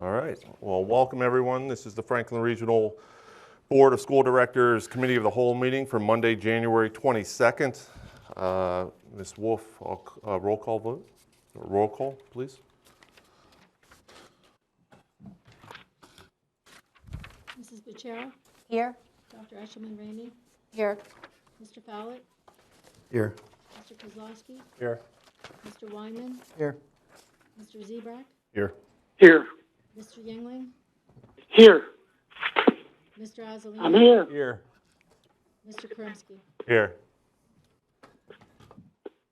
All right. Well, welcome everyone. This is the Franklin Regional Board of School Directors Committee of the Whole meeting for Monday, January 22nd. Ms. Wolf, roll call vote. Roll call, please. Mrs. Bachero? Here. Dr. Eshelman Rainey? Here. Mr. Fowlett? Here. Mr. Kozlowski? Here. Mr. Wyman? Here. Mr. Zebrak? Here. Here. Mr. Yingling? Here. Mr. Azzolini? I'm here. Here. Mr. Kerensky? Here.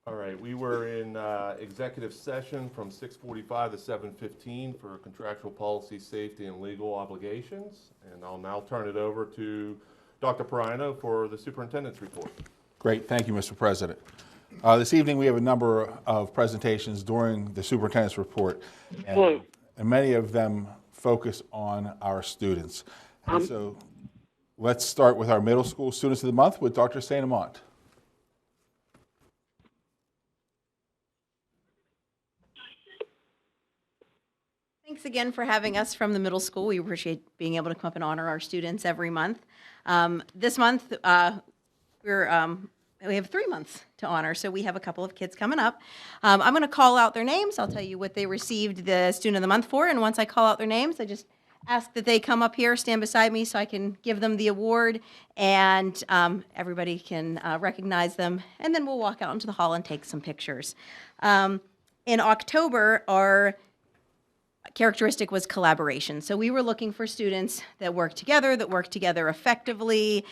All right, we were in executive session from 6:45 to 7:15 for contractual policy, safety, and legal obligations. And I'll now turn it over to Dr. Perino for the superintendent's report. Great, thank you, Mr. President. This evening we have a number of presentations during the superintendent's report, and many of them focus on our students. And so let's start with our middle school students of the month with Dr. St. Amant. Thanks again for having us from the middle school. We appreciate being able to come up and honor our students every month. This month, we have 3 months to honor, so we have a couple of kids coming up. I'm going to call out their names. I'll tell you what they received the Student of the Month for, and once I call out their names, I just ask that they come up here, stand beside me so I can give them the award, and everybody can recognize them, and then we'll walk out into the hall and take some pictures. In October, our characteristic was collaboration. So we were looking for students that work together effectively.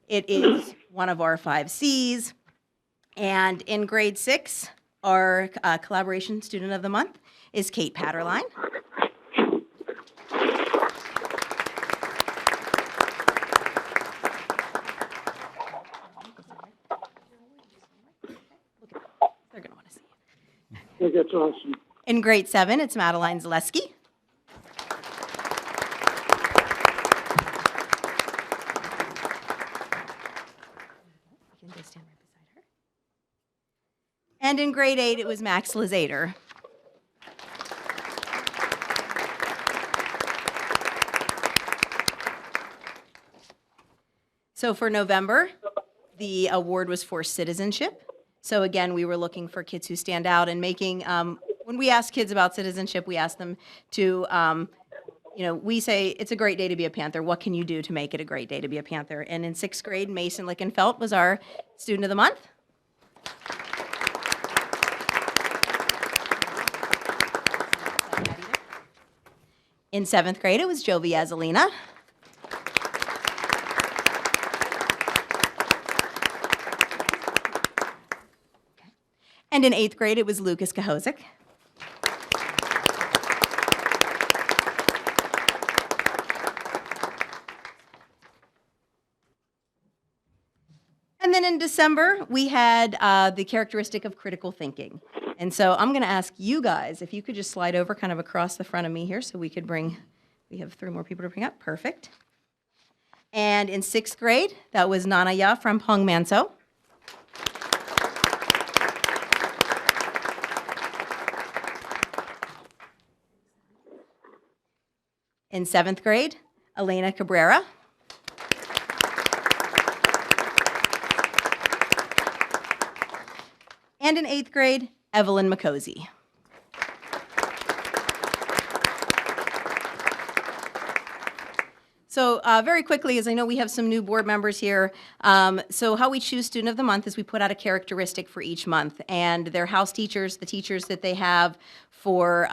It is one of our 5 C's. And in grade 6, our collaboration student of the month is Kate Patterline. They're going to want to see it. I think that's awesome. In grade 7, it's Madeline Zaleski. You can go stand right beside her. And in grade 8, it was Max Lazader. So for November, the award was for citizenship. So again, we were looking for kids who stand out and making, when we ask kids about citizenship, we ask them to, we say, it's a great day to be a Panther. What can you do to make it a great day to be a Panther? And in 6th grade, Mason Lickenfelt was our student of the month. In 7th grade, it was Jovi Azzolina. And in 8th grade, it was Lucas Kahozik. And then in December, we had the characteristic of critical thinking. And so I'm going to ask you guys, if you could just slide over kind of across the front of me here so we could we have 3 more people to bring up. Perfect. And in 6th grade, that was Nanaya from Pong Manso. In 7th grade, Elena Cabrera. And in 8th grade, Evelyn McCosey. So very quickly, as I know we have some new board members here, so how we choose Student of the Month is we put out a characteristic for each month, and their house teachers, the teachers that they have for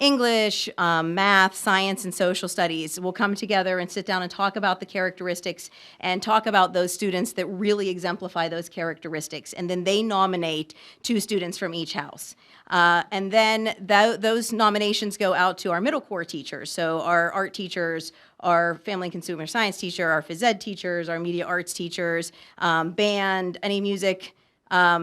English, math, science, and social studies will come together and sit down and talk about the characteristics and talk about those students that really exemplify those characteristics. And then they nominate 2 students from each house. And then those nominations go out to our middle core teachers. So our art teachers, our family and consumer science teacher, our phys ed teachers, our media arts teachers, band, any music,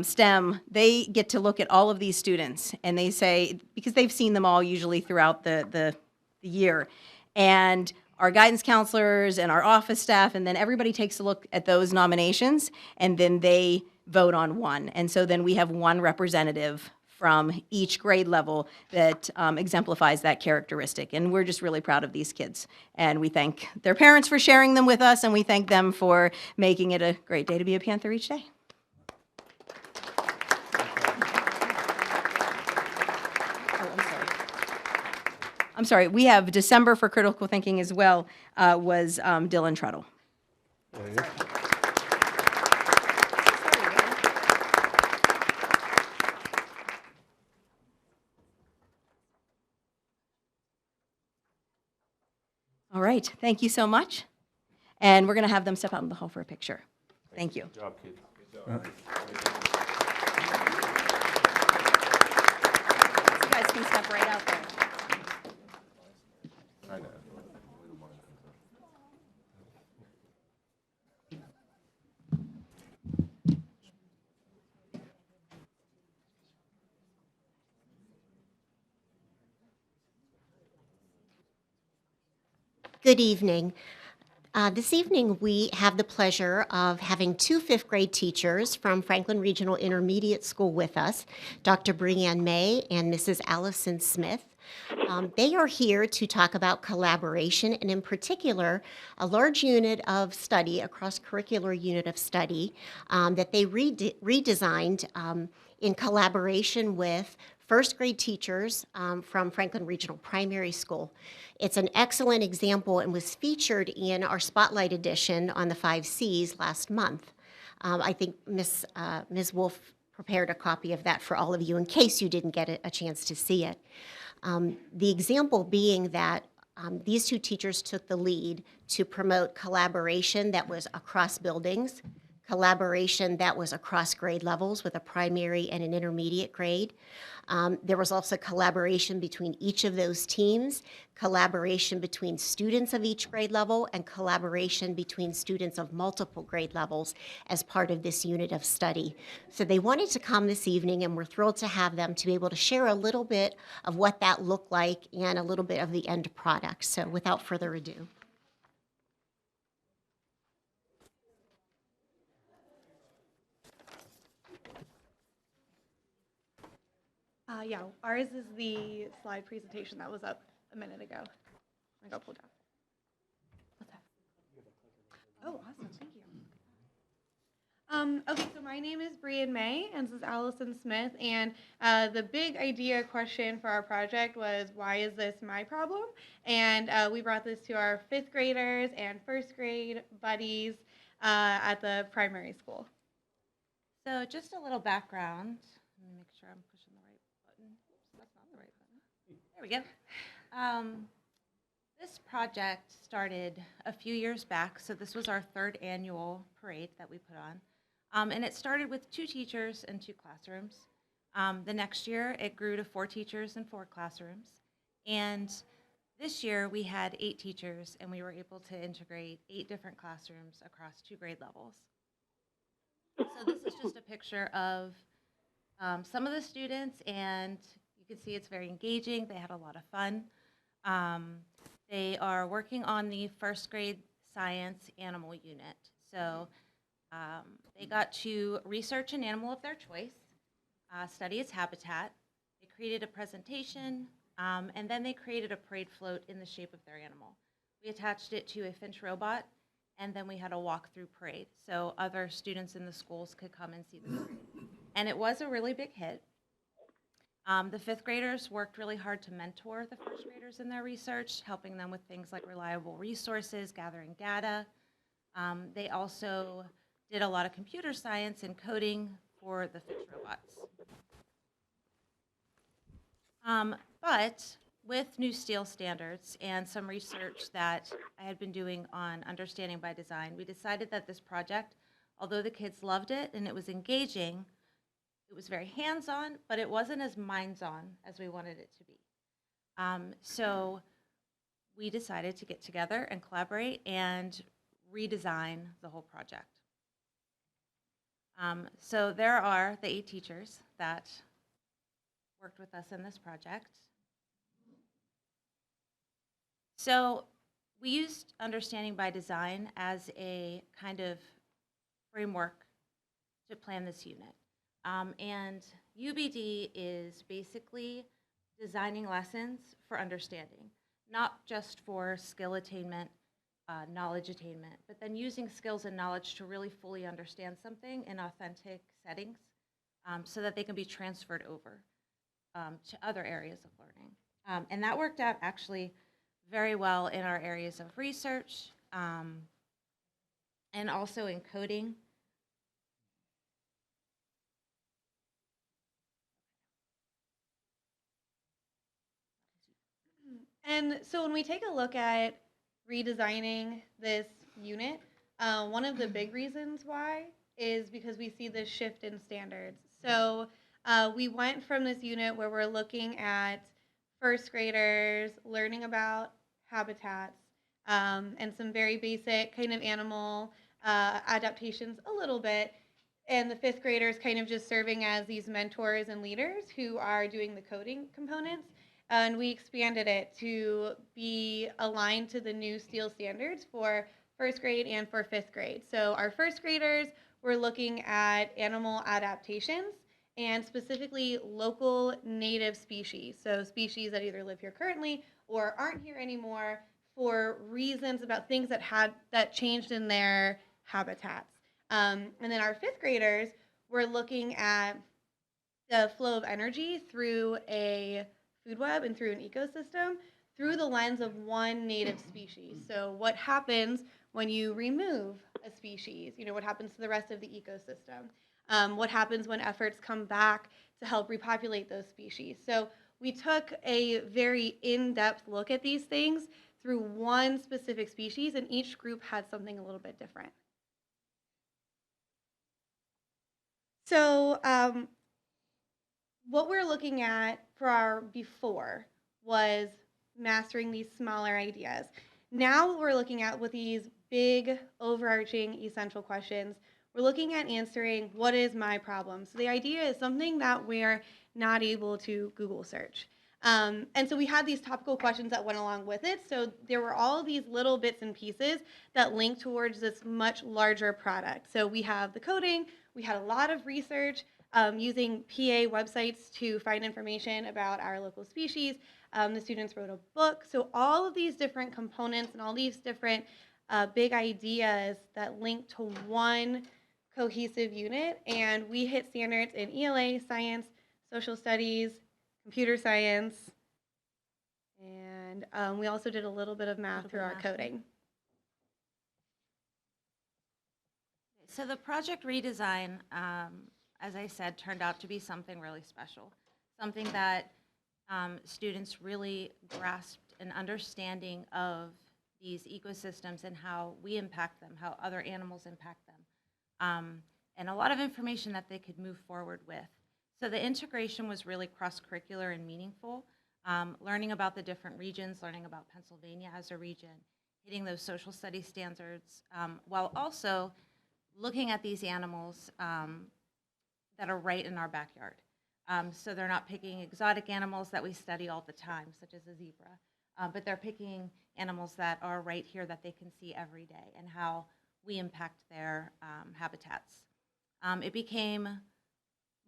STEM, they get to look at all of these students and they say, because they've seen them all usually throughout the year, and our guidance counselors and our office staff, and then everybody takes a look at those nominations and then they vote on one. And so then we have one representative from each grade level that exemplifies that characteristic. And we're just really proud of these kids. And we thank their parents for sharing them with us, and we thank them for making it a great day to be a Panther each day. I'm sorry, we have December for critical thinking as well, was Dylan Treadle. All right, thank you so much. And we're going to have them step out in the hall for a picture. Thank you. Good job, kids. You guys can step right out there. I know. Good evening. This evening, we have the pleasure of having two fifth grade teachers from Franklin Regional Intermediate School with us, Dr. Brianne May and Mrs. Allison Smith. They are here to talk about collaboration, and in particular, a large unit of study, a cross-curricular unit of study that they redesigned in collaboration with first grade teachers from Franklin Regional Primary School. It's an excellent example and was featured in our Spotlight edition on the 5 Cs last month. I think Ms. Wolf prepared a copy of that for all of you in case you didn't get a chance to see it. The example being that these two teachers took the lead to promote collaboration that was across buildings, collaboration that was across grade levels with a primary and an intermediate grade. There was also collaboration between each of those teams, collaboration between students of each grade level, and collaboration between students of multiple grade levels as part of this unit of study. So they wanted to come this evening, and we're thrilled to have them to be able to share a little bit of what that looked like and a little bit of the end product. So without further ado. Yeah, ours is the slide presentation that was up a minute ago. I got pulled down. What's that? Oh, awesome, thank you. Okay, so my name is Brianne May, and this is Allison Smith, and the big idea question for our project was, why is this my problem? And we brought this to our 5th graders and 1st grade buddies at the primary school. So just a little background. Let me make sure I'm pushing the right button. Oops, that's not the right button. There we go. This project started a few years back, so this was our 3rd annual parade that we put on. And it started with 2 teachers and 2 classrooms. The next year, it grew to 4 teachers and 4 classrooms. And this year, we had 8 teachers, and we were able to integrate 8 different classrooms across 2 grade levels. So this is just a picture of some of the students, and you can see it's very engaging. They had a lot of fun. They are working on the 1st grade science animal unit. So they got to research an animal of their choice, study its habitat. They created a presentation, and then they created a parade float in the shape of their animal. We attached it to a Finch robot, and then we had a walk-through parade, so other students in the schools could come and see the parade. And it was a really big hit. The 5th graders worked really hard to mentor the 1st graders in their research, helping them with things like reliable resources, gathering data. They also did a lot of computer science and coding for the Finch robots. But with new steel standards and some research that I had been doing on understanding by design, we decided that this project, although the kids loved it and it was engaging, it was very hands-on, but it wasn't as minds-on as we wanted it to be. So we decided to get together and collaborate and redesign the whole project. So there are the 8 teachers that worked with us in this project. So we used understanding by design as a kind of framework to plan this unit. And UBD is basically designing lessons for understanding, not just for skill attainment, knowledge attainment, but then using skills and knowledge to really fully understand something in authentic settings so that they can be transferred over to other areas of learning. And that worked out actually very well in our areas of research and also in coding. And so when we take a look at redesigning this unit, one of the big reasons why is because we see this shift in standards. So we went from this unit where we're looking at first graders learning about habitats and some very basic kind of animal adaptations a little bit, and the fifth graders kind of just serving as these mentors and leaders who are doing the coding components. And we expanded it to be aligned to the new STEEL standards for first grade and for fifth grade. So our first graders were looking at animal adaptations and specifically local native species. So species that either live here currently or aren't here anymore for reasons about things that changed in their habitats. And then our fifth graders were looking at the flow of energy through a food web and through an ecosystem through the lens of one native species. So what happens when you remove a species? You know, what happens to the rest of the ecosystem? What happens when efforts come back to help repopulate those species? So we took a very in-depth look at these things through one specific species, and each group had something a little bit different. So what we're looking at for our before was mastering these smaller ideas. Now what we're looking at with these big, overarching, essential questions, we're looking at answering, what is my problem? So the idea is something that we're not able to Google search. And so we had these topical questions that went along with it. So there were all these little bits and pieces that link towards this much larger product. So we have the coding, we had a lot of research, using PA websites to find information about our local species. The students wrote a book. So all of these different components and all these different big ideas that link to one cohesive unit. And we hit standards in ELA, science, social studies, computer science, and we also did a little bit of math through our coding. So the project redesign, as I said, turned out to be something really special, something that students really grasped an understanding of these ecosystems and how we impact them, how other animals impact them, and a lot of information that they could move forward with. So the integration was really cross-curricular and meaningful, learning about the different regions, learning about Pennsylvania as a region, hitting those social studies standards, while also looking at these animals that are right in our backyard. So they're not picking exotic animals that we study all the time, such as a zebra, but they're picking animals that are right here that they can see every day and how we impact their habitats. It became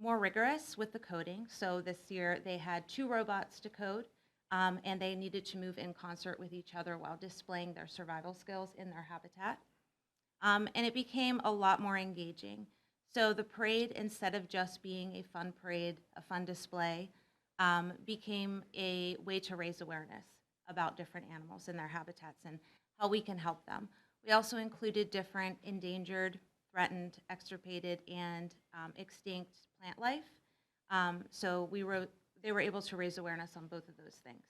more rigorous with the coding. So this year they had 2 robots to code, and they needed to move in concert with each other while displaying their survival skills in their habitat. And it became a lot more engaging. So the parade, instead of just being a fun parade, a fun display, became a way to raise awareness about different animals and their habitats and how we can help them. We also included different endangered, threatened, extirpated, and extinct plant life. So they were able to raise awareness on both of those things.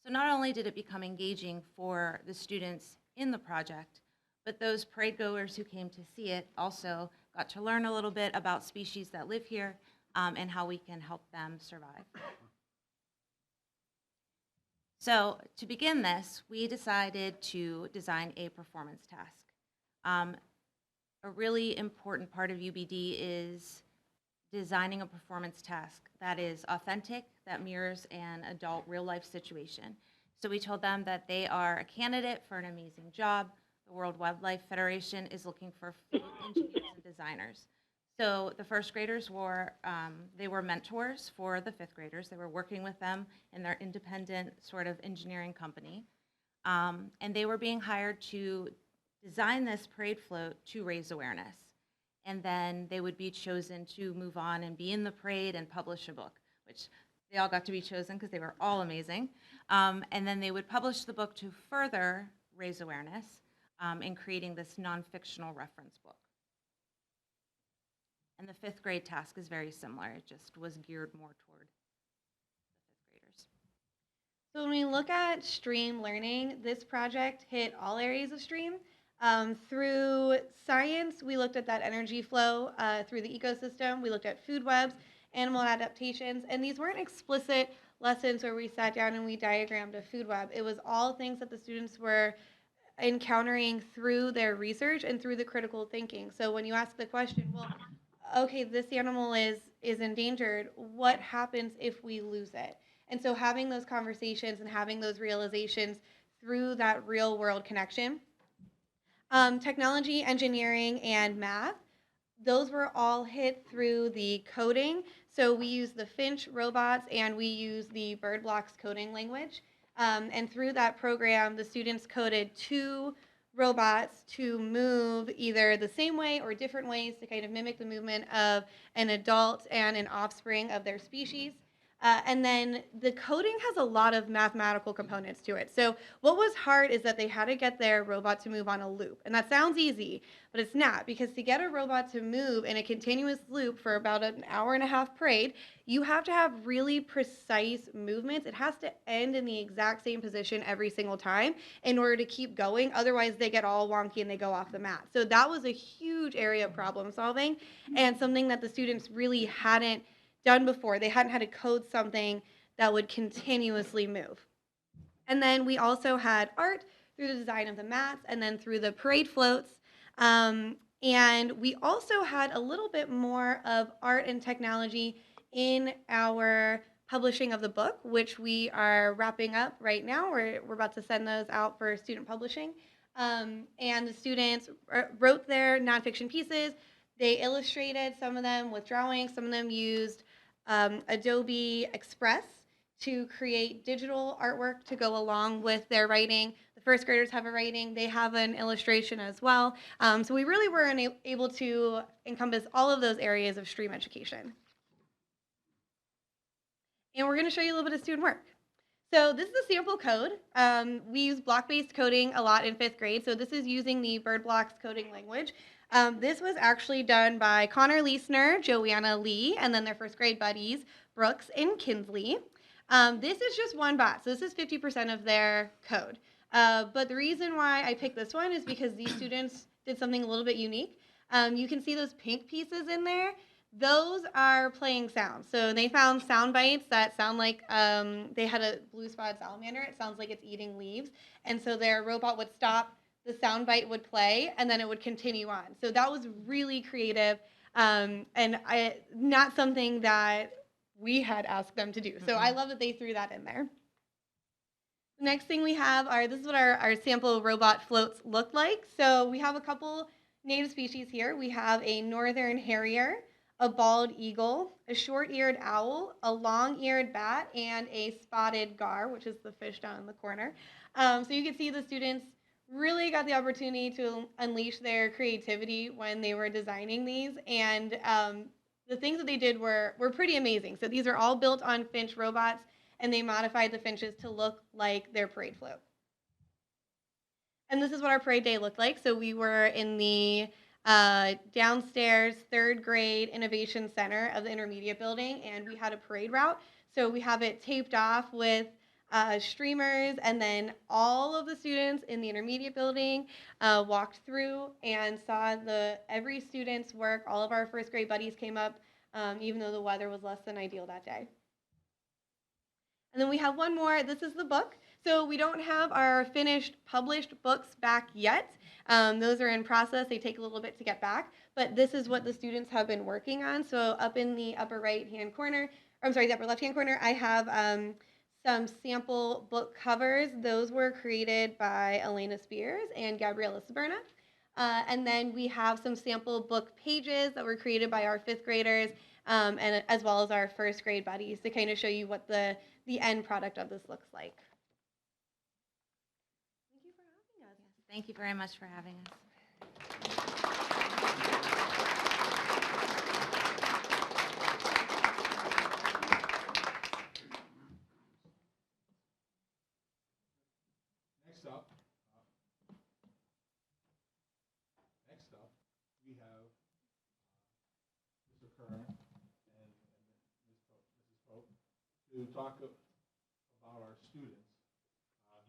So not only did it become engaging for the students in the project, but those parade goers who came to see it also got to learn a little bit about species that live here and how we can help them survive. So to begin this, we decided to design a performance task. A really important part of UBD is designing a performance task that is authentic, that mirrors an adult real-life situation. So we told them that they are a candidate for an amazing job. The World Wildlife Federation is looking for float engineers and designers. So the first graders were, they were mentors for the fifth graders. They were working with them in their independent sort of engineering company. And they were being hired to design this parade float to raise awareness. And then they would be chosen to move on and be in the parade and publish a book, which they all got to be chosen because they were all amazing. And then they would publish the book to further raise awareness in creating this non-fictional reference book. And the fifth grade task is very similar. It just was geared more toward the fifth graders. So when we look at STREAM learning, this project hit all areas of STREAM. Through science, we looked at that energy flow through the ecosystem. We looked at food webs, animal adaptations, and these weren't explicit lessons where we sat down and we diagrammed a food web. It was all things that the students were encountering through their research and through the critical thinking. So when you ask the question, well, okay, this animal is endangered, what happens if we lose it? And so having those conversations and having those realizations through that real world connection. Technology, engineering, and math, those were all hit through the coding. So we use the Finch robots and we use the BirdBlocks coding language. And through that program, the students coded 2 robots to move either the same way or different ways to kind of mimic the movement of an adult and an offspring of their species. And then the coding has a lot of mathematical components to it. So what was hard is that they had to get their robot to move on a loop. And that sounds easy, but it's not, because to get a robot to move in a continuous loop for about an hour and a half parade, you have to have really precise movements. It has to end in the exact same position every single time in order to keep going. Otherwise, they get all wonky and they go off the mat. So that was a huge area of problem solving and something that the students really hadn't done before. They hadn't had to code something that would continuously move. And then we also had art through the design of the mats and then through the parade floats. And we also had a little bit more of art and technology in our publishing of the book, which we are wrapping up right now. We're about to send those out for student publishing. And the students wrote their nonfiction pieces. They illustrated some of them with drawings. Some of them used Adobe Express to create digital artwork to go along with their writing. The first graders have a writing. They have an illustration as well. So we really were able to encompass all of those areas of STREAM education. And we're going to show you a little bit of student work. So this is a sample code. We use block-based coding a lot in 5th grade. So this is using the BirdBlocks coding language. This was actually done by Connor Leisner, Joanna Lee, and then their 1st grade buddies, Brooks and Kinsley. This is just one bot, so this is 50% of their code. But the reason why I picked this one is because these students did something a little bit unique. You can see those pink pieces in there. Those are playing sounds. So they found sound bites that sound like they had a blue-spotted salamander. It sounds like it's eating leaves. And so their robot would stop, the sound bite would play, and then it would continue on. So that was really creative and not something that we had asked them to do. So I love that they threw that in there. The next thing we have are, this is what our sample robot floats look like. So we have a couple native species here. We have a northern harrier, a bald eagle, a short-eared owl, a long-eared bat, and a spotted gar, which is the fish down in the corner. So you can see the students really got the opportunity to unleash their creativity when they were designing these, and the things that they did were pretty amazing. So these are all built on Finch robots, and they modified the Finches to look like their parade float. And this is what our parade day looked like. So we were in the downstairs 3rd grade innovation center of the intermediate building, and we had a parade route. So we have it taped off with streamers, and then all of the students in the intermediate building walked through and saw every student's work. All of our 1st grade buddies came up, even though the weather was less than ideal that day. And then we have one more. This is the book. So we don't have our finished published books back yet. Those are in process. They take a little bit to get back, but this is what the students have been working on. So up in the upper right-hand corner, or I'm sorry, the upper left-hand corner, I have some sample book covers. Those were created by Elena Spears and Gabriela Saberna. And then we have some sample book pages that were created by our 5th graders, and as well as our 1st grade buddies to kind of show you what the end product of this looks like. Thank you for having us. Thank you very much for having us. Next up, we have Mr. Kern and Mrs. Pope to talk about our students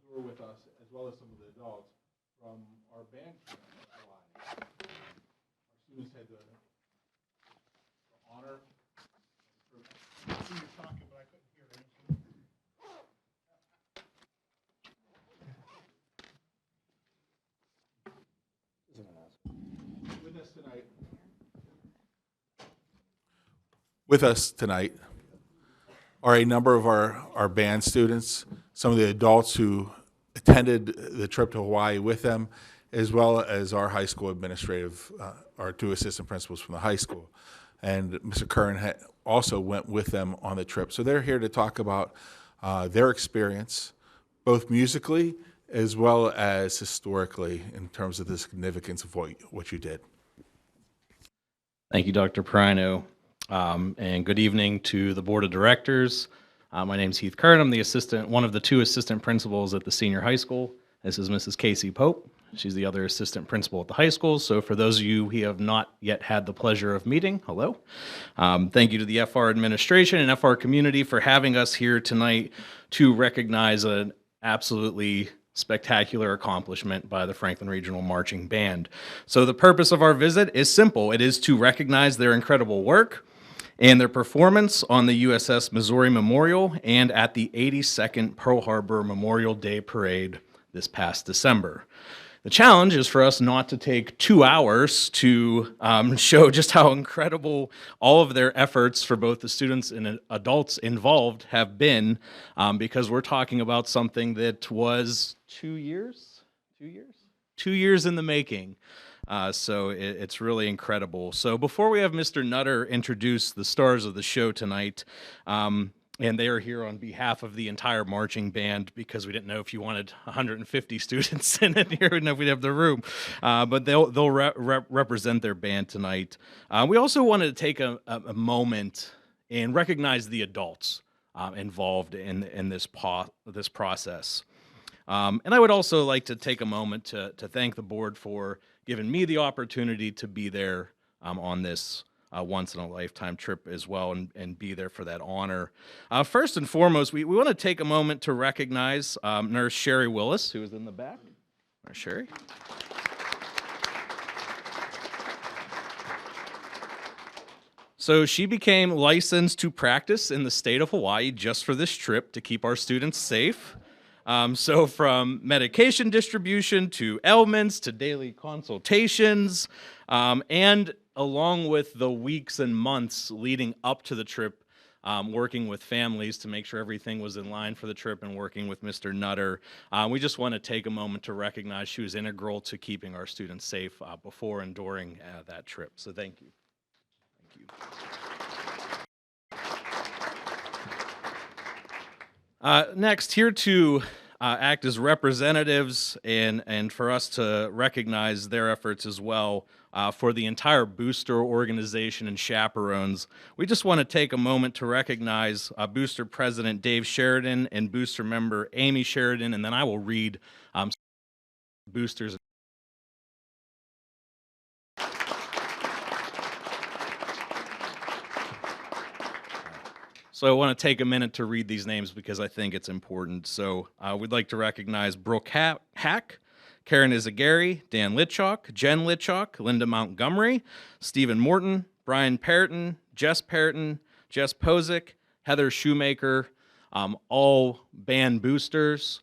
who are with us, as well as some of the adults from our band camp in Hawaii. Our students had the honor. You were talking, but I couldn't hear anything. With us tonight are a number of our band students, some of the adults who attended the trip to Hawaii with them, as well as our high school administrative, our 2 assistant principals from the high school. And Mr. Curran also went with them on the trip. So they're here to talk about their experience, both musically as well as historically, in terms of the significance of what you did. Thank you, Dr. Perino. And good evening to the Board of Directors. My name is Heath Kern. I'm one of the 2 assistant principals at the senior high school. This is Mrs. Casey Pope. She's the other assistant principal at the high school. So for those of you who have not yet had the pleasure of meeting, hello. Thank you to the FR administration and FR community for having us here tonight to recognize an absolutely spectacular accomplishment by the Franklin Regional Marching Band. So the purpose of our visit is simple. It is to recognize their incredible work and their performance on the USS Missouri Memorial and at the 82nd Pearl Harbor Memorial Day Parade this past December. The challenge is for us not to take 2 hours to show just how incredible all of their efforts for both the students and adults involved have been, because we're talking about something that was 2 years? 2 years? 2 years in the making. So it's really incredible. So before we have Mr. Nutter introduce the stars of the show tonight, and they are here on behalf of the entire marching band, because we didn't know if you wanted 150 students in it here, we didn't know if we'd have the room, but they'll represent their band tonight. We also wanted to take a moment and recognize the adults involved in this process. And I would also like to take a moment to thank the board for giving me the opportunity to be there on this once-in-a-lifetime trip as well, and be there for that honor. First and foremost, we want to take a moment to recognize Nurse Sherry Willis, who is in the back. Nurse Sherry. So she became licensed to practice in the state of Hawaii just for this trip to keep our students safe. So from medication distribution to ailments to daily consultations, and along with the weeks and months leading up to the trip, working with families to make sure everything was in line for the trip and working with Mr. Nutter. We just want to take a moment to recognize she was integral to keeping our students safe before and during that trip. So thank you. Thank you. Next, here to act as representatives and for us to recognize their efforts as well for the entire Booster organization and chaperones. We just want to take a moment to recognize Booster President Dave Sheridan and Booster member Amy Sheridan, and then I will read Boosters. So I want to take a minute to read these names because I think it's important. So we'd like to recognize Brooke Hack, Karen Izagari, Dan Litchok, Jen Litchok, Linda Montgomery, Stephen Morton, Brian Perriton, Jess Posick, Heather Shoemaker, all band boosters,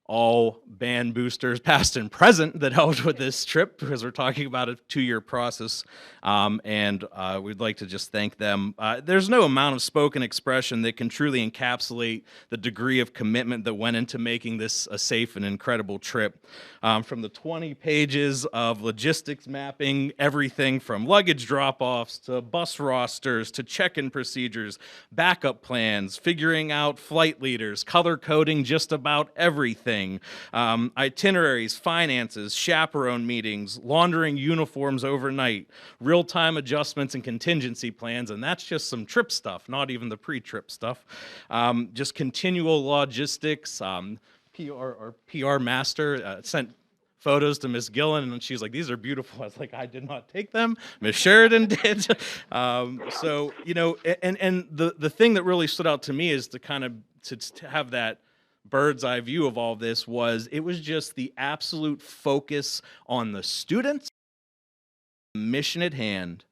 all band boosters, past and present, that helped with this trip, because we're talking about a 2-year process, and we'd like to just thank them. There's no amount of spoken expression that can truly encapsulate the degree of commitment that went into making this a safe and incredible trip. From the 20 pages of logistics mapping, everything from luggage drop-offs to bus rosters to check-in procedures, backup plans, figuring out flight leaders, color coding just about everything, itineraries, finances, chaperone meetings, laundering uniforms overnight, real-time adjustments and contingency plans, and that's just some trip stuff, not even the pre-trip stuff. Just continual logistics. PR master sent photos to Miss Gillen, and she's like, "These are beautiful." I was like, "I did not take them. Miss Sheridan did." So, and the thing that really stood out to me is to kind of to have that bird's eye view of all this it was just the absolute focus on the students, mission at hand,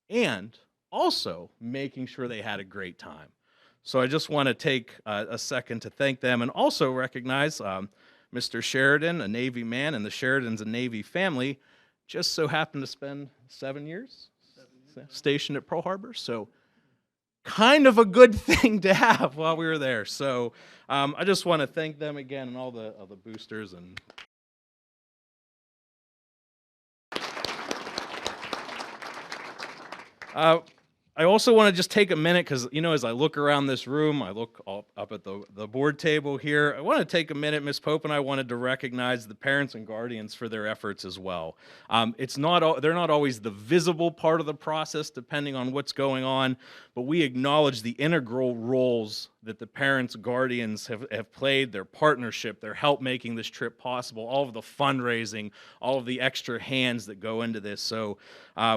and also making sure they had a great time. So I just want to take a second to thank them, and also recognize Mr. Sheridan, a Navy man, and the Sheridans, a Navy family, just so happened to spend 7 years stationed at Pearl Harbor. So kind of a good thing to have while we were there. So I just want to thank them again, and all the boosters. And I also want to just take a minute, because, as I look around this room, I look up at the board table here. I want to take a minute. Ms. Pope and I wanted to recognize the parents and guardians for their efforts as well. They're not always the visible part of the process, depending on what's going on, but we acknowledge the integral roles that the parents, guardians have played, their partnership, their help making this trip possible, all of the fundraising, all of the extra hands that go into this. So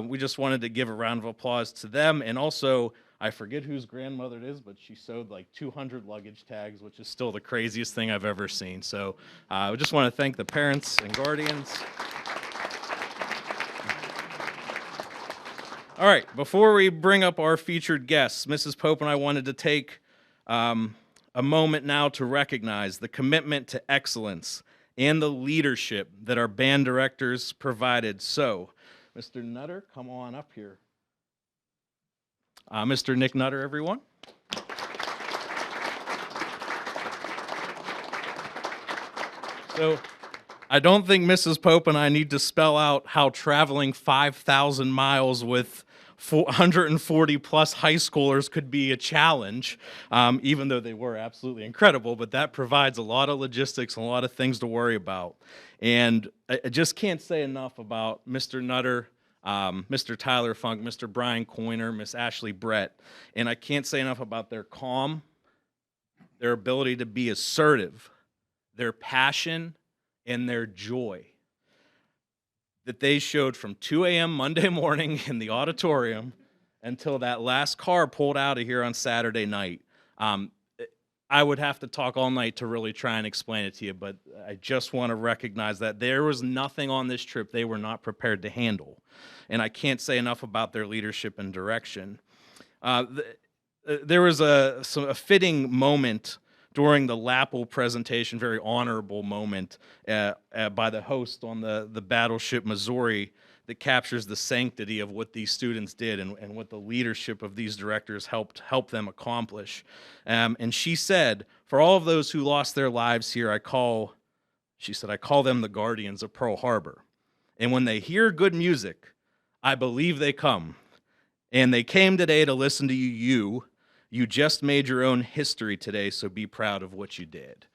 we just wanted to give a round of applause to them. And also, I forget whose grandmother it is, but she sewed like 200 luggage tags, which is still the craziest thing I've ever seen. So I just want to thank the parents and guardians. All right, before we bring up our featured guests, Mrs. Pope and I wanted to take a moment now to recognize the commitment to excellence and the leadership that our band directors provided. So, Mr. Nutter, come on up here. Mr. Nick Nutter, everyone. So, I don't think Mrs. Pope and I need to spell out how traveling 5,000 miles with 140 plus high schoolers could be a challenge, even though they were absolutely incredible, but that provides a lot of logistics and a lot of things to worry about. And I just can't say enough about Mr. Nutter, Mr. Tyler Funk, Mr. Brian Coiner, Miss Ashley Brett, and I can't say enough about their calm, their ability to be assertive, their passion, and their joy that they showed from 2 a.m. Monday morning in the auditorium until that last car pulled out of here on Saturday night. I would have to talk all night to really try and explain it to you, but I just want to recognize that there was nothing on this trip they were not prepared to handle. And I can't say enough about their leadership and direction. There was a fitting moment during the Lappel presentation, very honorable moment by the host on the Battleship Missouri, that captures the sanctity of what these students did and what the leadership of these directors help them accomplish. And she said, "For all of those who lost their lives here, I call them the guardians of Pearl Harbor. And when they hear good music, I believe they come. And they came today to listen to you. You just made your own history today, so be proud of what you did."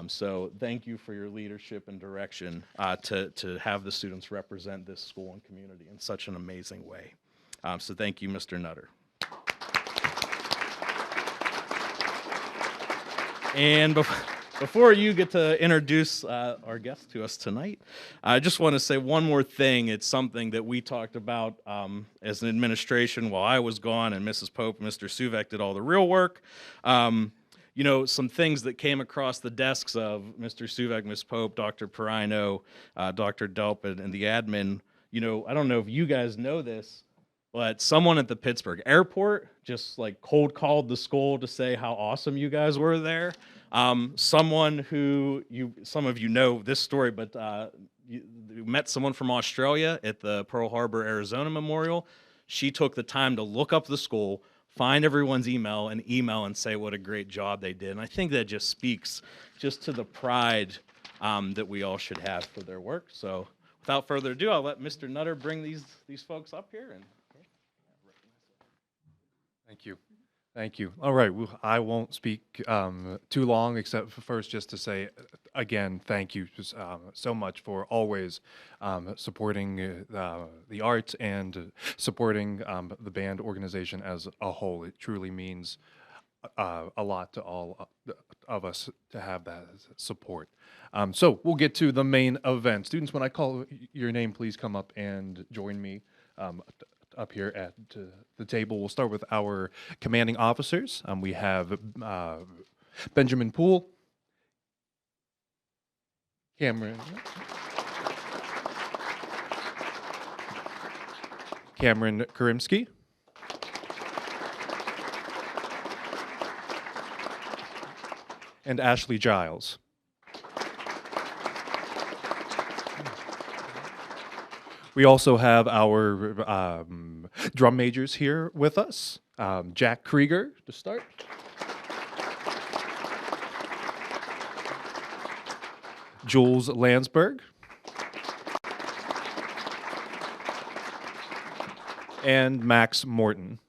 So thank you for your leadership and direction to have the students represent this school and community in such an amazing way. So thank you, Mr. Nutter. And before you get to introduce our guest to us tonight, I just want to say one more thing. It's something that we talked about as an administration while I was gone, and Mrs. Pope and Mr. Suvek did all the real work. Some things that came across the desks of Mr. Suvek, Ms. Pope, Dr. Perino, Dr. Delp, and the admin. I don't know if you guys know this, but someone at the Pittsburgh airport just like cold called the school to say how awesome you guys were there. Someone who some of you know this story, but you met someone from Australia at the Pearl Harbor, Arizona Memorial. She took the time to look up the school, find everyone's email and say what a great job they did. And I think that just speaks just to the pride that we all should have for their work. So without further ado, I'll let Mr. Nutter bring these folks up here. And Thank you. Thank you. All right. Well, I won't speak too long, except for first just to say, again, thank you so much for always supporting the arts and supporting the band organization as a whole. It truly means a lot to all of us to have that support. So we'll get to the main event. Students, when I call your name, please come up and join me up here at the table. We'll start with our commanding officers. We have Benjamin Poole, Cameron Karimsky, and Ashley Giles. We also have our drum majors here with us. Jack Krieger to start. Jules Landsberg. And Max Morton.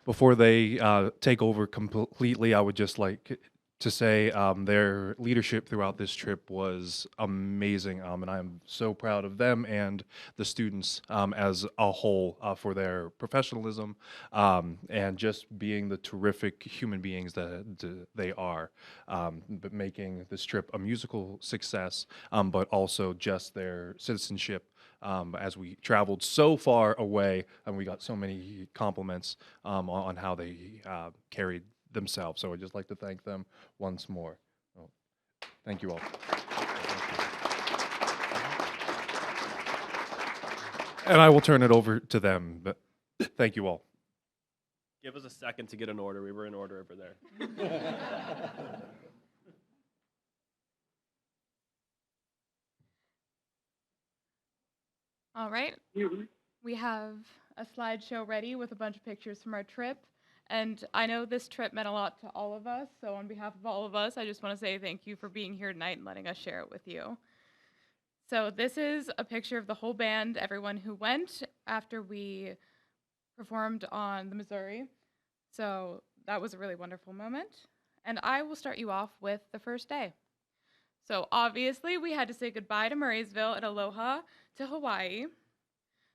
Before they take over completely, I would just like to say their leadership throughout this trip was amazing, and I'm so proud of them and the students as a whole for their professionalism and just being the terrific human beings that they are, but making this trip a musical success, but also just their citizenship as we traveled so far away, and we got so many compliments on how they carried themselves. So I'd just like to thank them once more. So, thank you all. And I will turn it over to them, but thank you all. Give us a second to get in order. We were in order over there. All right. We have a slideshow ready with a bunch of pictures from our trip. And I know this trip meant a lot to all of us, so on behalf of all of us, I just want to say thank you for being here tonight and letting us share it with you. So this is a picture of the whole band, everyone who went after we performed on the Missouri. So that was a really wonderful moment. And I will start you off with the first day. So obviously we had to say goodbye to Murraysville and aloha to Hawaii.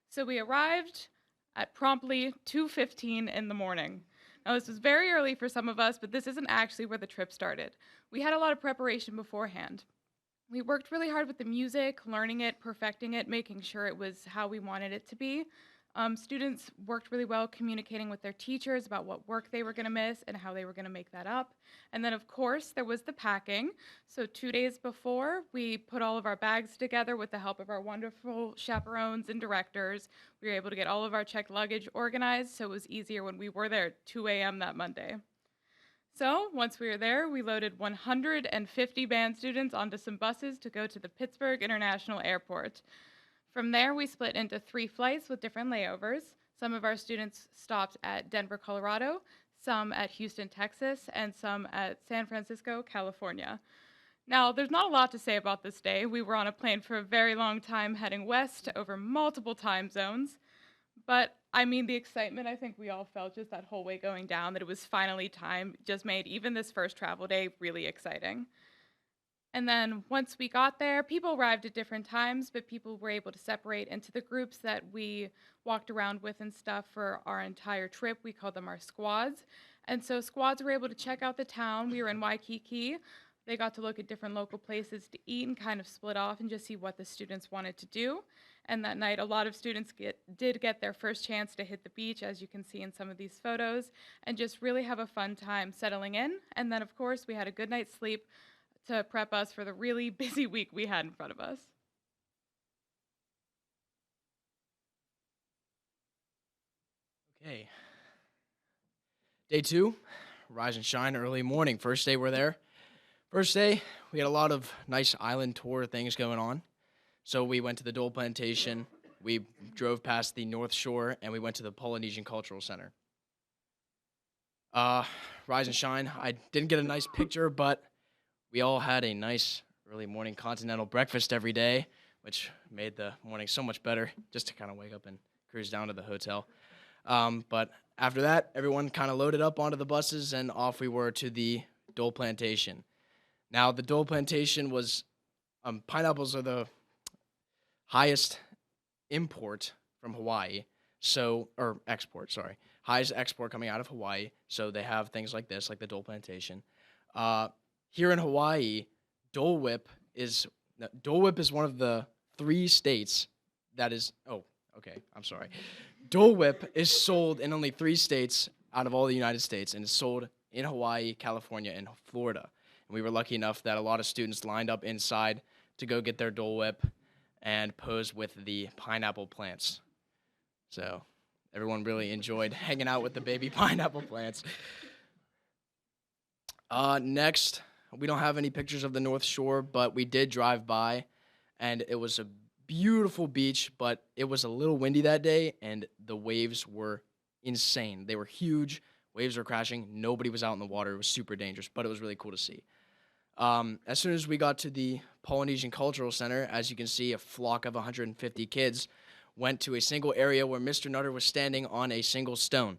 So we arrived at promptly 2:15 in the morning. Now, this was very early for some of us, but this isn't actually where the trip started. We had a lot of preparation beforehand. We worked really hard with the music, learning it, perfecting it, making sure it was how we wanted it to be. Students worked really well communicating with their teachers about what work they were going to miss and how they were going to make that up. And then, of course, there was the packing. So 2 days before, we put all of our bags together with the help of our wonderful chaperones and directors. We were able to get all of our checked luggage organized, so it was easier when we were there at 2 a.m. that Monday. So once we were there, we loaded 150 band students onto some buses to go to the Pittsburgh International Airport. From there, we split into 3 flights with different layovers. Some of our students stopped at Denver, Colorado, some at Houston, Texas, and some at San Francisco, California. Now, there's not a lot to say about this day. We were on a plane for a very long time heading west over multiple time zones. But, I mean, the excitement I think we all felt just that whole way going down, that it was finally time, just made even this first travel day really exciting. And then once we got there, people arrived at different times, but people were able to separate into the groups that we walked around with and stuff for our entire trip. We called them our squads. And so squads were able to check out the town. We were in Waikiki. They got to look at different local places to eat and kind of split off and just see what the students wanted to do. And that night, a lot of students did get their first chance to hit the beach, as you can see in some of these photos, and just really have a fun time settling in. And then, of course, we had a good night's sleep to prep us for the really busy week we had in front of us. Okay. Day 2, rise and shine early morning. First day we're there. First day, we had a lot of nice island tour things going on. So we went to the Dole Plantation, we drove past the North Shore, and we went to the Polynesian Cultural Center. Rise and shine. I didn't get a nice picture, but we all had a nice early morning continental breakfast every day, which made the morning so much better just to kind of wake up and cruise down to the hotel. But after that, everyone kind of loaded up onto the buses, and off we were to the Dole Plantation. Now, the Dole Plantation was, pineapples are the highest import from Hawaii, or export, sorry. Highest export coming out of Hawaii, so they have things like this, like the Dole Plantation. Here in Hawaii, Dole Whip is one of the 3 states that is, Dole Whip is sold in only 3 states out of all the United States, and is sold in Hawaii, California, and Florida. And we were lucky enough that a lot of students lined up inside to go get their Dole Whip and pose with the pineapple plants. So everyone really enjoyed hanging out with the baby pineapple plants. Next, we don't have any pictures of the North Shore, but we did drive by, and it was a beautiful beach, but it was a little windy that day, and the waves were insane. They were huge. Waves were crashing. Nobody was out in the water. It was super dangerous, but it was really cool to see. As soon as we got to the Polynesian Cultural Center, as you can see, a flock of 150 kids went to a single area where Mr. Nutter was standing on a single stone.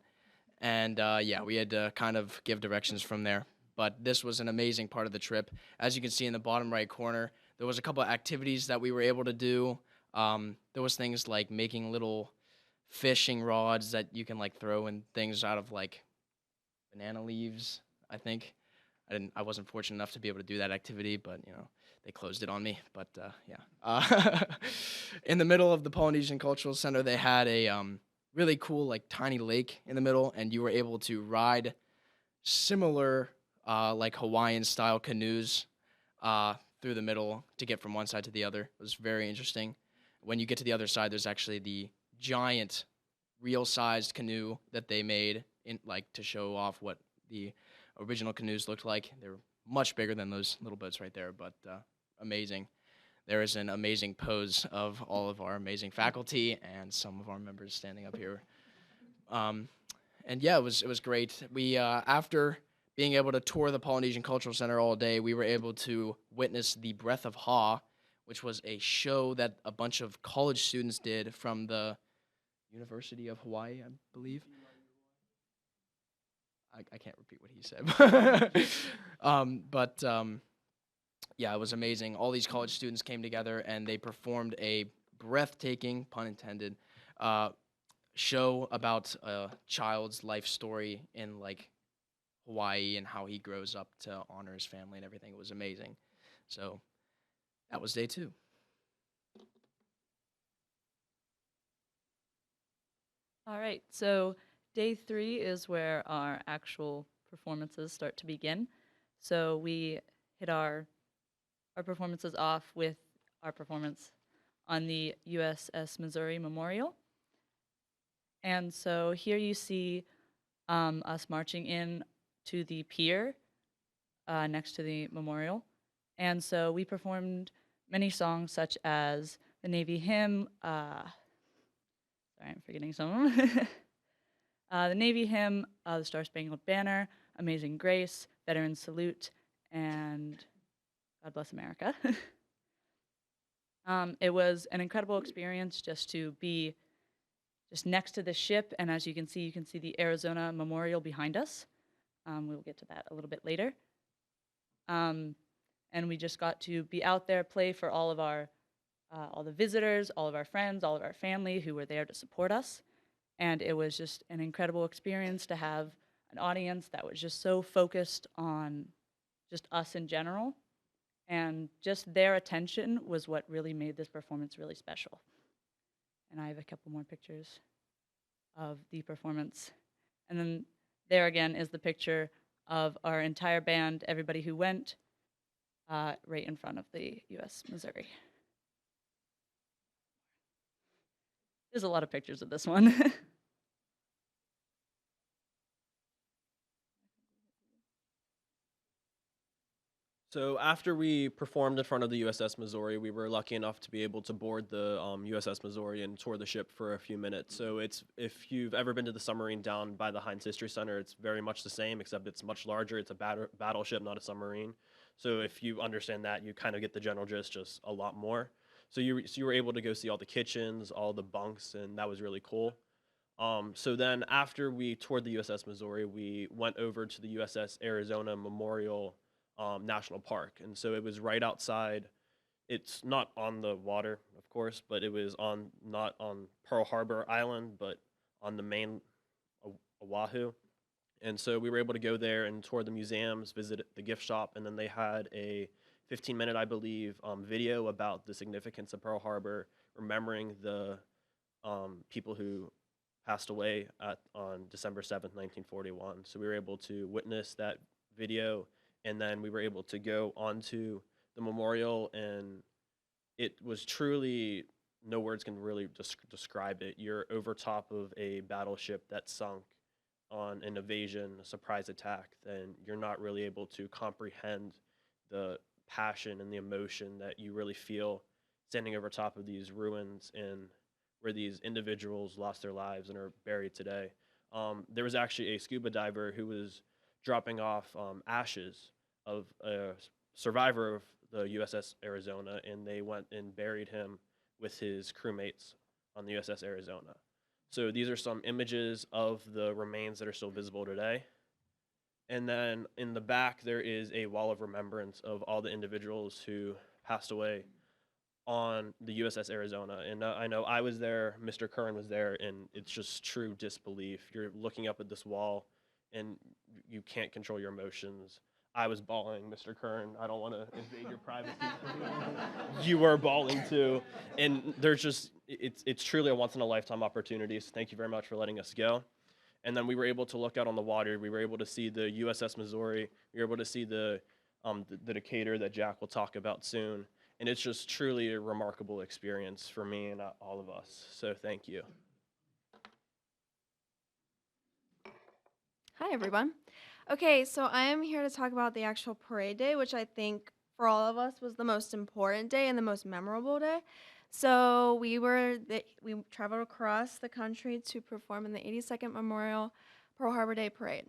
And we had to kind of give directions from there. But this was an amazing part of the trip. As you can see in the bottom right corner, there was a couple of activities that we were able to do. There was things like making little fishing rods that you can like throw in things out of like banana leaves, I think. I wasn't fortunate enough to be able to do that activity, but they closed it on me. But in the middle of the Polynesian Cultural Center, they had a really cool like tiny lake in the middle, and you were able to ride similar like Hawaiian style canoes through the middle to get from one side to the other. It was very interesting. When you get to the other side, there's actually the giant real-sized canoe that they made to show off what the original canoes looked like. They were much bigger than those little boats right there, but amazing. There is an amazing pose of all of our amazing faculty and some of our members standing up here. It was great. We after being able to tour the Polynesian Cultural Center all day, we were able to witness the Breath of Ha, which was a show that a bunch of college students did from the University of Hawaii, I believe. I can't repeat what he said. It was amazing. All these college students came together, and they performed a breathtaking, pun intended, show about a child's life story in like Hawaii and how he grows up to honor his family and everything. It was amazing. So that was day 2. All right, so day 3 is where our actual performances start to begin. So we hit our performances off with our performance on the USS Missouri Memorial. And so here you see us marching in to the pier next to the memorial. And so we performed many songs such as the Navy hymn, sorry, I'm forgetting some of them. The Navy hymn, the Star-Spangled Banner, Amazing Grace, Veterans Salute, and God Bless America. It was an incredible experience just to be just next to the ship, and as you can see the Arizona Memorial behind us. We'll get to that a little bit later. And we just got to be out there, play for all the visitors, all of our friends, all of our family who were there to support us. And it was just an incredible experience to have an audience that was just so focused on just us in general. And just their attention was what really made this performance really special. And I have a couple more pictures of the performance. And then there again is the picture of our entire band, everybody who went, right in front of the US Missouri. There's a lot of pictures of this one. So after we performed in front of the USS Missouri, we were lucky enough to be able to board the USS Missouri and tour the ship for a few minutes. So if you've ever been to the submarine down by the Heinz History Center, it's very much the same, except it's much larger. It's a battleship, not a submarine. So if you understand that, you kind of get the general gist, just a lot more. So you were able to go see all the kitchens, all the bunks, and that was really cool. So then after we toured the USS Missouri, we went over to the USS Arizona Memorial National Park. And so it was right outside. It's not on the water, of course, but it was not on Pearl Harbor Island, but on the main Oahu. And so we were able to go there and tour the museums, visit the gift shop, and then they had a 15-minute, I believe, video about the significance of Pearl Harbor, remembering the people who passed away on December 7th, 1941. So we were able to witness that video, and then we were able to go onto the memorial, and it was truly, no words can really describe it. You're over top of a battleship that sunk on an invasion, a surprise attack, and you're not really able to comprehend the passion and the emotion that you really feel standing over top of these ruins and where these individuals lost their lives and are buried today. There was actually a scuba diver who was dropping off ashes of a survivor of the USS Arizona, and they went and buried him with his crewmates on the USS Arizona. So these are some images of the remains that are still visible today. And then in the back, there is a wall of remembrance of all the individuals who passed away on the USS Arizona. And I know I was there, Mr. Curran was there, and it's just true disbelief. You're looking up at this wall, and you can't control your emotions. I was bawling, Mr. Curran. I don't want to invade your privacy. You were bawling too. And there's just, it's truly a once-in-a-lifetime opportunity. So thank you very much for letting us go. And then we were able to look out on the water. We were able to see the USS Missouri. We were able to see the Decatur that Jack will talk about soon. And it's just truly a remarkable experience for me and all of us. So thank you. Hi, everyone. Okay, so I am here to talk about the actual parade day, which I think for all of us was the most important day and the most memorable day. So we traveled across the country to perform in the 82nd Memorial Pearl Harbor Day Parade.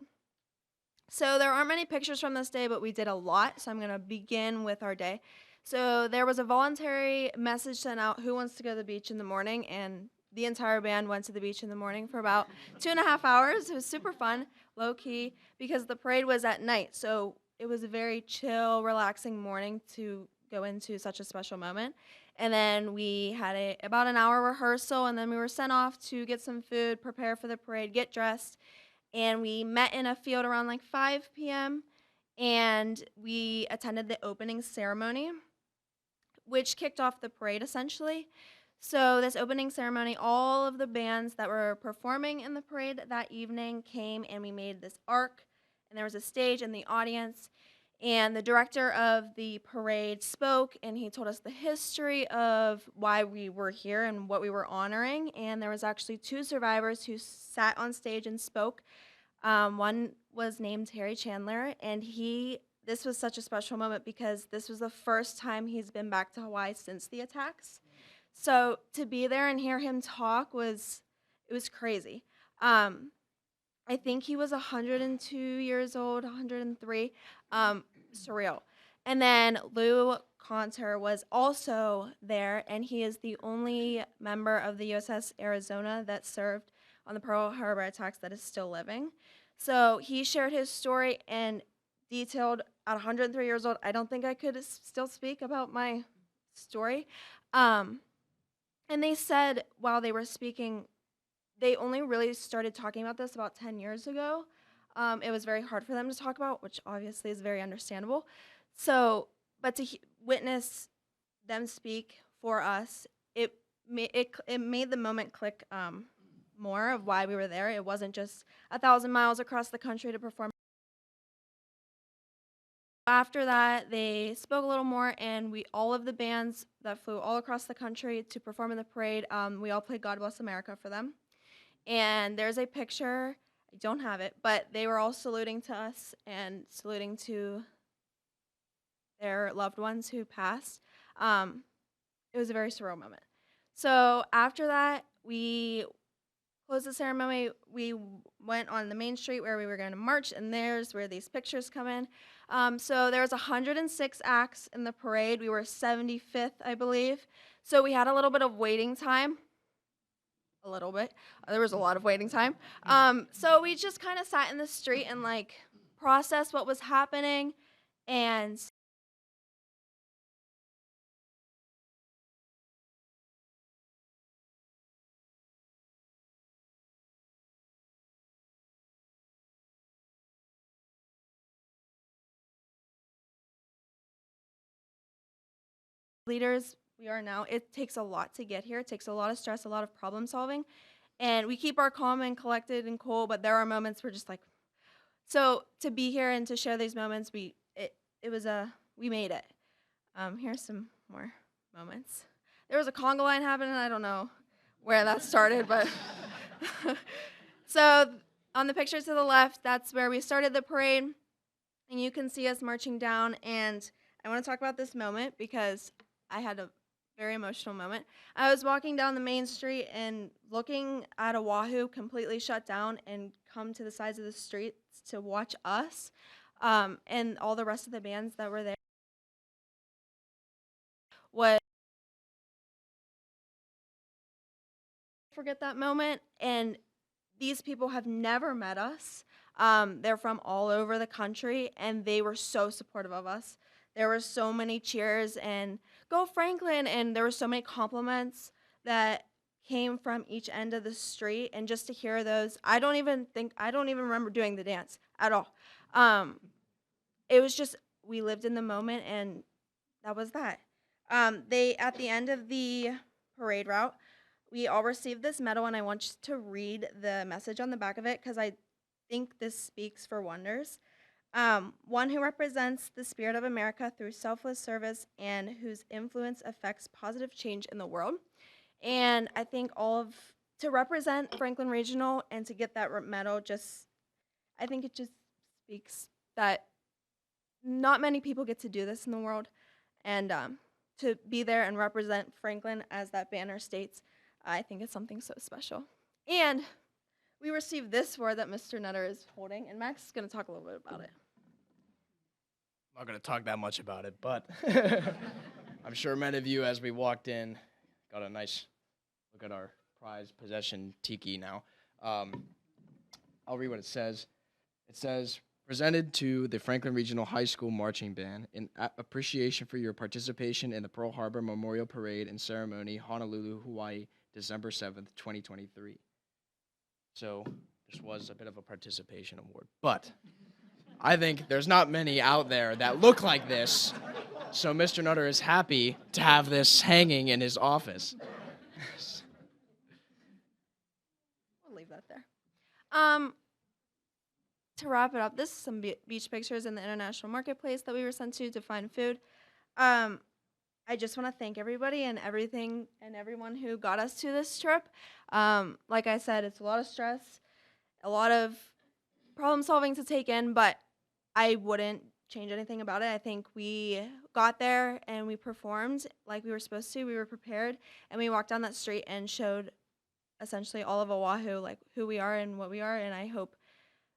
So there aren't many pictures from this day, but we did a lot. So I'm going to begin with our day. So there was a voluntary message sent out, who wants to go to the beach in the morning, and the entire band went to the beach in the morning for about 2.5 hours. It was super fun, low-key, because the parade was at night. So it was a very chill, relaxing morning to go into such a special moment. And then we had about an hour rehearsal, and then we were sent off to get some food, prepare for the parade, get dressed. And we met in a field around like 5 p.m., and we attended the opening ceremony, which kicked off the parade essentially. So this opening ceremony, all of the bands that were performing in the parade that evening came, and we made this arc, and there was a stage in the audience, and the director of the parade spoke, and he told us the history of why we were here and what we were honoring. And there was actually 2 survivors who sat on stage and spoke. One was named Harry Chandler, and this was such a special moment because this was the first time he's been back to Hawaii since the attacks. So to be there and hear him talk it was crazy. I think he was 102 years old, 103, surreal. And then Lou Conter was also there, and he is the only member of the USS Arizona that served on the Pearl Harbor attacks that is still living. So he shared his story and detailed at 103 years old. I don't think I could still speak about my story. And they said while they were speaking, they only really started talking about this about 10 years ago. It was very hard for them to talk about, which obviously is very understandable. So, but to witness them speak for us, it made the moment click more of why we were there. It wasn't just 1,000 miles across the country to perform. After that, they spoke a little more, and all of the bands that flew all across the country to perform in the parade, we all played God Bless America for them. And there's a picture, I don't have it, but they were all saluting to us and saluting to their loved ones who passed. It was a very surreal moment. So after that, we closed the ceremony. We went on the main street where we were going to march, and there's where these pictures come in. So there was 106 acts in the parade. We were 75th, I believe. So we had a little bit of waiting time. A little bit. There was a lot of waiting time. So we just kind of sat in the street and like processed what was happening, and leaders we are now, it takes a lot to get here. It takes a lot of stress, a lot of problem solving, and we keep our calm and collected and cool, but there are moments we're just like, so to be here and to share these moments, we made it. Here's some more moments. There was a conga line happening. I don't know where that started, but so on the picture to the left, that's where we started the parade, and you can see us marching down. And I want to talk about this moment because I had a very emotional moment. I was walking down the main street and looking at Oahu completely shut down and come to the sides of the streets to watch us and all the rest of the bands that were there. Forget that moment, and these people have never met us. They're from all over the country, and they were so supportive of us. There were so many cheers and "Go Franklin," and there were so many compliments that came from each end of the street. And just to hear those, I don't even remember doing the dance at all. It was just, we lived in the moment, and that was that. At the end of the parade route, we all received this medal, and I want you to read the message on the back of it because I think this speaks for wonders. One who represents the spirit of America through selfless service and whose influence affects positive change in the world. And I think to represent Franklin Regional and to get that medal, I think it just speaks that not many people get to do this in the world. And to be there and represent Franklin, as that banner states, I think it's something so special. And we received this award that Mr. Nutter is holding, and Max is going to talk a little bit about it. I'm not going to talk that much about it, but I'm sure many of you, as we walked in, got a nice look at our prized possession tiki now. I'll read what it says. It says, "Presented to the Franklin Regional High School Marching Band in appreciation for your participation in the Pearl Harbor Memorial Parade and Ceremony, Honolulu, Hawaii, December 7th, 2023. So this was a bit of a participation award, but I think there's not many out there that look like this, so Mr. Nutter is happy to have this hanging in his office. We'll leave that there. To wrap it up, this is some beach pictures in the international marketplace that we were sent to find food. I just want to thank everybody and everything and everyone who got us to this trip. Like I said, it's a lot of stress, a lot of problem solving to take in, but I wouldn't change anything about it. I think we got there and we performed like we were supposed to. We were prepared, and we walked down that street and showed essentially all of Oahu, like who we are and what we are. And I hope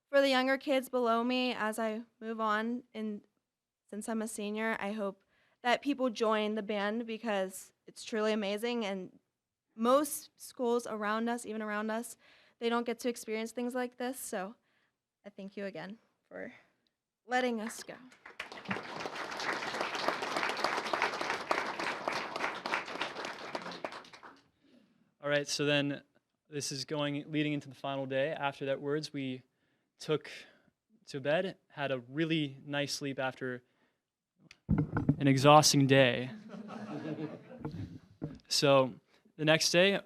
for the younger kids below me, as I move on, and since I'm a senior, I hope that people join the band because it's truly amazing. And most schools around us, even around us, they don't get to experience things like this. So I thank you again for letting us go. All right, so then this is leading into the final day. After that words, we took to bed, had a really nice sleep after an exhausting day. So the next day,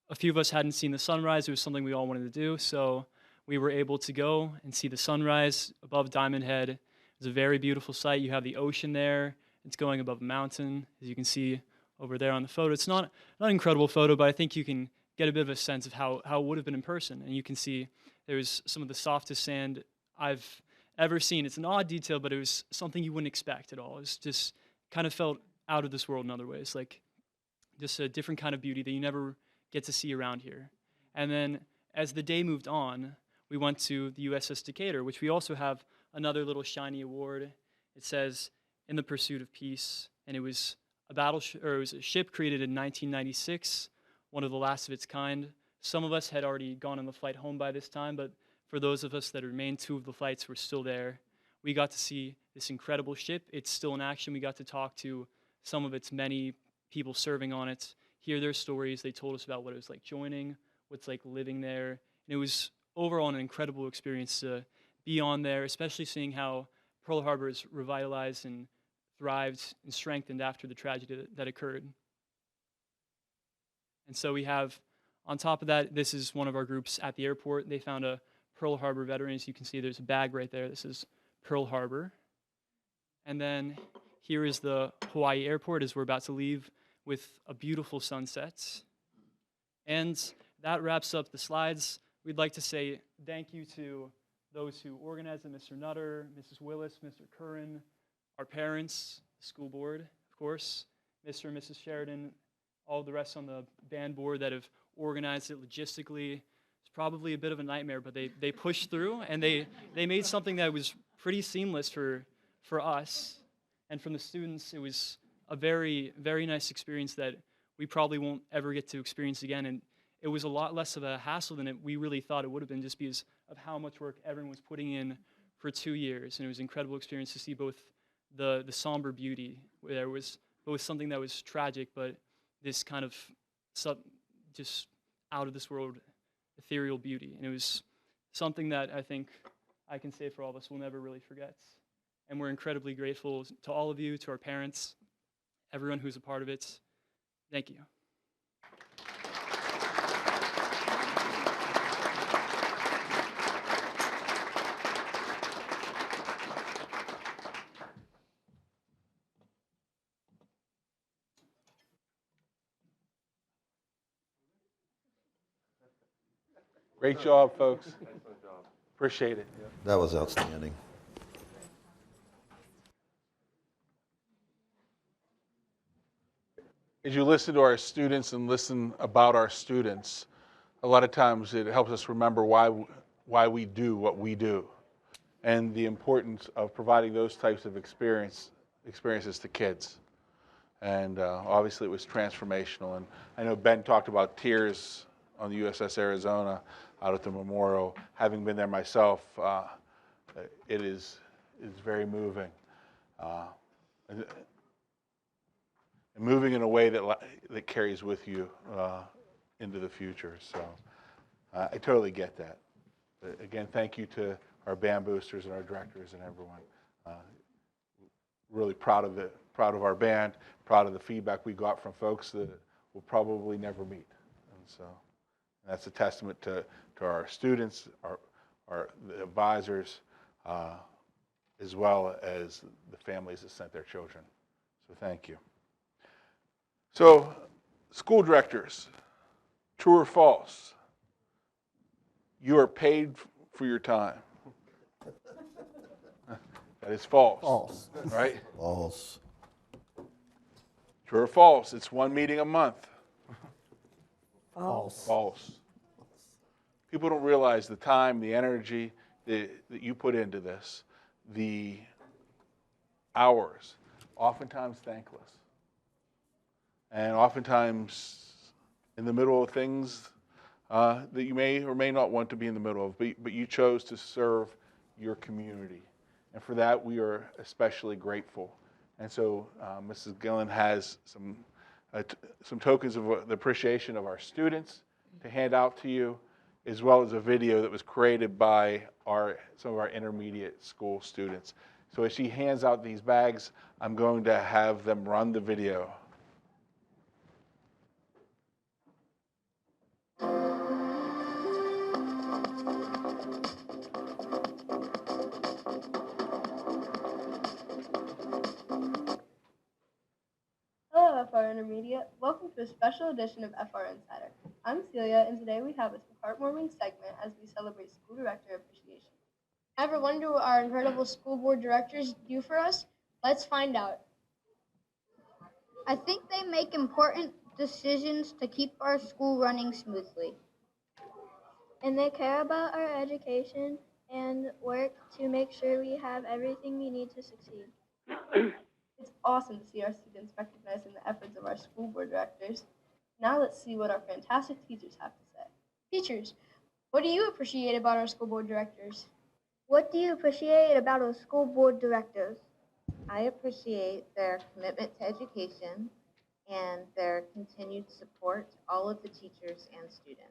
a few of us hadn't seen the sunrise. It was something we all wanted to do, so we were able to go and see the sunrise above Diamond Head. It was a very beautiful sight. You have the ocean there. It's going above a mountain, as you can see over there on the photo. It's not an incredible photo, but I think you can get a bit of a sense of how it would have been in person. And you can see there's some of the softest sand I've ever seen. It's an odd detail, but it was something you wouldn't expect at all. It was just kind of felt out of this world in other ways, like just a different kind of beauty that you never get to see around here. And then as the day moved on, we went to the USS Decatur, which we also have another little shiny award. It says, "In the Pursuit of Peace," and it was a it was a ship created in 1996, one of the last of its kind. Some of us had already gone on the flight home by this time, but for those of us that remained, 2 of the flights were still there. We got to see this incredible ship. It's still in action. We got to talk to some of its many people serving on it, hear their stories. They told us about what it was like joining, what's like living there. And it was overall an incredible experience to be on there, especially seeing how Pearl Harbor is revitalized and thrived and strengthened after the tragedy that occurred. And so we have, on top of that, this is one of our groups at the airport. They found a Pearl Harbor veteran. As you can see, there's a bag right there. This is Pearl Harbor. And then here is the Hawaii airport as we're about to leave with a beautiful sunset. And that wraps up the slides. We'd like to say thank you to those who organized it, Mr. Nutter, Mrs. Willis, Mr. Curran, our parents, the school board, of course, Mr. and Mrs. Sheridan, all the rest on the band board that have organized it logistically. It's probably a bit of a nightmare, but they pushed through, and they made something that was pretty seamless for us. And from the students, it was a very, very nice experience that we probably won't ever get to experience again. And it was a lot less of a hassle than we really thought it would have been, just because of how much work everyone was putting in for 2 years. And it was an incredible experience to see both the somber beauty, where there was both something that was tragic, but this kind of just out of this world ethereal beauty. And it was something that I think I can say for all of us we'll never really forget. And we're incredibly grateful to all of you, to our parents, everyone who's a part of it. Thank you. Great job, folks. Appreciate it. That was outstanding. As you listen to our students and listen about our students, a lot of times it helps us remember why we do what we do, and the importance of providing those types of experiences to kids. And obviously it was transformational. And I know Ben talked about tears on the USS Arizona out at the memorial. Having been there myself, it is very moving. And moving in a way that carries with you into the future. So I totally get that. But again, thank you to our band boosters and our directors and everyone. Really proud of our band, proud of the feedback we got from folks that we'll probably never meet. And so that's a testament to our students, our the advisors, as well as the families that sent their children. So thank you. So, school directors, true or false? You are paid for your time. That is false. False. Right? False. True or false? It's one meeting a month. False. False. People don't realize the time, the energy that you put into this, the hours, oftentimes thankless. And oftentimes in the middle of things that you may or may not want to be in the middle of, but you chose to serve your community. And for that, we are especially grateful. And so Mrs. Gillen has some tokens of the appreciation of our students to hand out to you, as well as a video that was created by some of our intermediate school students. So as she hands out these bags, I'm going to have them run the video. Hello, FR Intermediate. Welcome to a special edition of FR Insider. I'm Celia, and today we have a heartwarming segment as we celebrate School Director Appreciation. Ever wonder what our incredible school board directors do for us? Let's find out. I think they make important decisions to keep our school running smoothly. And they care about our education and work to make sure we have everything we need to succeed. It's awesome to see our students recognizing the efforts of our school board directors. Now let's see what our fantastic teachers have to say. Teachers, what do you appreciate about our school board directors? What do you appreciate about our school board directors? I appreciate their commitment to education and their continued support to all of the teachers and students.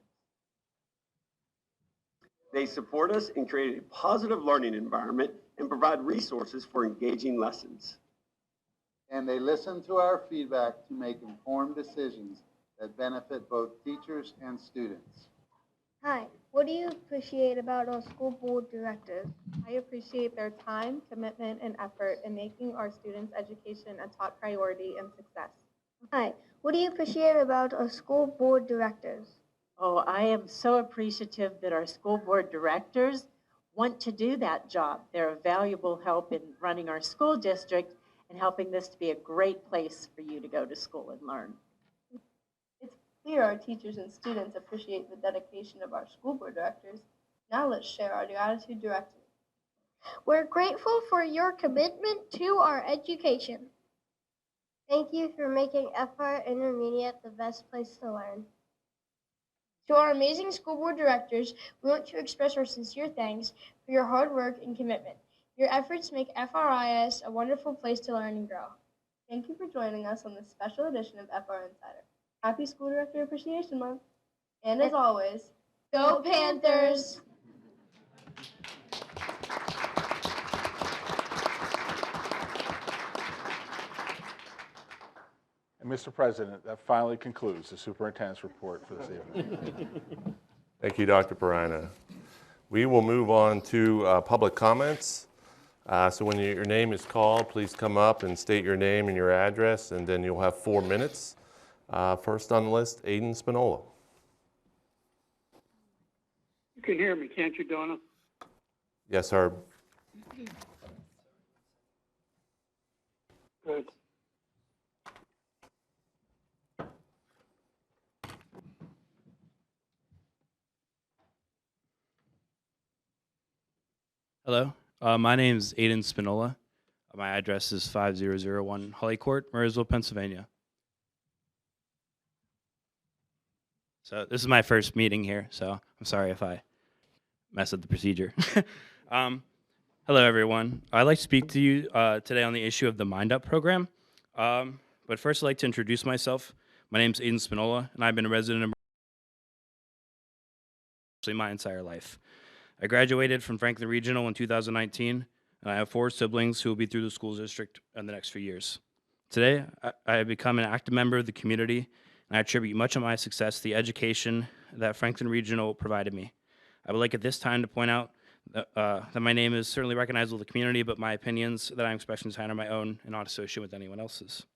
They support us and create a positive learning environment and provide resources for engaging lessons. And they listen to our feedback to make informed decisions that benefit both teachers and students. Hi, what do you appreciate about our school board directors? I appreciate their time, commitment, and effort in making our students' education a top priority and success. Hi, what do you appreciate about our school board directors? Oh, I am so appreciative that our school board directors want to do that job. They're a valuable help in running our school district and helping this to be a great place for you to go to school and learn. It's clear our teachers and students appreciate the dedication of our school board directors. Now let's share our gratitude directly. We're grateful for your commitment to our education. Thank you for making FR Intermediate the best place to learn. To our amazing school board directors, we want to express our sincere thanks for your hard work and commitment. Your efforts make FRIS a wonderful place to learn and grow. Thank you for joining us on this special edition of FR Insider. Happy School Director Appreciation Month. And as always, go Panthers! And Mr. President, that finally concludes the superintendent's report for this evening. Thank you, Dr. Perina. We will move on to public comments. So when your name is called, please come up and state your name and your address, and then you'll have 4 minutes. First on the list, Aiden Spinola. You can hear me, can't you, Donna? Yes, Herb. Good. Hello, my name is Aiden Spinola. My address is 5001 Holly Court, Murrysville, Pennsylvania. So this is my first meeting here, so I'm sorry if I mess up the procedure. Hello, everyone. I'd like to speak to you today on the issue of the Mind Up program. But first, I'd like to introduce myself. My name is Aiden Spinola, and I've been a resident of my entire life. I graduated from Franklin Regional in 2019, and I have 4 siblings who will be through the school district in the next few years. Today, I have become an active member of the community, and I attribute much of my success to the education that Franklin Regional provided me. I would like at this time to point out that my name is certainly recognizable to the community, but my opinions that I'm expressing tonight are my own and not associated with anyone else's.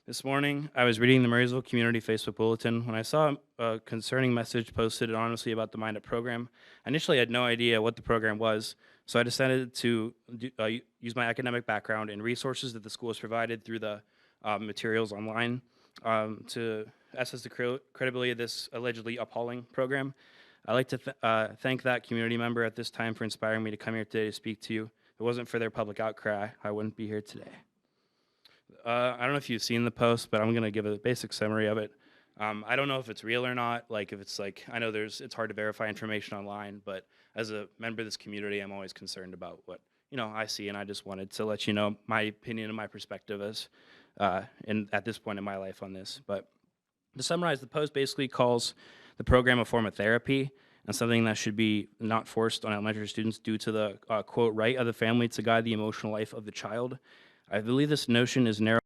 This morning, I was reading the Murrysville Community Facebook Bulletin when I saw a concerning message posted anonymously about the Mind Up program. I initially had no idea what the program was, so I decided to use my academic background and resources that the school has provided through the materials online to assess the credibility of this allegedly appalling program. I'd like to thank that community member at this time for inspiring me to come here today to speak to you. If it wasn't for their public outcry, I wouldn't be here today. I don't know if you've seen the post, but I'm going to give a basic summary of it. I don't know if it's real or not. Like, if it's like, I know it's hard to verify information online, but as a member of this community, I'm always concerned about what, I see, and I just wanted to let you know my opinion and my perspective as, at this point in my life on this. But to summarize, the post basically calls the program a form of therapy and something that should be not forced on elementary students due to the, quote, right of the family to guide the emotional life of the child. I believe this notion is narrow.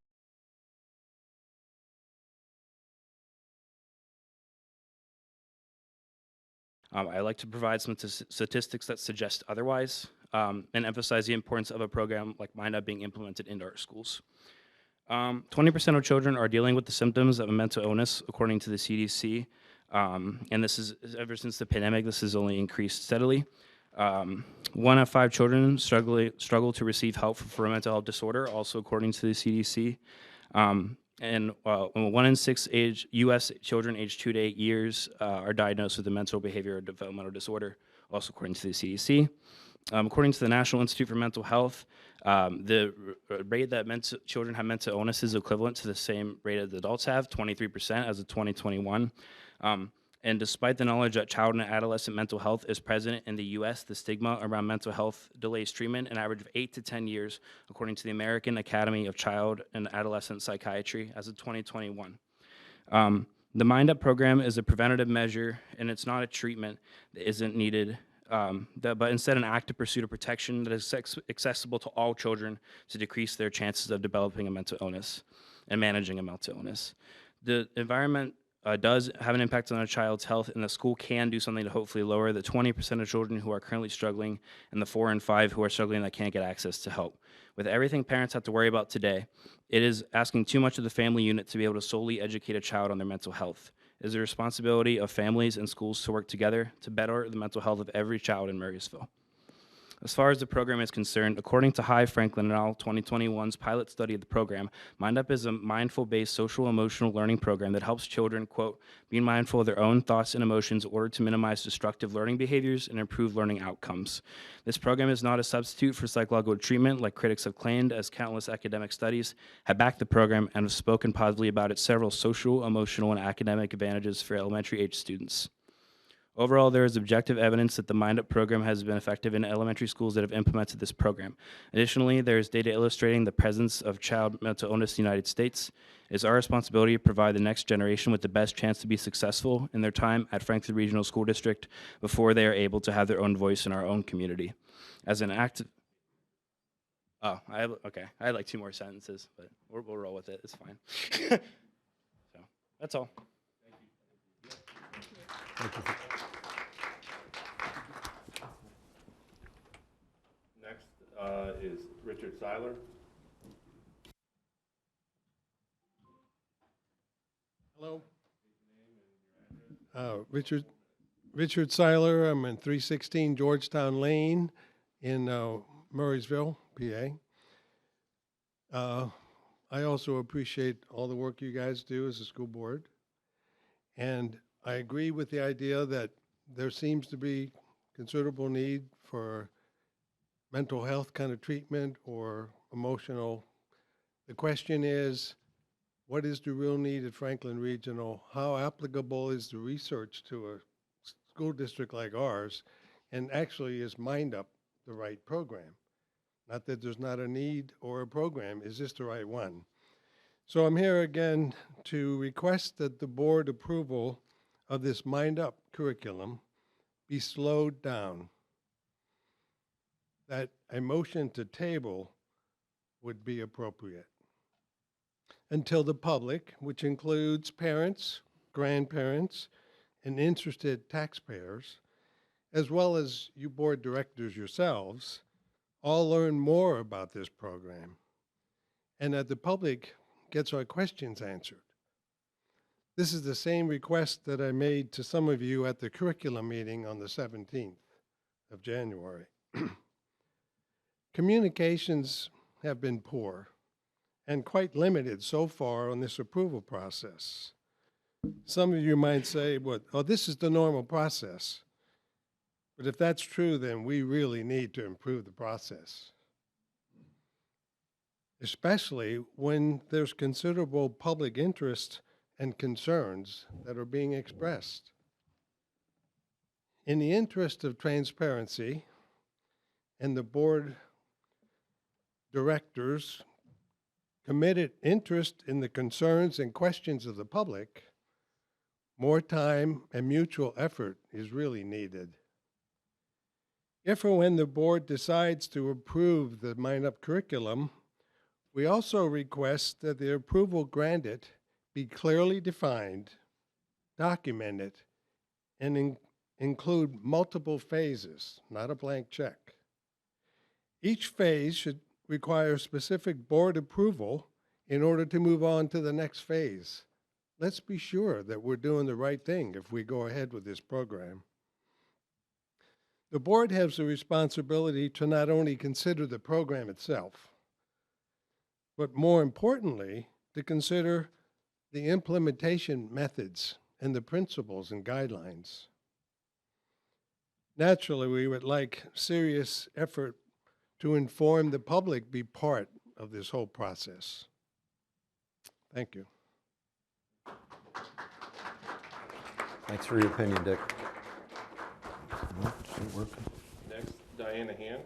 I like to provide some statistics that suggest otherwise and emphasize the importance of a program like Mind Up being implemented into our schools. 20% of children are dealing with the symptoms of a mental illness, according to the CDC. And this is, ever since the pandemic, this has only increased steadily. 1 of 5 children struggle to receive help for a mental health disorder, also according to the CDC. And 1 in 6 U.S. children aged 2 to 8 years are diagnosed with a mental, behavior, or developmental disorder, also according to the CDC. According to the National Institute for Mental Health, the rate that children have mental illness is equivalent to the same rate as adults have, 23% as of 2021. And despite the knowledge that child and adolescent mental health is present in the U.S., the stigma around mental health delays treatment an average of 8 to 10 years, according to the American Academy of Child and Adolescent Psychiatry as of 2021. The Mind Up program is a preventative measure, and it's not a treatment that isn't needed, but instead an active pursuit of protection that is accessible to all children to decrease their chances of developing a mental illness and managing a mental illness. The environment does have an impact on a child's health, and the school can do something to hopefully lower the 20% of children who are currently struggling and the 4 in 5 who are struggling that can't get access to help. With everything parents have to worry about today, it is asking too much of the family unit to be able to solely educate a child on their mental health. It is the responsibility of families and schools to work together to better the mental health of every child in Murrysville. As far as the program is concerned, according to Hy Franklin et al. 2021's pilot study of the program, Mind Up is a mindful-based social-emotional learning program that helps children, quote, be mindful of their own thoughts and emotions in order to minimize destructive learning behaviors and improve learning outcomes. This program is not a substitute for psychological treatment like critics have claimed, as countless academic studies have backed the program and have spoken positively about its several social, emotional, and academic advantages for elementary-age students. Overall, there is objective evidence that the Mind Up program has been effective in elementary schools that have implemented this program. Additionally, there is data illustrating the presence of child mental illness in the United States. It is our responsibility to provide the next generation with the best chance to be successful in their time at Franklin Regional School District before they are able to have their own voice in our own community. As an active... Oh, okay. I had like 2 more sentences, but we'll roll with it. It's fine. So, that's all. Thank you. Next is Richard Seiler. Hello. Richard Seiler. I'm in 316 Georgetown Lane in Murrysville, PA. I also appreciate all the work you guys do as a school board. And I agree with the idea that there seems to be considerable need for mental health kind of treatment or emotional. The question is, what is the real need at Franklin Regional? How applicable is the research to a school district like ours? And actually, is Mind Up the right program? Not that there's not a need or a program, is this the right one? So I'm here again to request that the board approval of this Mind Up curriculum be slowed down. That a motion to table would be appropriate until the public, which includes parents, grandparents, and interested taxpayers, as well as you board directors yourselves, all learn more about this program, and that the public gets our questions answered. This is the same request that I made to some of you at the curriculum meeting on the 17th of January. Communications have been poor and quite limited so far on this approval process. Some of you might say, well, oh, this is the normal process. But if that's true, then we really need to improve the process, especially when there's considerable public interest and concerns that are being expressed. In the interest of transparency and the board directors' committed interest in the concerns and questions of the public, more time and mutual effort is really needed. If or when the board decides to approve the Mind Up curriculum, we also request that the approval granted be clearly defined, documented, and include multiple phases, not a blank check. Each phase should require specific board approval in order to move on to the next phase. Let's be sure that we're doing the right thing if we go ahead with this program. The board has the responsibility to not only consider the program itself, but more importantly, to consider the implementation methods and the principles and guidelines. Naturally, we would like serious effort to inform the public be part of this whole process. Thank you. Thanks for your opinion, Dick. Next, Diana Hand.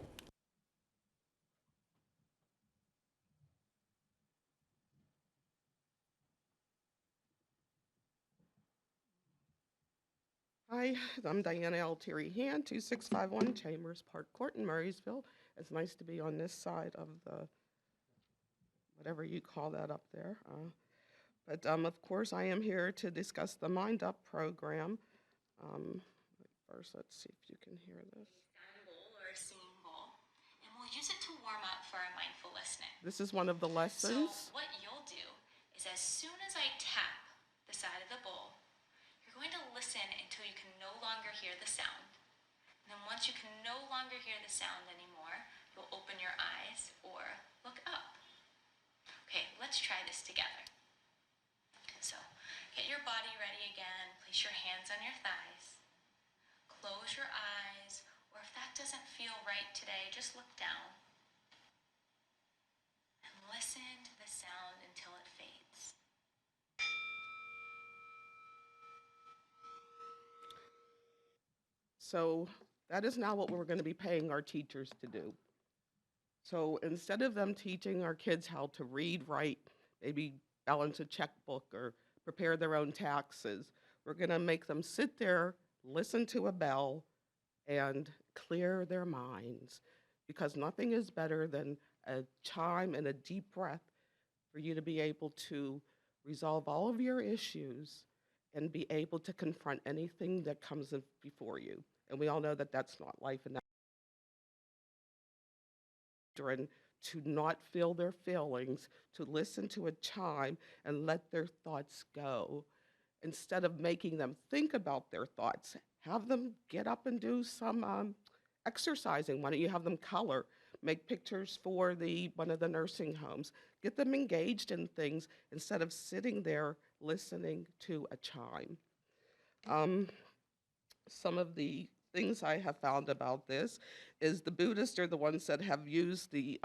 Hi, I'm Diana Altieri Hand, 2651 Chambers Park Court in Murraysville. It's nice to be on this side of the, whatever you call that up there. But of course, I am here to discuss the Mind Up program. First, let's see if you can hear this. Or a singing bowl, and we'll use it to warm up for our mindful listening. This is one of the lessons. So what you'll do is as soon as I tap the side of the bowl, you're going to listen until you can no longer hear the sound. And then once you can no longer hear the sound anymore, you'll open your eyes or look up. Okay, let's try this together. So get your body ready again. Place your hands on your thighs. Close your eyes, or if that doesn't feel right today, just look down. And listen to the sound until it fades. So that is now what we're going to be paying our teachers to do. So instead of them teaching our kids how to read, write, maybe balance a checkbook or prepare their own taxes, we're going to make them sit there, listen to a bell, and clear their minds, because nothing is better than a chime and a deep breath for you to be able to resolve all of your issues and be able to confront anything that comes before you. And we all know that that's not life, and that to not feel their feelings, to listen to a chime and let their thoughts go. Instead of making them think about their thoughts, have them get up and do some exercising. Why don't you have them color, make pictures for one of the nursing homes, get them engaged in things instead of sitting there listening to a chime. Some of the things I have found about this is the Buddhists are the ones that have used the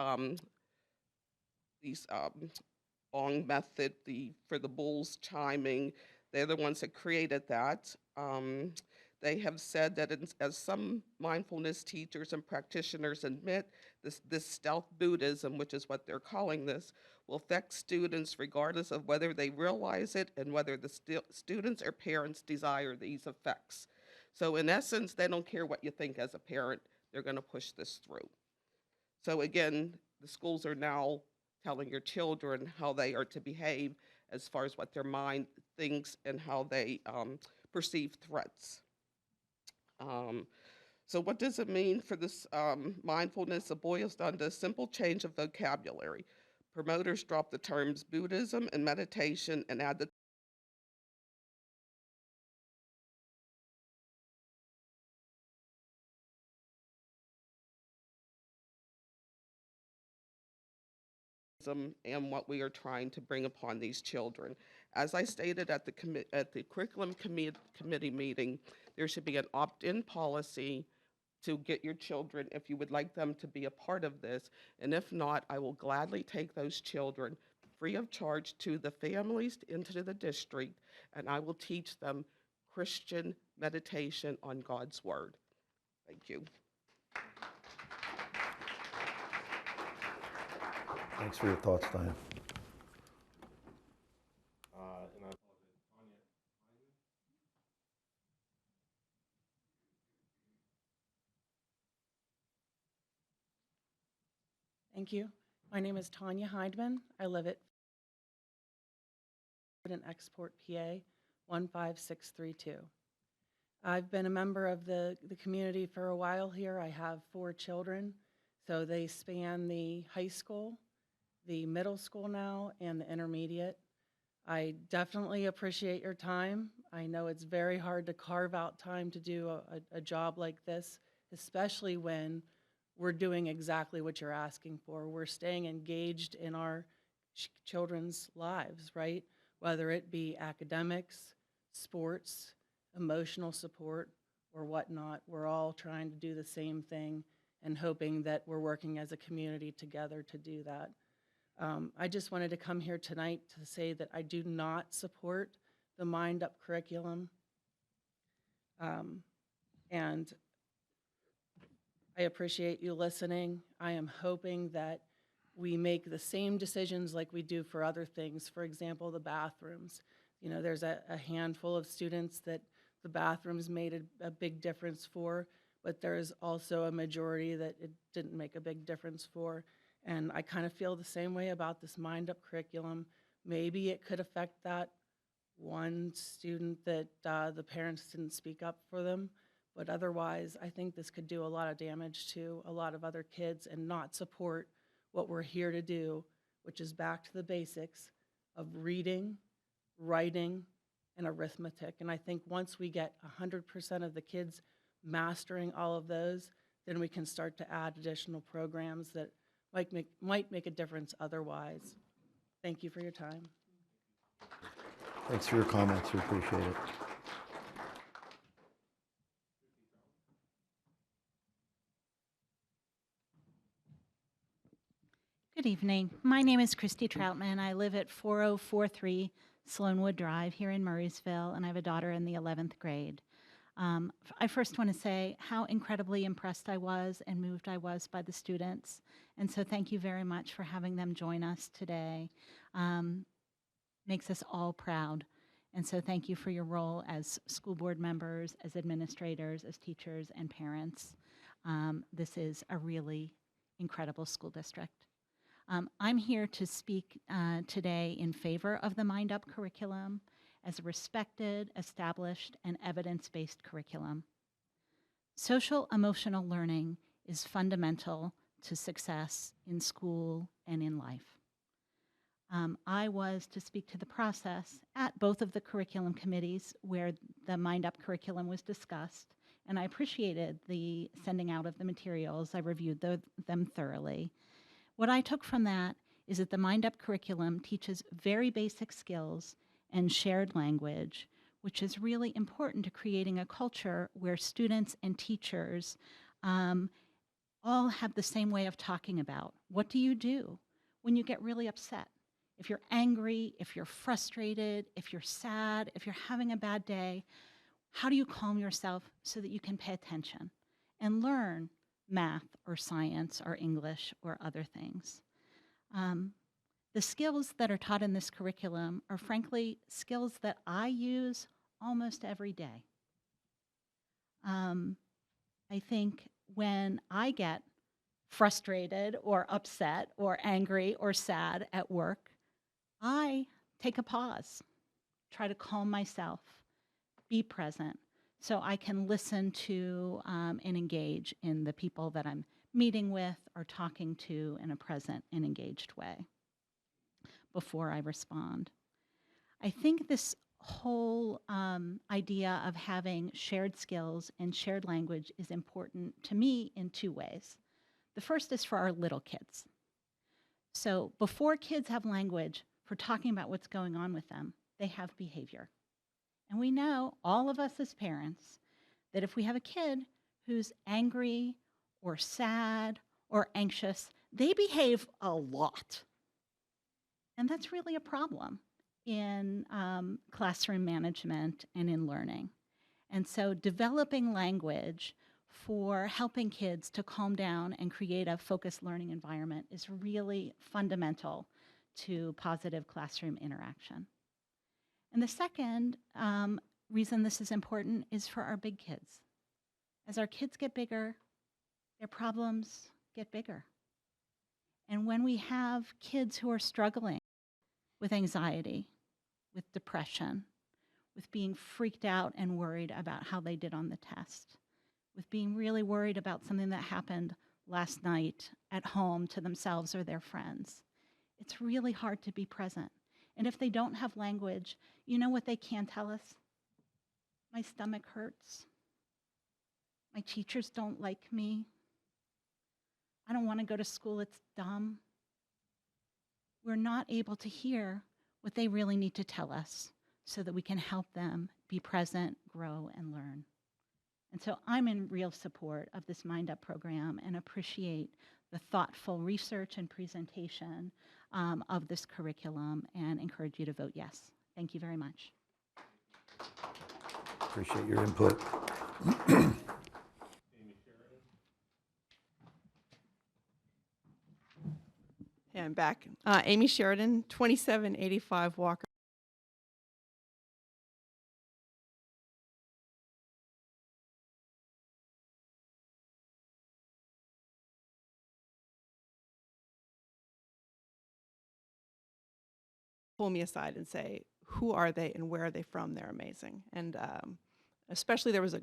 Gong method for the bulls chiming. They're the ones that created that. They have said that as some mindfulness teachers and practitioners admit, this stealth Buddhism, which is what they're calling this, will affect students regardless of whether they realize it and whether the students or parents desire these effects. So in essence, they don't care what you think as a parent, they're going to push this through. So again, the schools are now telling your children how they are to behave as far as what their mind thinks and how they perceive threats. So what does it mean for this mindfulness? A boy has done a simple change of vocabulary. Promoters drop the terms Buddhism and meditation and add the and what we are trying to bring upon these children. As I stated at the curriculum committee meeting, there should be an opt-in policy to get your children if you would like them to be a part of this, and if not, I will gladly take those children free of charge to the families into the district, and I will teach them Christian meditation on God's Word. Thank you. Thanks for your thoughts, Diane. Thank you. My name is Tanya Heidman. I live at in Export, PA 15632. I've been a member of the community for a while here. I have 4 children, so they span the high school, the middle school now, and the intermediate. I definitely appreciate your time. I know it's very hard to carve out time to do a job like this, especially when we're doing exactly what you're asking for. We're staying engaged in our children's lives, right? Whether it be academics, sports, emotional support, or whatnot. We're all trying to do the same thing and hoping that we're working as a community together to do that. I just wanted to come here tonight to say that I do not support the Mind Up curriculum. And I appreciate you listening. I am hoping that we make the same decisions like we do for other things. For example, the bathrooms. You know, there's a handful of students that the bathrooms made a big difference for, but there's also a majority that it didn't make a big difference for. And I kind of feel the same way about this Mind Up curriculum. Maybe it could affect that one student that the parents didn't speak up for them, but otherwise I think this could do a lot of damage to a lot of other kids and not support what we're here to do, which is back to the basics of reading, writing, and arithmetic. And I think once we get 100% of the kids mastering all of those, then we can start to add additional programs that might make a difference otherwise. Thank you for your time. Thanks for your comments. We appreciate it. Good evening. My name is Christy Troutman. I live at 4043 Sloanwood Drive here in Murraysville, and I have a daughter in the 11th grade. I first want to say how incredibly impressed I was and moved I was by the students. And so thank you very much for having them join us today. Makes us all proud. And so thank you for your role as school board members, as administrators, as teachers, and parents. This is a really incredible school district. I'm here to speak today in favor of the Mind Up curriculum as a respected, established, and evidence-based curriculum. Social emotional learning is fundamental to success in school and in life. I was to speak to the process at both of the curriculum committees where the Mind Up curriculum was discussed, and I appreciated the sending out of the materials. I reviewed them thoroughly. What I took from that is that the Mind Up curriculum teaches very basic skills and shared language, which is really important to creating a culture where students and teachers all have the same way of talking about what do you do when you get really upset. If you're angry, if you're frustrated, if you're sad, if you're having a bad day, how do you calm yourself so that you can pay attention and learn math or science or English or other things? The skills that are taught in this curriculum are frankly skills that I use almost every day. I think when I get frustrated or upset or angry or sad at work, I take a pause, try to calm myself, be present, so I can listen to and engage in the people that I'm meeting with or talking to in a present and engaged way before I respond. I think this whole idea of having shared skills and shared language is important to me in two ways. The first is for our little kids. So before kids have language for talking about what's going on with them, they have behavior. And we know, all of us as parents, that if we have a kid who's angry or sad or anxious, they behave a lot. And that's really a problem in classroom management and in learning. And so developing language for helping kids to calm down and create a focused learning environment is really fundamental to positive classroom interaction. And the second reason this is important is for our big kids. As our kids get bigger, their problems get bigger. And when we have kids who are struggling with anxiety, with depression, with being freaked out and worried about how they did on the test, with being really worried about something that happened last night at home to themselves or their friends, it's really hard to be present. And if they don't have language, you know what they can tell us? My stomach hurts. My teachers don't like me. I don't want to go to school, it's dumb. We're not able to hear what they really need to tell us so that we can help them be present, grow, and learn. And so I'm in real support of this Mind Up program and appreciate the thoughtful research and presentation of this curriculum and encourage you to vote yes. Thank you very much. Appreciate your input. Yeah, I'm back. Amy Sheridan, 2785 Walker. Pull me aside and say, who are they and where are they from? They're amazing. And especially there was a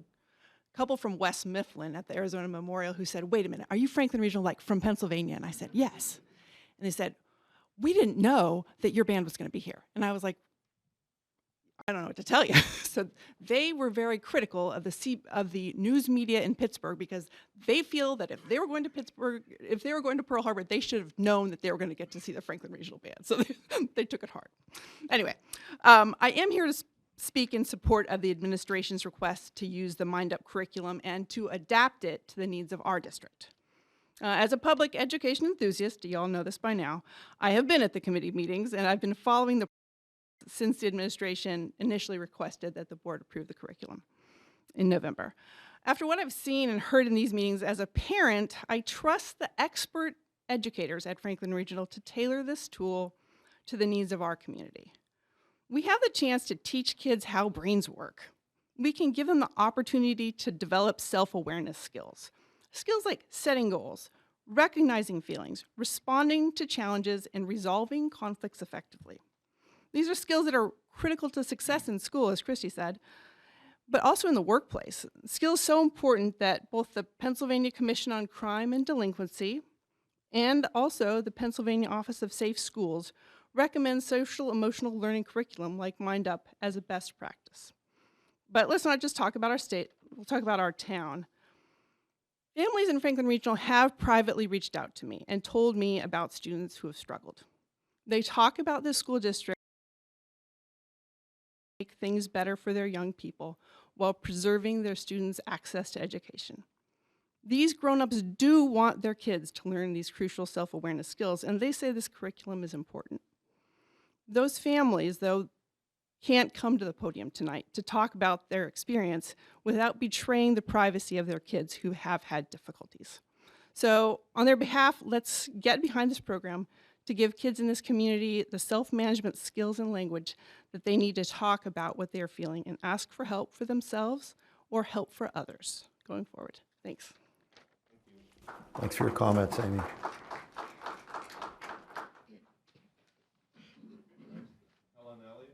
couple from West Mifflin at the Arizona Memorial who said, wait a minute, are you Franklin Regional, like from Pennsylvania? And I said, yes. And they said, we didn't know that your band was going to be here. And I was like, I don't know what to tell you. So they were very critical of the news media in Pittsburgh because they feel that if they were going to Pittsburgh, if they were going to Pearl Harbor, they should have known that they were going to get to see the Franklin Regional Band. So they took it hard. Anyway, I am here to speak in support of the administration's request to use the Mind Up curriculum and to adapt it to the needs of our district. As a public education enthusiast, you all know this by now, I have been at the committee meetings and I've been following the since the administration initially requested that the board approve the curriculum in November. After what I've seen and heard in these meetings as a parent, I trust the expert educators at Franklin Regional to tailor this tool to the needs of our community. We have the chance to teach kids how brains work. We can give them the opportunity to develop self-awareness skills. Skills like setting goals, recognizing feelings, responding to challenges, and resolving conflicts effectively. These are skills that are critical to success in school, as Christy said, but also in the workplace. Skills so important that both the Pennsylvania Commission on Crime and Delinquency and also the Pennsylvania Office of Safe Schools recommend social emotional learning curriculum like Mind Up as a best practice. But let's not just talk about our state, we'll talk about our town. Families in Franklin Regional have privately reached out to me and told me about students who have struggled. They talk about this school district make things better for their young people while preserving their students' access to education. These grown-ups do want their kids to learn these crucial self-awareness skills, and they say this curriculum is important. Those families, though, can't come to the podium tonight to talk about their experience without betraying the privacy of their kids who have had difficulties. So on their behalf, let's get behind this program to give kids in this community the self-management skills and language that they need to talk about what they're feeling and ask for help for themselves or help for others going forward. Thanks. Thanks for your comments, Amy. Helen Elliott.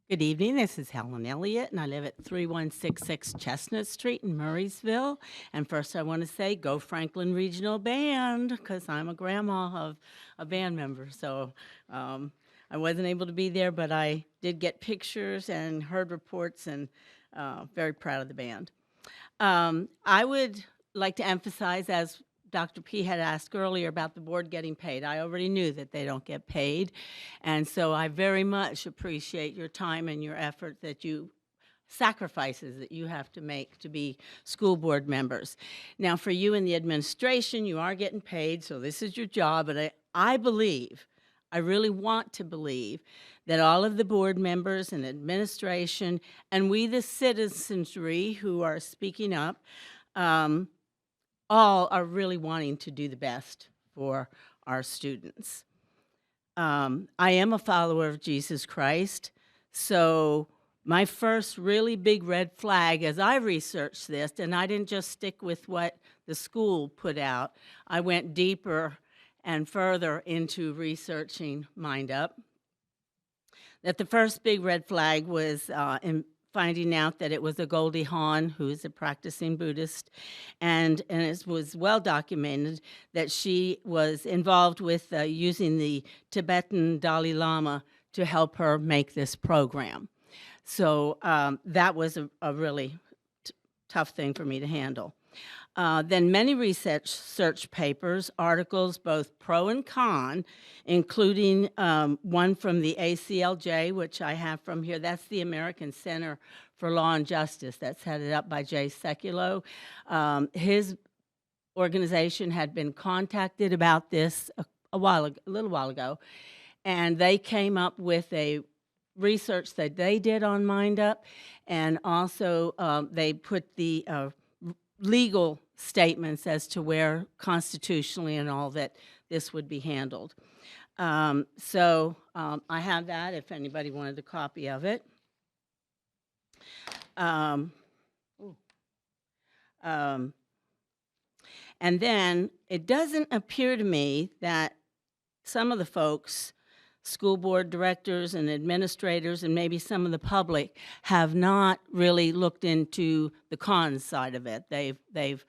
Good evening, this is Helen Elliott, and I live at 3166 Chestnut Street in Murraysville. And first I want to say, go Franklin Regional Band, because I'm a grandma of a band member. So I wasn't able to be there, but I did get pictures and heard reports, and very proud of the band. I would like to emphasize, as Dr. P had asked earlier about the board getting paid. I already knew that they don't get paid, and so I very much appreciate your time and your effort that you sacrifices that you have to make to be school board members. Now, for you in the administration, you are getting paid, so this is your job, but I believe, I really want to believe that all of the board members and administration and we the citizenry who are speaking up all are really wanting to do the best for our students. I am a follower of Jesus Christ, so my first really big red flag as I researched this, and I didn't just stick with what the school put out, I went deeper and further into researching Mind Up, that the first big red flag was finding out that it was a Goldie Hawn, who is a practicing Buddhist, and it was well documented that she was involved with using the Tibetan Dalai Lama to help her make this program. So that was a really tough thing for me to handle. Then many research papers, articles, both pro and con, including one from the ACLJ, which I have from here. That's the American Center for Law and Justice. That's headed up by Jay Sekulow. His organization had been contacted about this a little while ago, and they came up with a research that they did on MindUp, and also they put the legal statements as to where constitutionally and all that this would be handled. So I have that if anybody wanted a copy of it. And then it doesn't appear to me that some of the folks, school board directors and administrators and maybe some of the public, have not really looked into the cons side of it. They've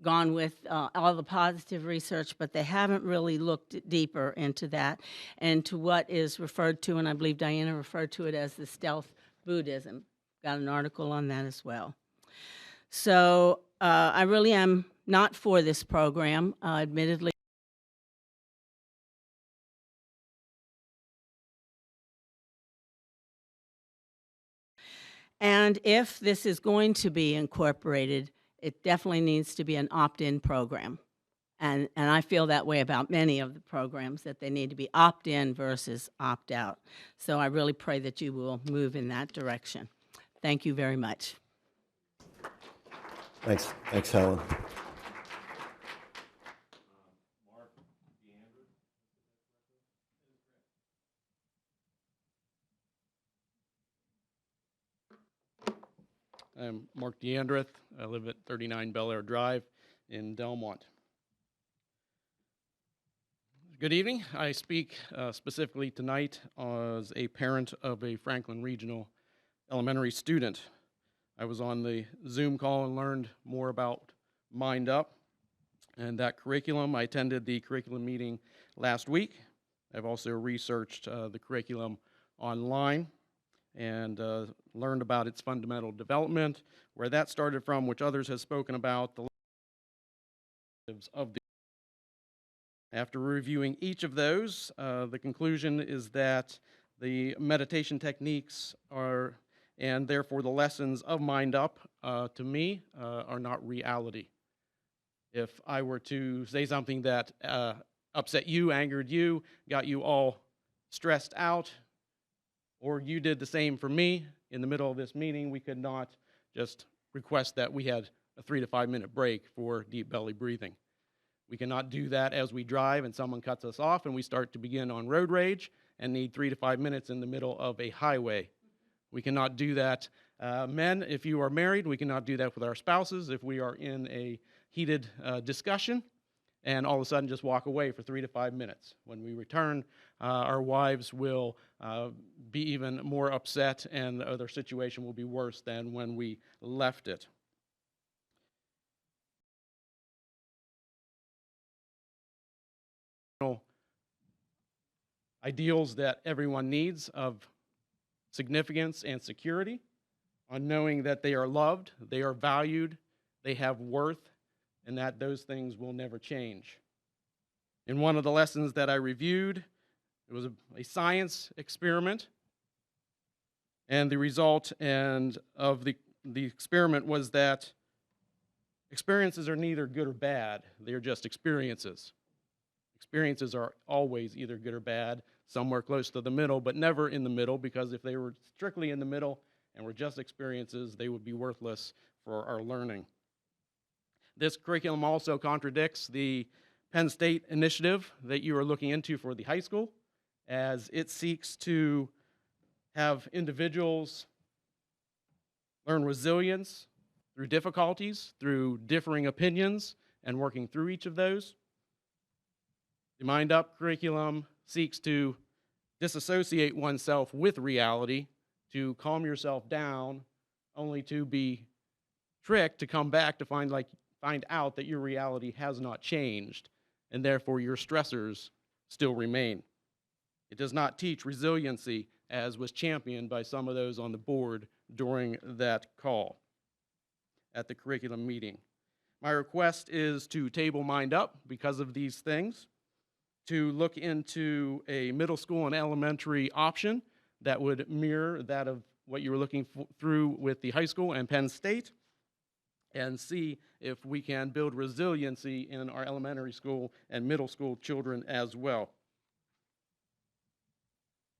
gone with all the positive research, but they haven't really looked deeper into that and to what is referred to, and I believe Diana referred to it as the stealth Buddhism. Got an article on that as well. So I really am not for this program, admittedly. And if this is going to be incorporated, it definitely needs to be an opt-in program. And I feel that way about many of the programs, that they need to be opt-in versus opt-out. So I really pray that you will move in that direction. Thank you very much. Thanks, Helen. I'm Mark DeAndreth. I live at 39 Bel Air Drive in Delmont. Good evening. I speak specifically tonight as a parent of a Franklin Regional Elementary student. I was on the Zoom call and learned more about MindUp and that curriculum. I attended the curriculum meeting last week. I've also researched the curriculum online and learned about its fundamental development, where that started from, which others have spoken about, the of the. After reviewing each of those, the conclusion is that the meditation techniques are, and therefore the lessons of MindUp, to me, are not reality. If I were to say something that upset you, angered you, got you all stressed out, or you did the same for me in the middle of this meeting, we could not just request that we had a 3 to 5 minute break for deep belly breathing. We cannot do that as we drive and someone cuts us off and we start to begin on road rage and need 3 to 5 minutes in the middle of a highway. We cannot do that. Men, if you are married, we cannot do that with our spouses if we are in a heated discussion and all of a sudden just walk away for 3 to 5 minutes. When we return, our wives will be even more upset and their situation will be worse than when we left it. Ideals that everyone needs of significance and security, on knowing that they are loved, they are valued, they have worth, and that those things will never change. In one of the lessons that I reviewed, it was a science experiment, and the result of the experiment was that experiences are neither good or bad, they are just experiences. Experiences are always either good or bad, somewhere close to the middle, but never in the middle, because if they were strictly in the middle and were just experiences, they would be worthless for our learning. This curriculum also contradicts the Penn State initiative that you are looking into for the high school, as it seeks to have individuals learn resilience through difficulties, through differing opinions, and working through each of those. The MindUp curriculum seeks to disassociate oneself with reality to calm yourself down only to be tricked to come back to find out that your reality has not changed and therefore your stressors still remain. It does not teach resiliency as was championed by some of those on the board during that call at the curriculum meeting. My request is to table Mind Up because of these things, to look into a middle school and elementary option that would mirror that of what you were looking through with the high school and Penn State, and see if we can build resiliency in our elementary school and middle school children as well.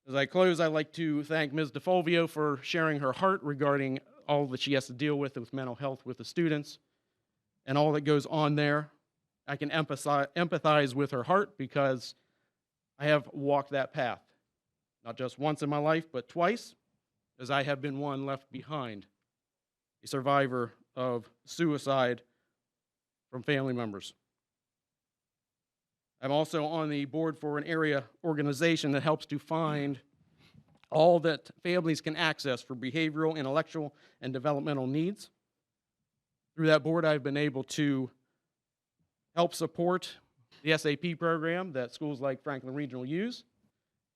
As I close, I'd like to thank Ms. DeFolvio for sharing her heart regarding all that she has to deal with mental health with the students and all that goes on there. I can empathize with her heart because I have walked that path, not just once in my life, but twice, as I have been one left behind, a survivor of suicide from family members. I'm also on the board for an area organization that helps to find all that families can access for behavioral, intellectual, and developmental needs. Through that board, I've been able to help support the SAP program that schools like Franklin Regional use,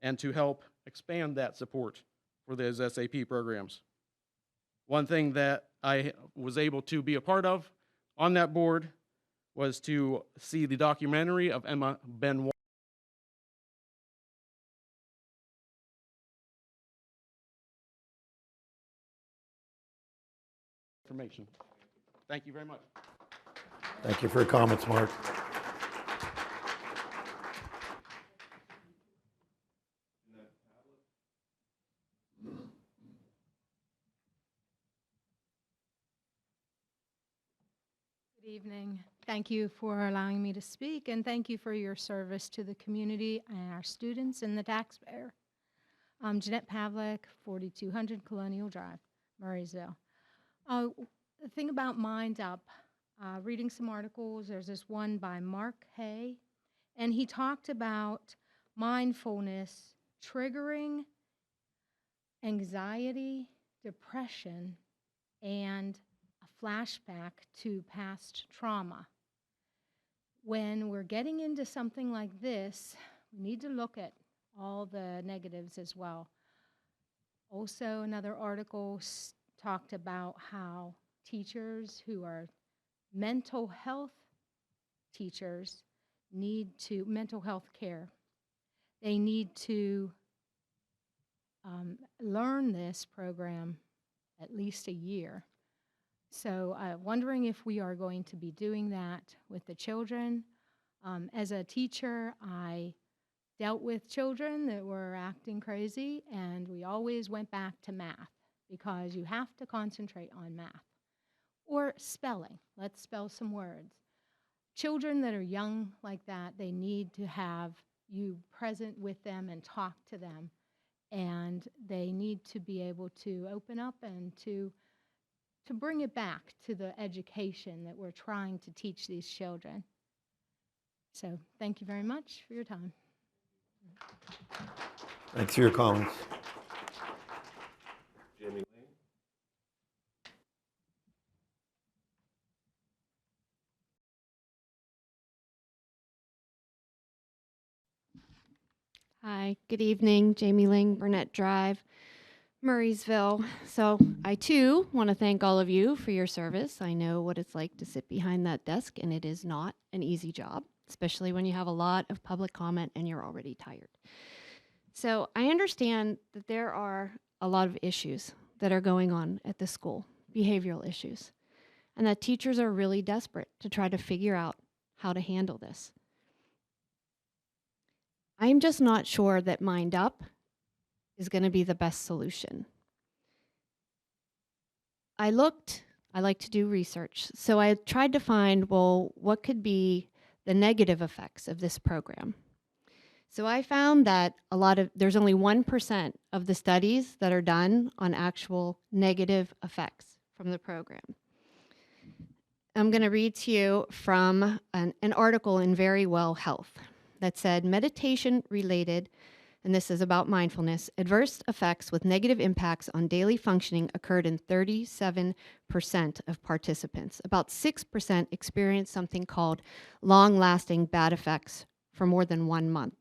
and to help expand that support for those SAP programs. One thing that I was able to be a part of on that board was to see the documentary of Emma Benoit. Information. Thank you very much. Thank you for your comments, Mark. Good evening. Thank you for allowing me to speak, and thank you for your service to the community and our students and the taxpayer. I'm Jeanette Pavlik, 4200 Colonial Drive, Murraysville. The thing about Mind Up, reading some articles, there's this one by Mark Hay, and he talked about mindfulness triggering anxiety, depression, and a flashback to past trauma. When we're getting into something like this, we need to look at all the negatives as well. Also, another article talked about how teachers who are mental health teachers need to, mental health care, they need to learn this program at least a year. So wondering if we are going to be doing that with the children. As a teacher, I dealt with children that were acting crazy, and we always went back to math because you have to concentrate on math. Or spelling. Let's spell some words. Children that are young like that, they need to have you present with them and talk to them. And they need to be able to open up and to bring it back to the education that we're trying to teach these children. So thank you very much for your time. Thanks for your comments. Jamie Lane. Hi, good evening. Jamie Ling, Burnett Drive, Murraysville. So I too want to thank all of you for your service. I know what it's like to sit behind that desk, and it is not an easy job, especially when you have a lot of public comment and you're already tired. So I understand that there are a lot of issues that are going on at the school, behavioral issues, and that teachers are really desperate to try to figure out how to handle this. I'm just not sure that Mind Up is going to be the best solution. I like to do research, so I tried to find, well, what could be the negative effects of this program? So I found that there's only 1% of the studies that are done on actual negative effects from the program. I'm going to read to you from an article in Very Well Health that said meditation-related and this is about mindfulness, adverse effects with negative impacts on daily functioning occurred in 37% of participants. About 6% experienced something called long-lasting bad effects for more than 1 month.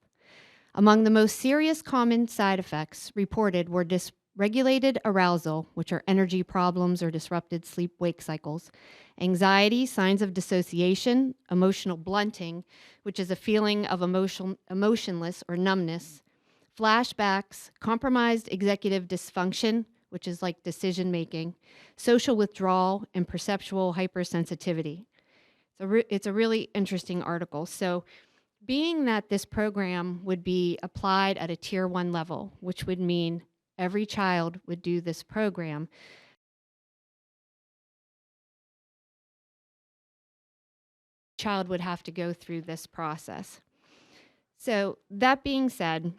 Among the most serious common side effects reported were dysregulated arousal, which are energy problems or disrupted sleep-wake cycles, anxiety, signs of dissociation, emotional blunting, which is a feeling of emotionless or numbness, flashbacks, compromised executive dysfunction, which is like decision-making, social withdrawal, and perceptual hypersensitivity. It's a really interesting article. So being that this program would be applied at a Tier 1 level, which would mean every child would do this program, child would have to go through this process. So that being said,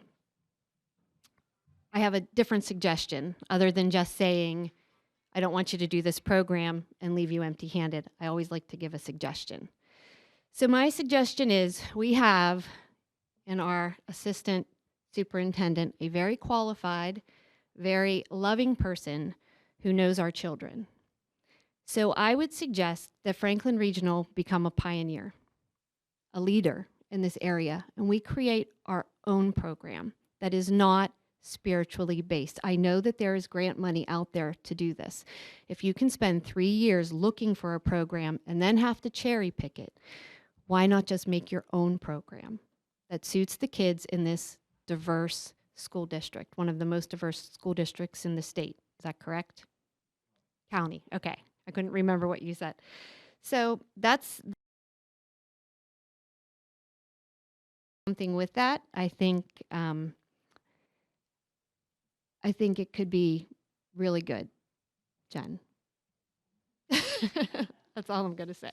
I have a different suggestion other than just saying, I don't want you to do this program and leave you empty-handed. I always like to give a suggestion. So my suggestion is we have in our assistant superintendent a very qualified, very loving person who knows our children. So I would suggest that Franklin Regional become a pioneer, a leader in this area, and we create our own program that is not spiritually based. I know that there is grant money out there to do this. If you can spend 3 years looking for a program and then have to cherry pick it, why not just make your own program that suits the kids in this diverse school district, one of the most diverse school districts in the state? Is that correct? County. Okay. I couldn't remember what you said. So that's something with that. I think it could be really good, Jen. That's all I'm going to say.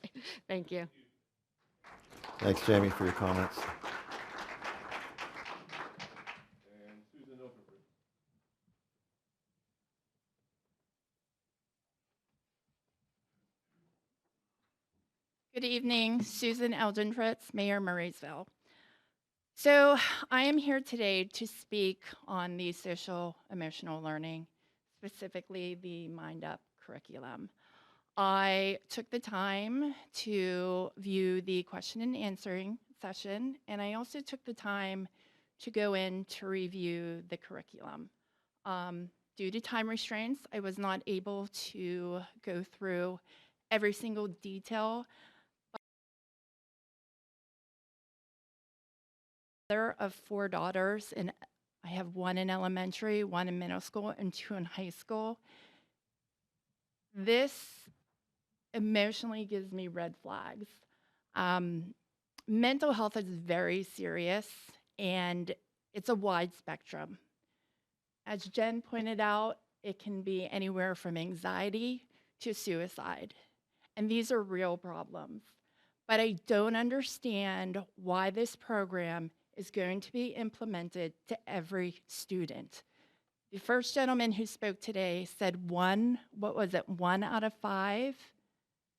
Thank you. Thanks, Jamie, for your comments. Good evening, Susan Eldentritz, Mayor Murraysville. So I am here today to speak on the social emotional learning, specifically the Mind Up curriculum. I took the time to view the question and answering session, and I also took the time to go in to review the curriculum. Due to time restraints, I was not able to go through every single detail. Of 4 daughters, and I have 1 in elementary, 1 in middle school, and 2 in high school. This emotionally gives me red flags. Mental health is very serious, and it's a wide spectrum. As Jen pointed out, it can be anywhere from anxiety to suicide, and these are real problems. But I don't understand why this program is going to be implemented to every student. The first gentleman who spoke today said 1 out of 5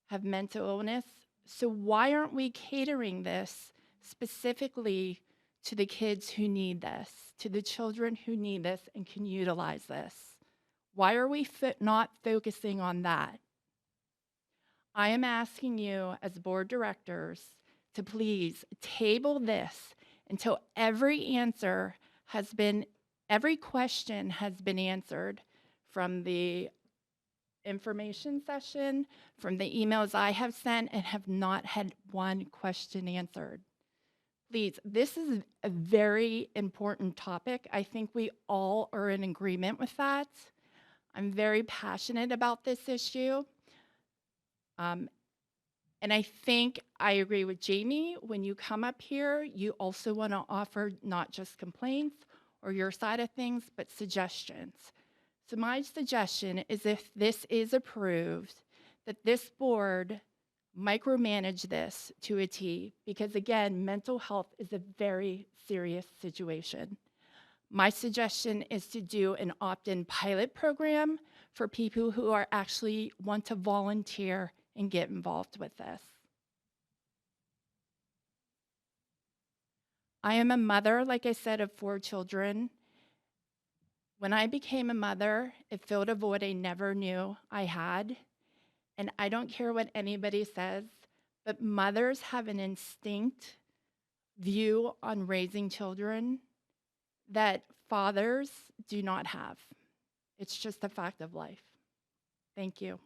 have mental illness. So why aren't we catering this specifically to the kids who need this, to the children who need this and can utilize this? Why are we not focusing on that? I am asking you as board directors to please table this until every question has been answered from the information session, from the emails I have sent and have not had one question answered. Please, this is a very important topic. I think we all are in agreement with that. I'm very passionate about this issue. And I think I agree with Jamie. When you come up here, you also want to offer not just complaints or your side of things, but suggestions. So my suggestion is, if this is approved, that this board micromanage this to a T, because again, mental health is a very serious situation. My suggestion is to do an opt-in pilot program for people who are actually want to volunteer and get involved with this. I am a mother, like I said, of 4 children. When I became a mother, it filled a void I never knew I had. And I don't care what anybody says, but mothers have an instinct view on raising children that fathers do not have. It's just a fact of life. Thank you.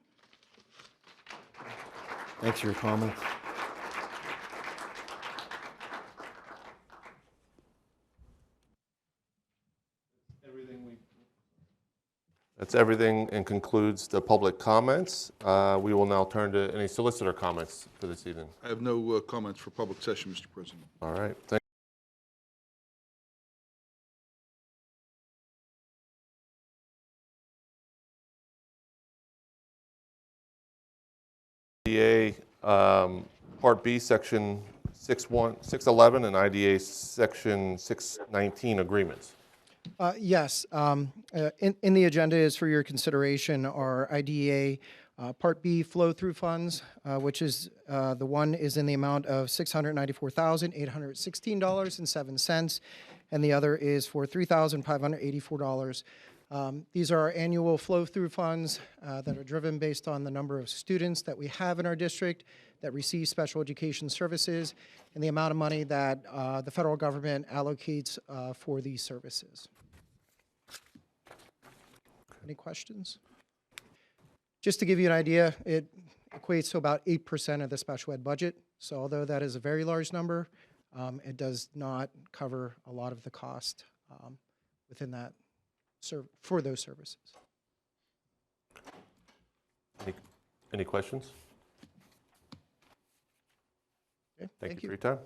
Thanks for your comments. That's everything and concludes the public comments. We will now turn to any solicitor comments for this evening. I have no comments for public session, Mr. President. All right. IDA Part B, Section 611, and IDA Section 619 agreements. Yes. In the agenda is for your consideration our IDEA Part B flow-through funds, which is the one is in the amount of $694,816.07, and the other is for $3,584. These are our annual flow-through funds that are driven based on the number of students that we have in our district that receive special education services and the amount of money that the federal government allocates for these services. Any questions? Just to give you an idea, it equates to about 8% of the special ed budget. So although that is a very large number, it does not cover a lot of the cost within that for those services. Any questions? Okay, Thank you for your time.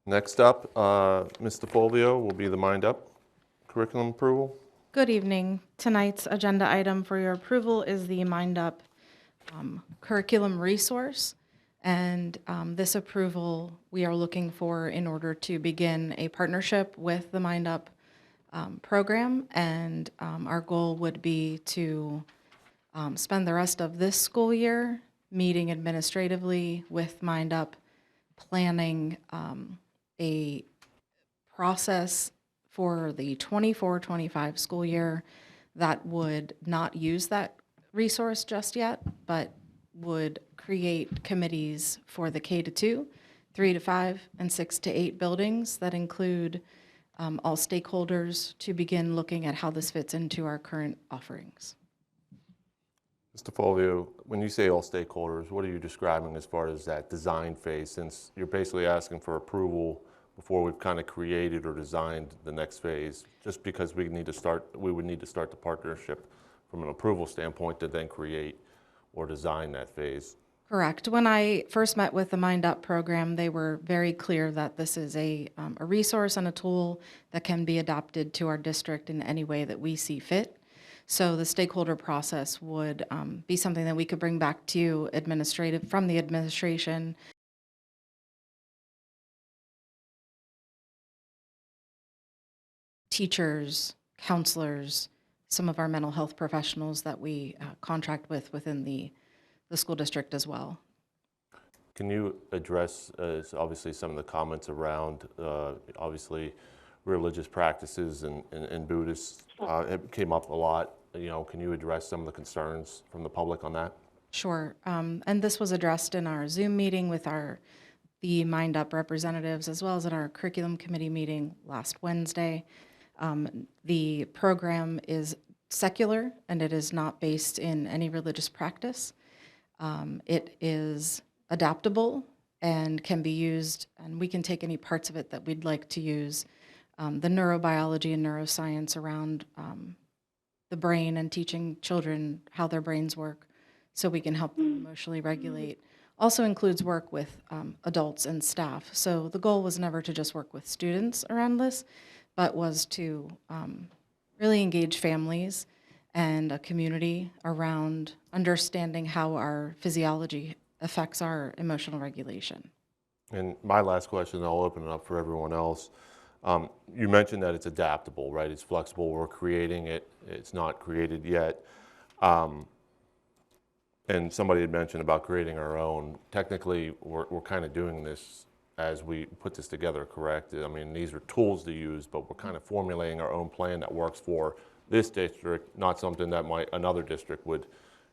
Next up, Ms. DeFolio will be the Mind Up curriculum approval. Good evening. Tonight's agenda item for your approval is the Mind Up curriculum resource. And this approval we are looking for in order to begin a partnership with the Mind Up program. And our goal would be to spend the rest of this school year meeting administratively with Mind Up, planning a process for the 24-25 school year that would not use that resource just yet, but would create committees for the K-2, 3-5, and 6-8 buildings that include all stakeholders to begin looking at how this fits into our current offerings. Mr. Folio, when you say all stakeholders, what are you describing as far as that design phase, since you're basically asking for approval before we've kind of created or designed the next phase, just because we would need to start the partnership from an approval standpoint to then create or design that phase? Correct. When I first met with the Mind Up program, they were very clear that this is a resource and a tool that can be adapted to our district in any way that we see fit. So the stakeholder process would be something that we could bring back to you from the administration. Teachers, counselors, some of our mental health professionals that we contract with within the school district as well. Can you address, obviously, some of the comments around, obviously, religious practices and Buddhists it came up a lot. Can you address some of the concerns from the public on that? Sure. And this was addressed in our Zoom meeting with the Mind Up representatives, as well as in our curriculum committee meeting last Wednesday. The program is secular, and it is not based in any religious practice. It is adaptable and can be used, and we can take any parts of it that we'd like to use. The neurobiology and neuroscience around the brain and teaching children how their brains work so we can help them emotionally regulate. Also includes work with adults and staff. So the goal was never to just work with students around this, but was to really engage families and a community around understanding how our physiology affects our emotional regulation. And my last question, I'll open it up for everyone else. You mentioned that it's adaptable, right? It's flexible. We're creating it. It's not created yet. And somebody had mentioned about creating our own. Technically, we're kind of doing this as we put this together, correct? I mean, these are tools to use, but we're kind of formulating our own plan that works for this district, not something that another district would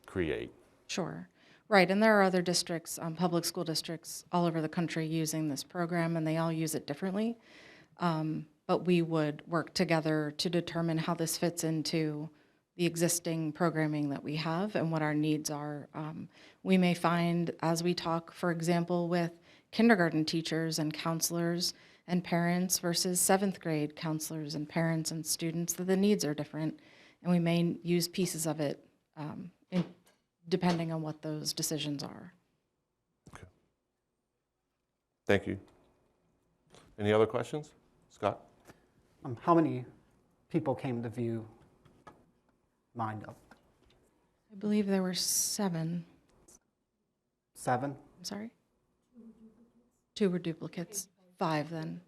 create. Sure. Right, and there are other districts, public school districts all over the country using this program, and they all use it differently. But we would work together to determine how this fits into the existing programming that we have and what our needs are. We may find, as we talk, for example, with kindergarten teachers and counselors and parents versus 7th grade counselors and parents and students, that the needs are different, and we may use pieces of it depending on what those decisions are. Okay. Thank you. Any other questions? Scott? How many people came to view Mind Up? I believe there were 7. 7? I'm sorry? 2 were duplicates. 5 then.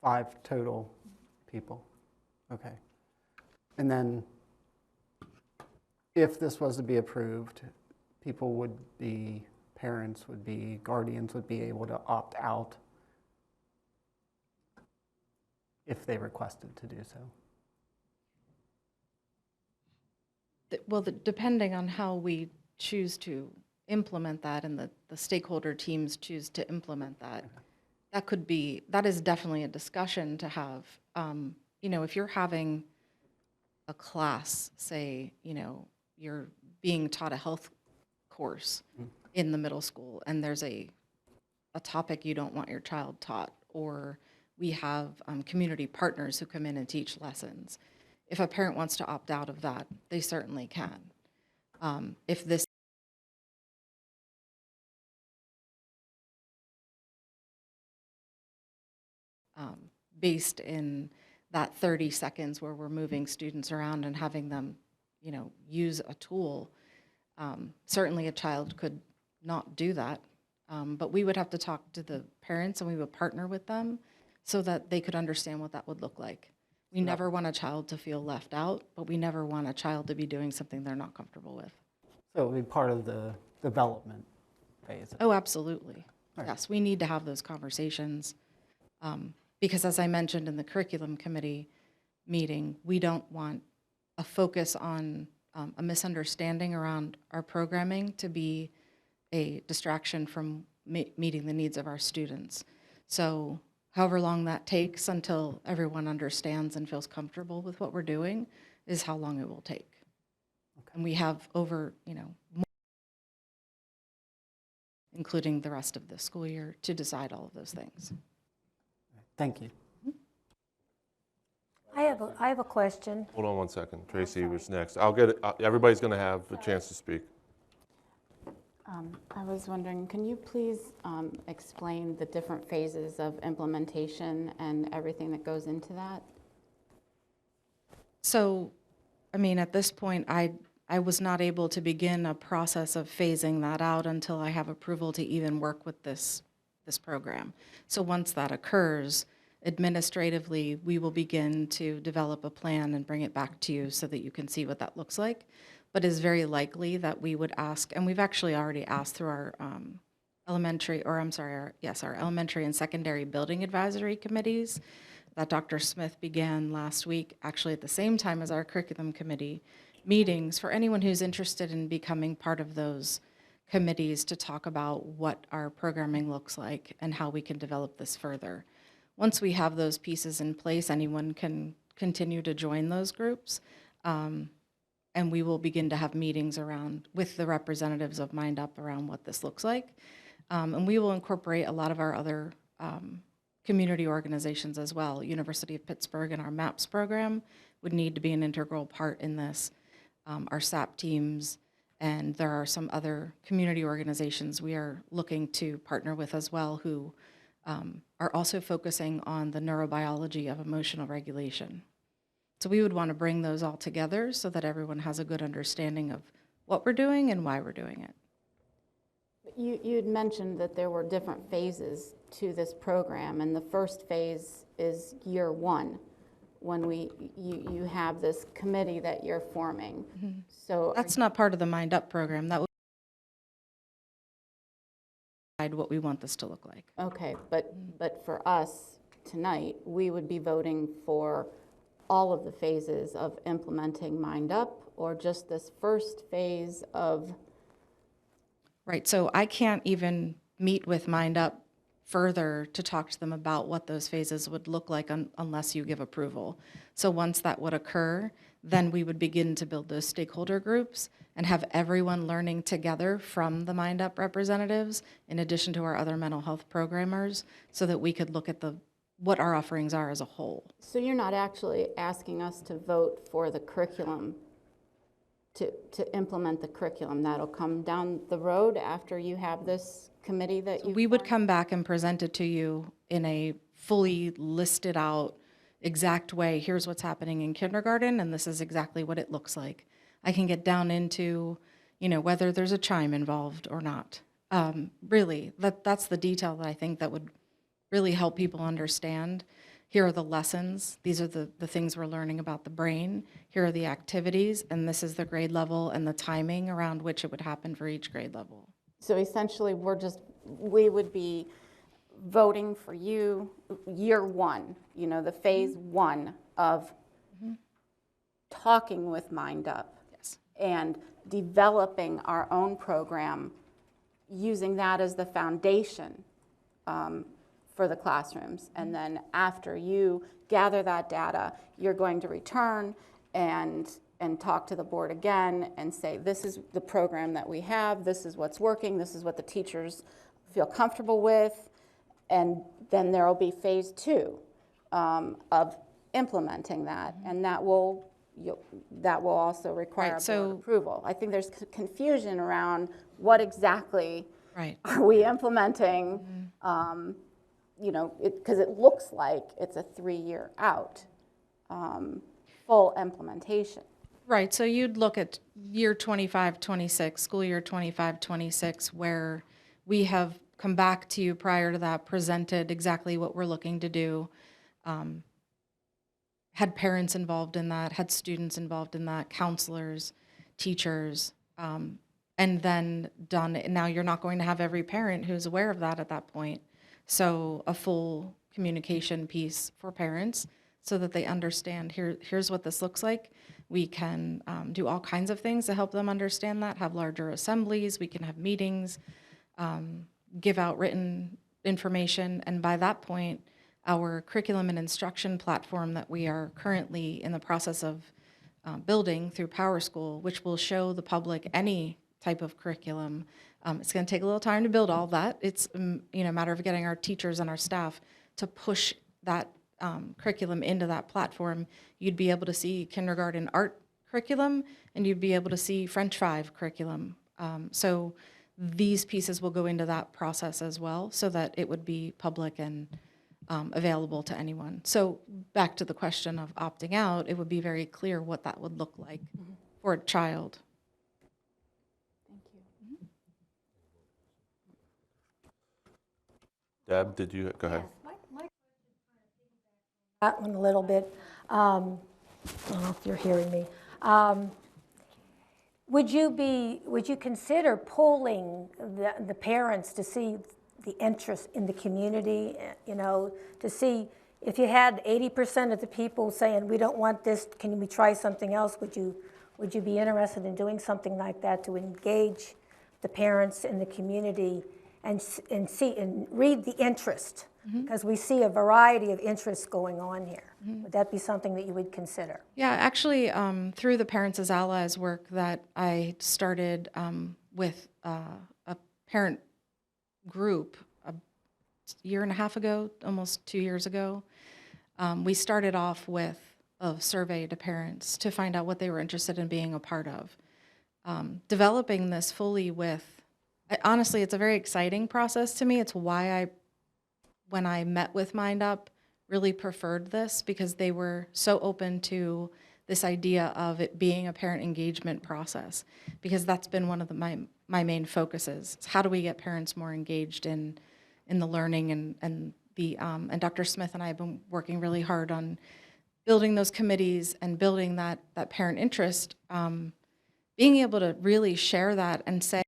5 total people. Okay. And then if this was to be approved, people would be, parents would be, guardians would be able to opt out if they requested to do so. Well, depending on how we choose to implement that and the stakeholder teams choose to implement that, that is definitely a discussion to have. You know, if you're having a class, say, you know, you're being taught a health course in the middle school and there's a topic you don't want your child taught, or we have community partners who come in and teach lessons. If a parent wants to opt out of that, they certainly can. If this based in that 30 seconds where we're moving students around and having them, you know, use a tool, certainly a child could not do that. But we would have to talk to the parents and we would partner with them so that they could understand what that would look like. We never want a child to feel left out, but we never want a child to be doing something they're not comfortable with. So it would be part of the development phase. Oh, absolutely. Yes, we need to have those conversations. Because as I mentioned in the curriculum committee meeting, we don't want a focus on a misunderstanding around our programming to be a distraction from meeting the needs of our students. So however long that takes until everyone understands and feels comfortable with what we're doing is how long it will take. Okay. And we have over, you know, more, including the rest of the school year, to decide all of those things. Thank you. I have a question. Hold on one second. Tracy was next. I'll get it. Everybody's going to have a chance to speak. I was wondering, can you please explain the different phases of implementation and everything that goes into that? So, I mean, at this point, I was not able to begin a process of phasing that out until I have approval to even work with this program. So once that occurs, administratively, we will begin to develop a plan and bring it back to you so that you can see what that looks like. But it's very likely that we would ask, and we've actually already asked through our elementary and secondary building advisory committees that Dr. Smith began last week, actually at the same time as our curriculum committee meetings, for anyone who's interested in becoming part of those committees to talk about what our programming looks like and how we can develop this further. Once we have those pieces in place, anyone can continue to join those groups. And we will begin to have meetings with the representatives of Mind Up around what this looks like. And we will incorporate a lot of our other community organizations as well. University of Pittsburgh and our MAPS program would need to be an integral part in this. Our SAP teams, and there are some other community organizations we are looking to partner with as well who are also focusing on the neurobiology of emotional regulation. So we would want to bring those all together so that everyone has a good understanding of what we're doing and why we're doing it. You had mentioned that there were different phases to this program, and the first phase is year 1. when you have this committee that you're forming. So That's not part of the Mind Up program. That would decide what we want this to look like. okay, but for us tonight, we would be voting for all of the phases of implementing Mind Up, or just this first phase of. Right, so I can't even meet with Mind Up further to talk to them about what those phases would look like unless you give approval. So once that would occur, then we would begin to build those stakeholder groups and have everyone learning together from the Mind Up representatives, in addition to our other mental health programmers, so that we could look at what our offerings are as a whole. So you're not actually asking us to vote for the curriculum, to implement the curriculum. That'll come down the road after you have this committee that you. We would come back and present it to you in a fully listed out exact way. Here's what's happening in kindergarten, and this is exactly what it looks like. I can get down into, whether there's a chime involved or not. Really, that's the detail that I think that would really help people understand. Here are the lessons. These are the things we're learning about the brain. Here are the activities, and this is the grade level and the timing around which it would happen for each grade level. So essentially, we would be voting for you year one, the phase one of talking with Mind Up. Yes. And developing our own program, using that as the foundation for the classrooms. And then after you gather that data, you're going to return and talk to the board again and say, this is the program that we have, this is what's working, this is what the teachers feel comfortable with. And then there will be phase two of implementing that. And that will also require board approval. I think there's confusion around what exactly are we implementing, because it looks like it's a 3-year out, full implementation. Right, so you'd look at year 25-26, school year 25-26, where we have come back to you prior to that, presented exactly what we're looking to do, had parents involved in that, had students involved in that, counselors, teachers, and then done. Now you're not going to have every parent who's aware of that at that point. So a full communication piece for parents so that they understand, here's what this looks like. We can do all kinds of things to help them understand that, have larger assemblies, we can have meetings, give out written information, and by that point, our curriculum and instruction platform that we are currently in the process of building through PowerSchool, which will show the public any type of curriculum. It's going to take a little time to build all that. It's a matter of getting our teachers and our staff to push that curriculum into that platform. You'd be able to see kindergarten art curriculum, and you'd be able to see French 5 curriculum. So these pieces will go into that process as well, so that it would be public and available to anyone. So back to the question of opting out, it would be very clear what that would look like for a child. Deb, did you go ahead? That one a little bit. I don't know if you're hearing me. Would you consider polling the parents to see the interest in the community? To see if you had 80% of the people saying we don't want this, can we try something else? Would you be interested in doing something like that to engage the parents in the community and see and read the interest? Because we see a variety of interests going on here. Would that be something that you would consider? Yeah, actually, through the Parents as Allies work that I started with a parent group a year and a half ago, almost 2 years ago, we started off with a survey to parents to find out what they were interested in being a part of. Developing this fully with, honestly, it's a very exciting process to me. It's why when I met with Mind Up, really preferred this, because they were so open to this idea of it being a parent engagement process, because that's been one of my main focuses. It's how do we get parents more engaged in the learning, and Dr. Smith and I have been working really hard on building those committees and building that parent interest, being able to really share that and say,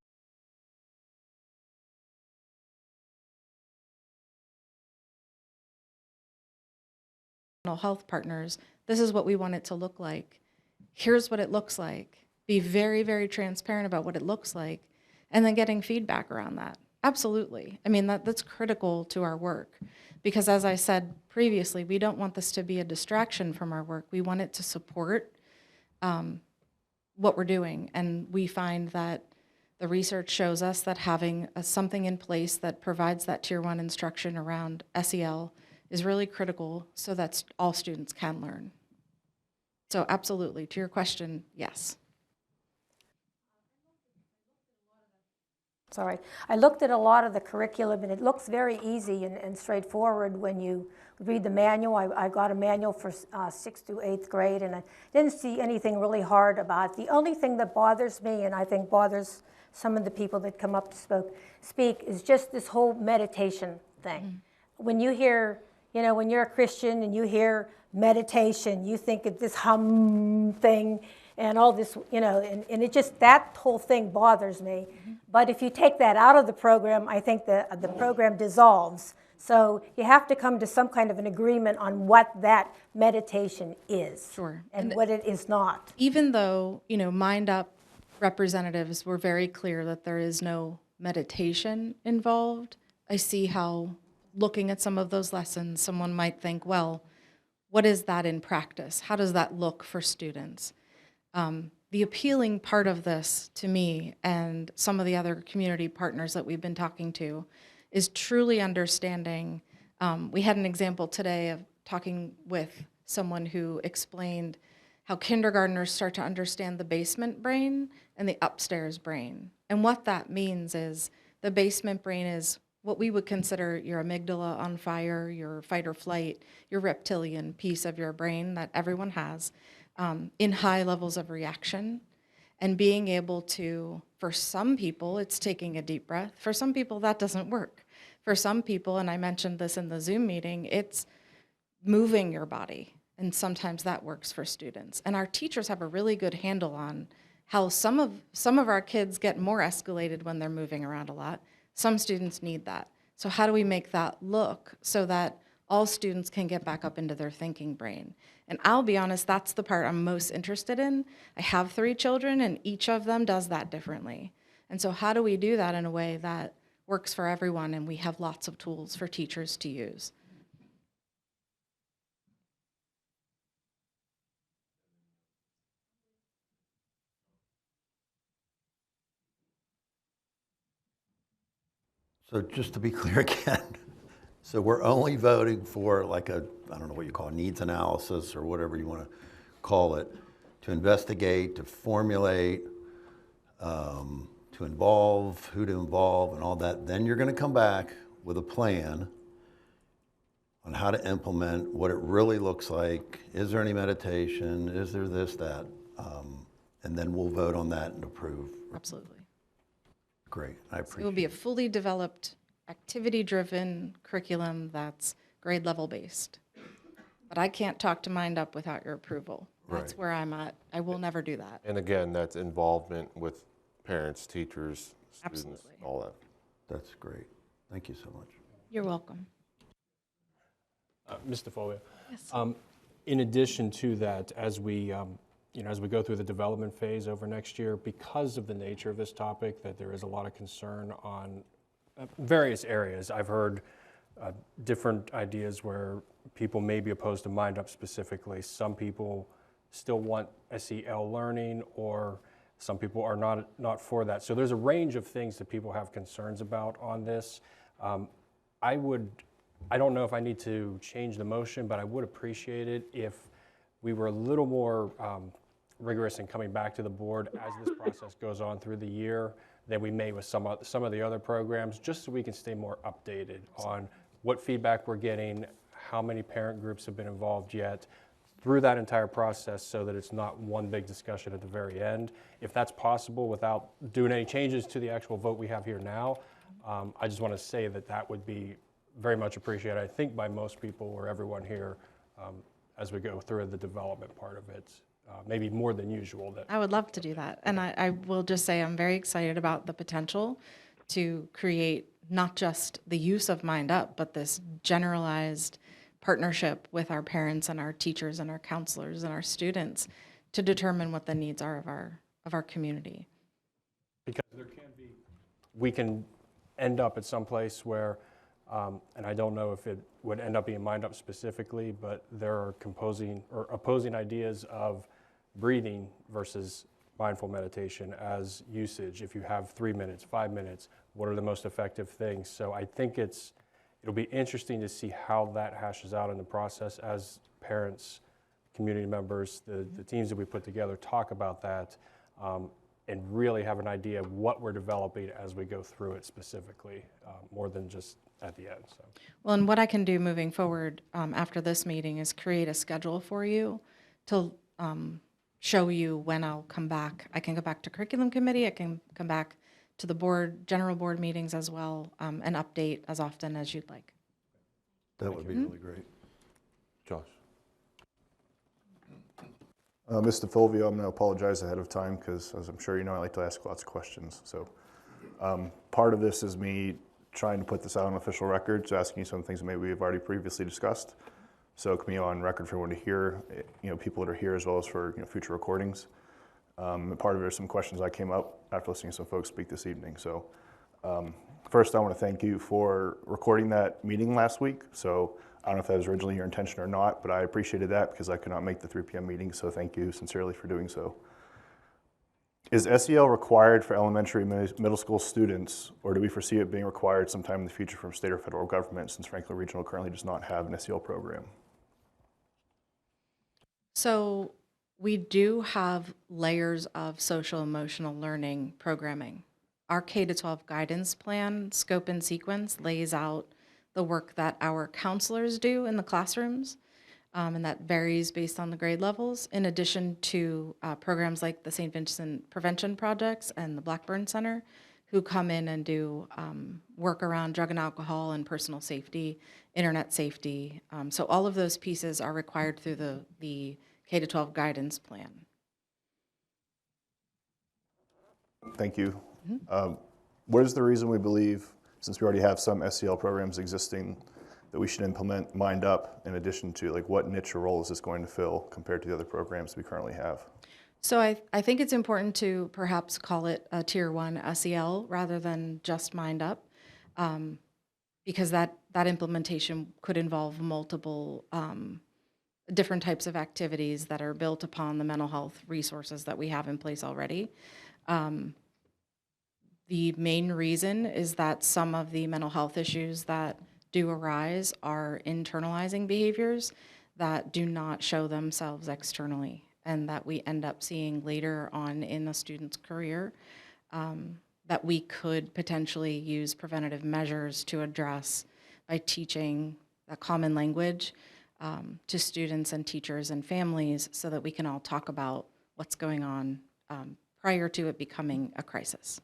mental health partners, this is what we want it to look like. Here's what it looks like. Be very, very transparent about what it looks like, and then getting feedback around that. Absolutely. I mean, that's critical to our work, because as I said previously, we don't want this to be a distraction from our work. We want it to support what we're doing, and we find that the research shows us that having something in place that provides that Tier 1 instruction around SEL is really critical so that all students can learn. So absolutely, to your question, yes. Sorry. I looked at a lot of the curriculum, and it looks very easy and straightforward when you read the manual. I got a manual for 6th to 8th grade, and I didn't see anything really hard about it. The only thing that bothers me, and I think bothers some of the people that come up to speak, is just this whole meditation thing. When you hear, when you're a Christian and you hear meditation, you think of this hum thing and all this, and it just, that whole thing bothers me. But if you take that out of the program, I think the program dissolves. So you have to come to some kind of an agreement on what that meditation is. Sure. And what it is not. Even though, Mind Up representatives were very clear that there is no meditation involved, I see how, looking at some of those lessons, someone might think, well, what is that in practice? How does that look for students? The appealing part of this to me and some of the other community partners that we've been talking to is truly understanding. We had an example today of talking with someone who explained how kindergartners start to understand the basement brain and the upstairs brain. And what that means is the basement brain is what we would consider your amygdala on fire, your fight or flight, your reptilian piece of your brain that everyone has, in high levels of reaction. And being able to, for some people, it's taking a deep breath. For some people, that doesn't work. For some people, and I mentioned this in the Zoom meeting, it's moving your body. And sometimes that works for students. And our teachers have a really good handle on how some of our kids get more escalated when they're moving around a lot. Some students need that. So how do we make that look so that all students can get back up into their thinking brain? And I'll be honest, that's the part I'm most interested in. I have 3 children, and each of them does that differently. And so how do we do that in a way that works for everyone, and we have lots of tools for teachers to use? So just to be clear again, so we're only voting for like I don't know what you call it, needs analysis or whatever you want to call it, to investigate, to formulate, to involve, who to involve and all that. Then you're going to come back with a plan on how to implement, what it really looks like. Is there any meditation? Is there this, that? And then we'll vote on that and approve. Absolutely. Great, I appreciate it. It will be a fully developed, activity-driven curriculum that's grade level based. But I can't talk to Mind Up without your approval. That's Right. where I'm at. I will never do that. And again, that's involvement with parents, teachers, students, Absolutely. all that. That's great. Thank you so much. You're welcome. Mr. Folio. Yes. In addition to that, as we as we go through the development phase over next year, because of the nature of this topic, that there is a lot of concern on various areas. I've heard different ideas where people may be opposed to Mind Up specifically. Some people still want SEL learning, or some people are not for that. So there's a range of things that people have concerns about on this. I don't know if I need to change the motion, but I would appreciate it if we were a little more rigorous in coming back to the board as this process goes on through the year than we may with some of the other programs, just so we can stay more updated on what feedback we're getting, how many parent groups have been involved yet, through that entire process, so that it's not one big discussion at the very end. If that's possible without doing any changes to the actual vote we have here now, I just want to say that would be very much appreciated, I think, by most people or everyone here, as we go through the development part of it, maybe more than usual. That I would love to do that. And I will just say I'm very excited about the potential to create not just the use of Mind Up, but this generalized partnership with our parents and our teachers and our counselors and our students to determine what the needs are of our community. Because there can be, we can end up at some place where, and I don't know if it would end up being Mind Up specifically, but there are opposing ideas of breathing versus mindful meditation as usage. If you have 3 minutes, 5 minutes, what are the most effective things? So I think it'll be interesting to see how that hashes out in the process as parents, community members, the teams that we put together talk about that, and really have an idea of what we're developing as we go through it specifically, more than just at the end. So. Well, and what I can do moving forward after this meeting is create a schedule for you to show you when I'll come back. I can go back to curriculum committee, I can come back to the board, general board meetings as well, and update as often as you'd like. That would be really great. Josh. Mr. Fulvio, I'm going to apologize ahead of time because, as I'm sure you know, I like to ask lots of questions. So part of this is me trying to put this out on official record, so asking you some things that maybe we've already previously discussed. So it can be on record for everyone to hear, people that are here as well as for future recordings. And part of it are some questions I came up after listening to some folks speak this evening. So first, I want to thank you for recording that meeting last week. So I don't know if that was originally your intention or not, but I appreciated that because I could not make the 3 p.m. meeting, so thank you sincerely for doing so. Is SEL required for elementary and middle school students, or do we foresee it being required sometime in the future from state or federal government, since Franklin Regional currently does not have an SEL program? So we do have layers of social emotional learning programming. Our K-12 guidance plan, scope and sequence, lays out the work that our counselors do in the classrooms, and that varies based on the grade levels, in addition to programs like the St. Vincent Prevention Projects and the Blackburn Center, who come in and do work around drug and alcohol and personal safety, internet safety. So all of those pieces are required through the K-12 guidance plan. Thank you. What is the reason we believe, since we already have some SEL programs existing, that we should implement Mind Up in addition to, like, what niche or role is this going to fill compared to the other programs we currently have? So I think it's important to perhaps call it a Tier 1 SEL rather than just Mind Up, because that implementation could involve multiple different types of activities that are built upon the mental health resources that we have in place already. The main reason is that some of the mental health issues that do arise are internalizing behaviors that do not show themselves externally, and that we end up seeing later on in a student's career, that we could potentially use preventative measures to address by teaching a common language to students and teachers and families, so that we can all talk about what's going on prior to it becoming a crisis.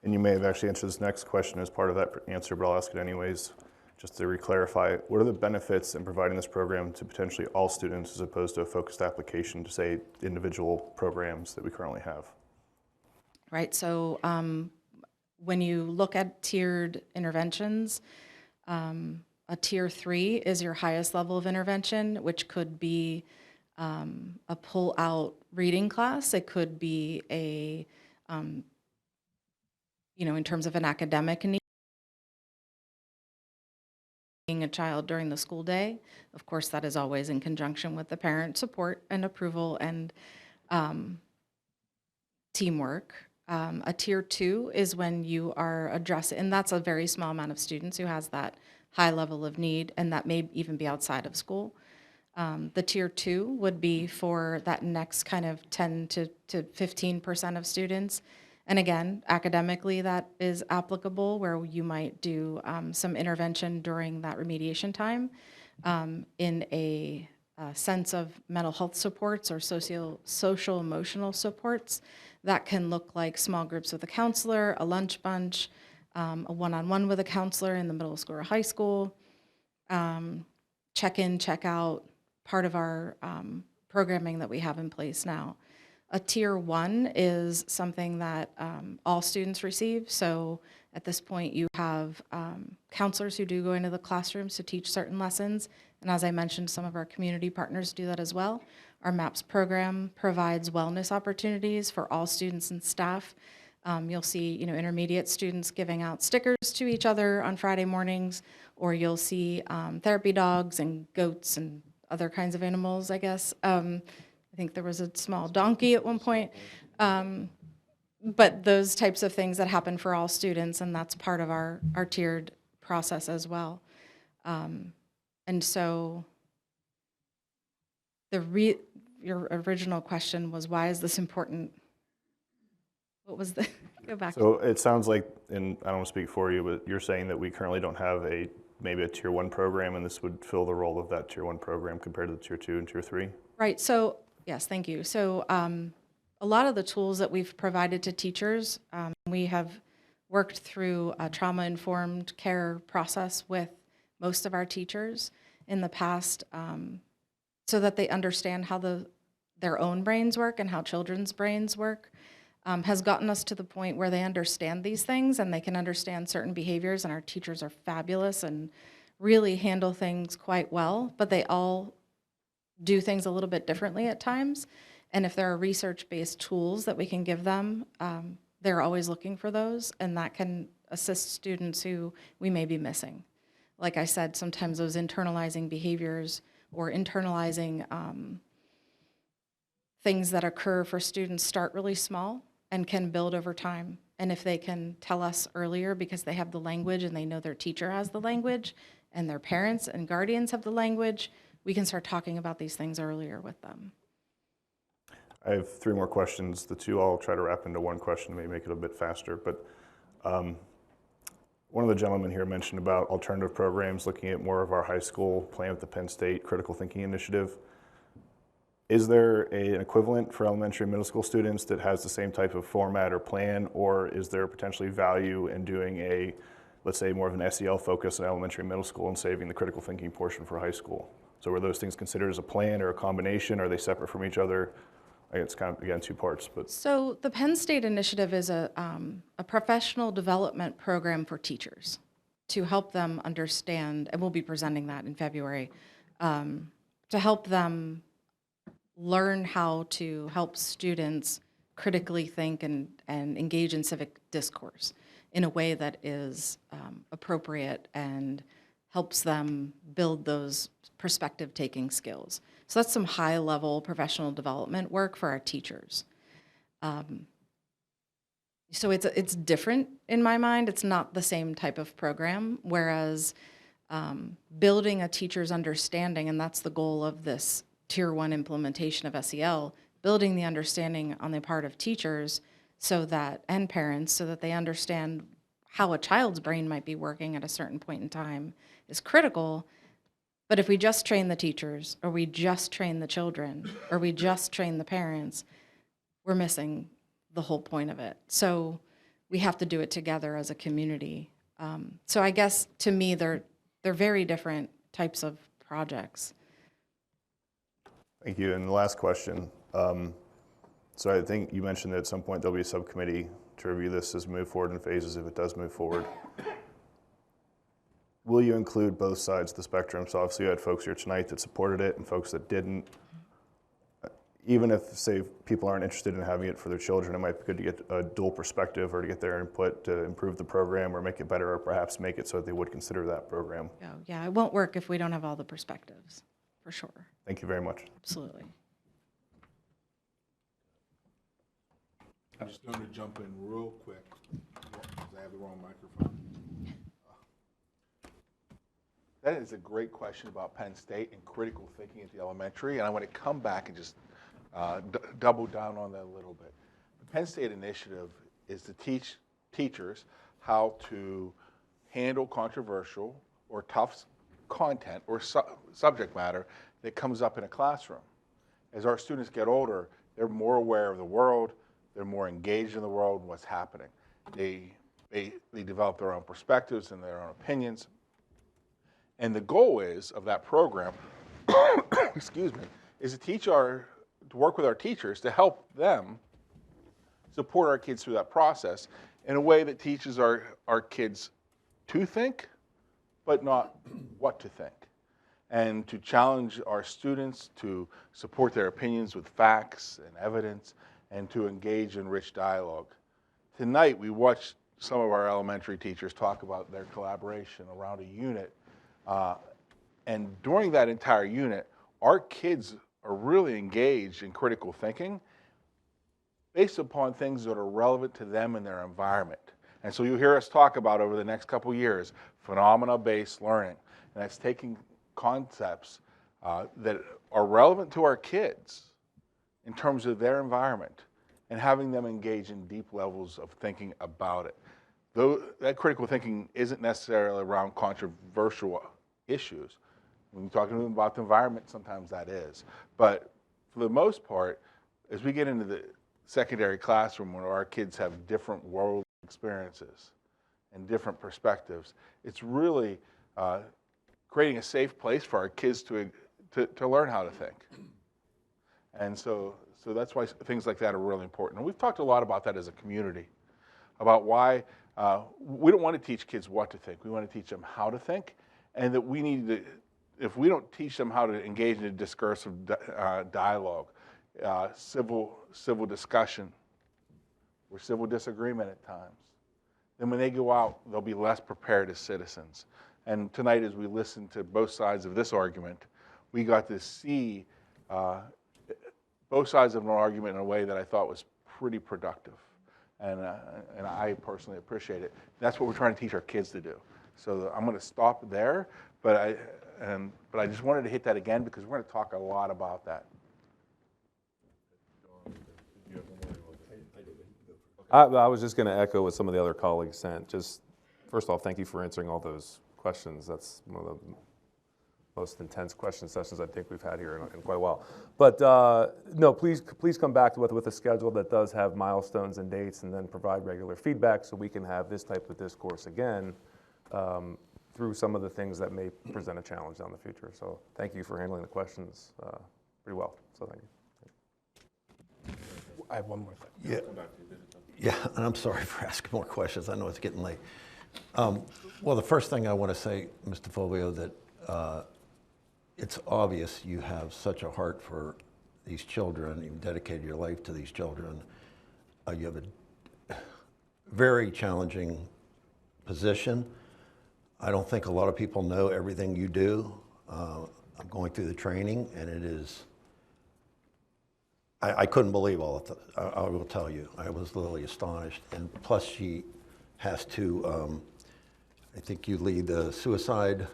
And you may have actually answered this next question as part of that answer, but I'll ask it anyways, just to re-clarify. What are the benefits in providing this program to potentially all students as opposed to a focused application to, say, individual programs that we currently have? Right, so when you look at tiered interventions, a Tier 3 is your highest level of intervention, which could be a pull-out reading class. It could be a in terms of an academic need, being a child during the school day. Of course, that is always in conjunction with the parent support and approval and teamwork. A Tier 2 is when you are addressing, and that's a very small amount of students who has that high level of need, and that may even be outside of school. The Tier 2 would be for that next kind of 10 to 15% of students. And again, academically, that is applicable, where you might do some intervention during that remediation time in a sense of mental health supports or social emotional supports. That can look like small groups with a counselor, a lunch bunch, a one-on-one with a counselor in the middle school or high school, check in, check out part of our programming that we have in place now. A tier 1 is something that all students receive. So at this point, you have counselors who do go into the classrooms to teach certain lessons. And as I mentioned, some of our community partners do that as well. Our MAPS program provides wellness opportunities for all students and staff. You'll see, intermediate students giving out stickers to each other on Friday mornings, or you'll see therapy dogs and goats and other kinds of animals, I guess. I think there was a small donkey at one point. But those types of things that happen for all students, and that's part of our tiered process as well. And so your original question was, why is this important? What was the, go back. So it sounds like, and I don't want to speak for you, but you're saying that we currently don't have maybe a tier 1 program, and this would fill the role of that tier 1 program compared to the tier 2 and tier 3? Right, so, yes, thank you. So a lot of the tools that we've provided to teachers, we have worked through a trauma-informed care process with most of our teachers in the past, so that they understand how their own brains work and how children's brains work, has gotten us to the point where they understand these things and they can understand certain behaviors, and our teachers are fabulous and really handle things quite well, but they all do things a little bit differently at times. And if there are research-based tools that we can give them, they're always looking for those, and that can assist students who we may be missing. Like I said, sometimes those internalizing behaviors or internalizing things that occur for students start really small and can build over time. And if they can tell us earlier, because they have the language and they know their teacher has the language and their parents and guardians have the language, we can start talking about these things earlier with them. I have 3 more questions. The 2 I'll try to wrap into one question, maybe make it a bit faster. But one of the gentlemen here mentioned about alternative programs, looking at more of our high school, playing with the Penn State Critical Thinking Initiative. Is there an equivalent for elementary and middle school students that has the same type of format or plan, or is there potentially value in doing let's say, more of an SEL focus in elementary and middle school and saving the critical thinking portion for high school? So were those things considered as a plan or a combination? Are they separate from each other? It's kind of, again, 2 parts. But So the Penn State Initiative is a professional development program for teachers to help them understand, and we'll be presenting that in February, to help them learn how to help students critically think and engage in civic discourse in a way that is appropriate and helps them build those perspective-taking skills. So that's some high-level professional development work for our teachers. So it's different in my mind. It's not the same type of program, whereas building a teacher's understanding, and that's the goal of this Tier 1 implementation of SEL, building the understanding on the part of teachers and parents so that they understand how a child's brain might be working at a certain point in time is critical. But if we just train the teachers, or we just train the children, or we just train the parents, we're missing the whole point of it. So we have to do it together as a community. So I guess, to me, they're very different types of projects. Thank you. And the last question. So I think you mentioned that at some point there'll be a subcommittee to review this as we move forward in phases, if it does move forward. Will you include both sides of the spectrum? So obviously you had folks here tonight that supported it and folks that didn't. Even if, say, people aren't interested in having it for their children, it might be good to get a dual perspective or to get their input to improve the program or make it better, or perhaps make it so that they would consider that program. Yeah, it won't work if we don't have all the perspectives, for sure. Thank you very much. Absolutely. I'm just going to jump in real quick because I have the wrong microphone. That is a great question about Penn State and critical thinking at the elementary, and I want to come back and just double down on that a little bit. The Penn State Initiative is to teach teachers how to handle controversial or tough content or subject matter that comes up in a classroom. As our students get older, they're more aware of the world, they're more engaged in the world and what's happening. They develop their own perspectives and their own opinions. And the goal is of that program, excuse me, is to work with our teachers to help them support our kids through that process in a way that teaches our kids to think, but not what to think. And to challenge our students to support their opinions with facts and evidence, and to engage in rich dialogue. Tonight, we watched some of our elementary teachers talk about their collaboration around a unit. And during that entire unit, our kids are really engaged in critical thinking based upon things that are relevant to them and their environment. And so you'll hear us talk about over the next couple years, phenomena-based learning. And that's taking concepts that are relevant to our kids in terms of their environment and having them engage in deep levels of thinking about it. Though that critical thinking isn't necessarily around controversial issues. When you're talking to them about the environment, sometimes that is. But for the most part, as we get into the secondary classroom where our kids have different world experiences and different perspectives, it's really creating a safe place for our kids to learn how to think. And so that's why things like that are really important. And we've talked a lot about that as a community, about why we don't want to teach kids what to think. We want to teach them how to think, and that we need to, if we don't teach them how to engage in a discursive dialogue, civil discussion, or civil disagreement at times, then when they go out, they'll be less prepared as citizens. And tonight, as we listen to both sides of this argument, we got to see both sides of an argument in a way that I thought was pretty productive. And I personally appreciate it. That's what we're trying to teach our kids to do. So I'm going to stop there, but I just wanted to hit that again because we're going to talk a lot about that. I was just going to echo what some of the other colleagues said. Just first off, thank you for answering all those questions. That's one of the most intense question sessions I think we've had here in quite a while. But no, please come back to with a schedule that does have milestones and dates, and then provide regular feedback so we can have this type of discourse again through some of the things that may present a challenge down the future. So thank you for handling the questions pretty well. So thank you. I have one more thing. Yeah. Yeah, and I'm sorry for asking more questions. I know it's getting late. Well, the first thing I want to say, Mr. Fulvio, that it's obvious you have such a heart for these children. You've dedicated your life to these children. You have a very challenging position. I don't think a lot of people know everything you do. I'm going through the training, and it is, I couldn't believe all of it. I will tell you, I was literally astonished. And plus she has to, I think you lead the suicide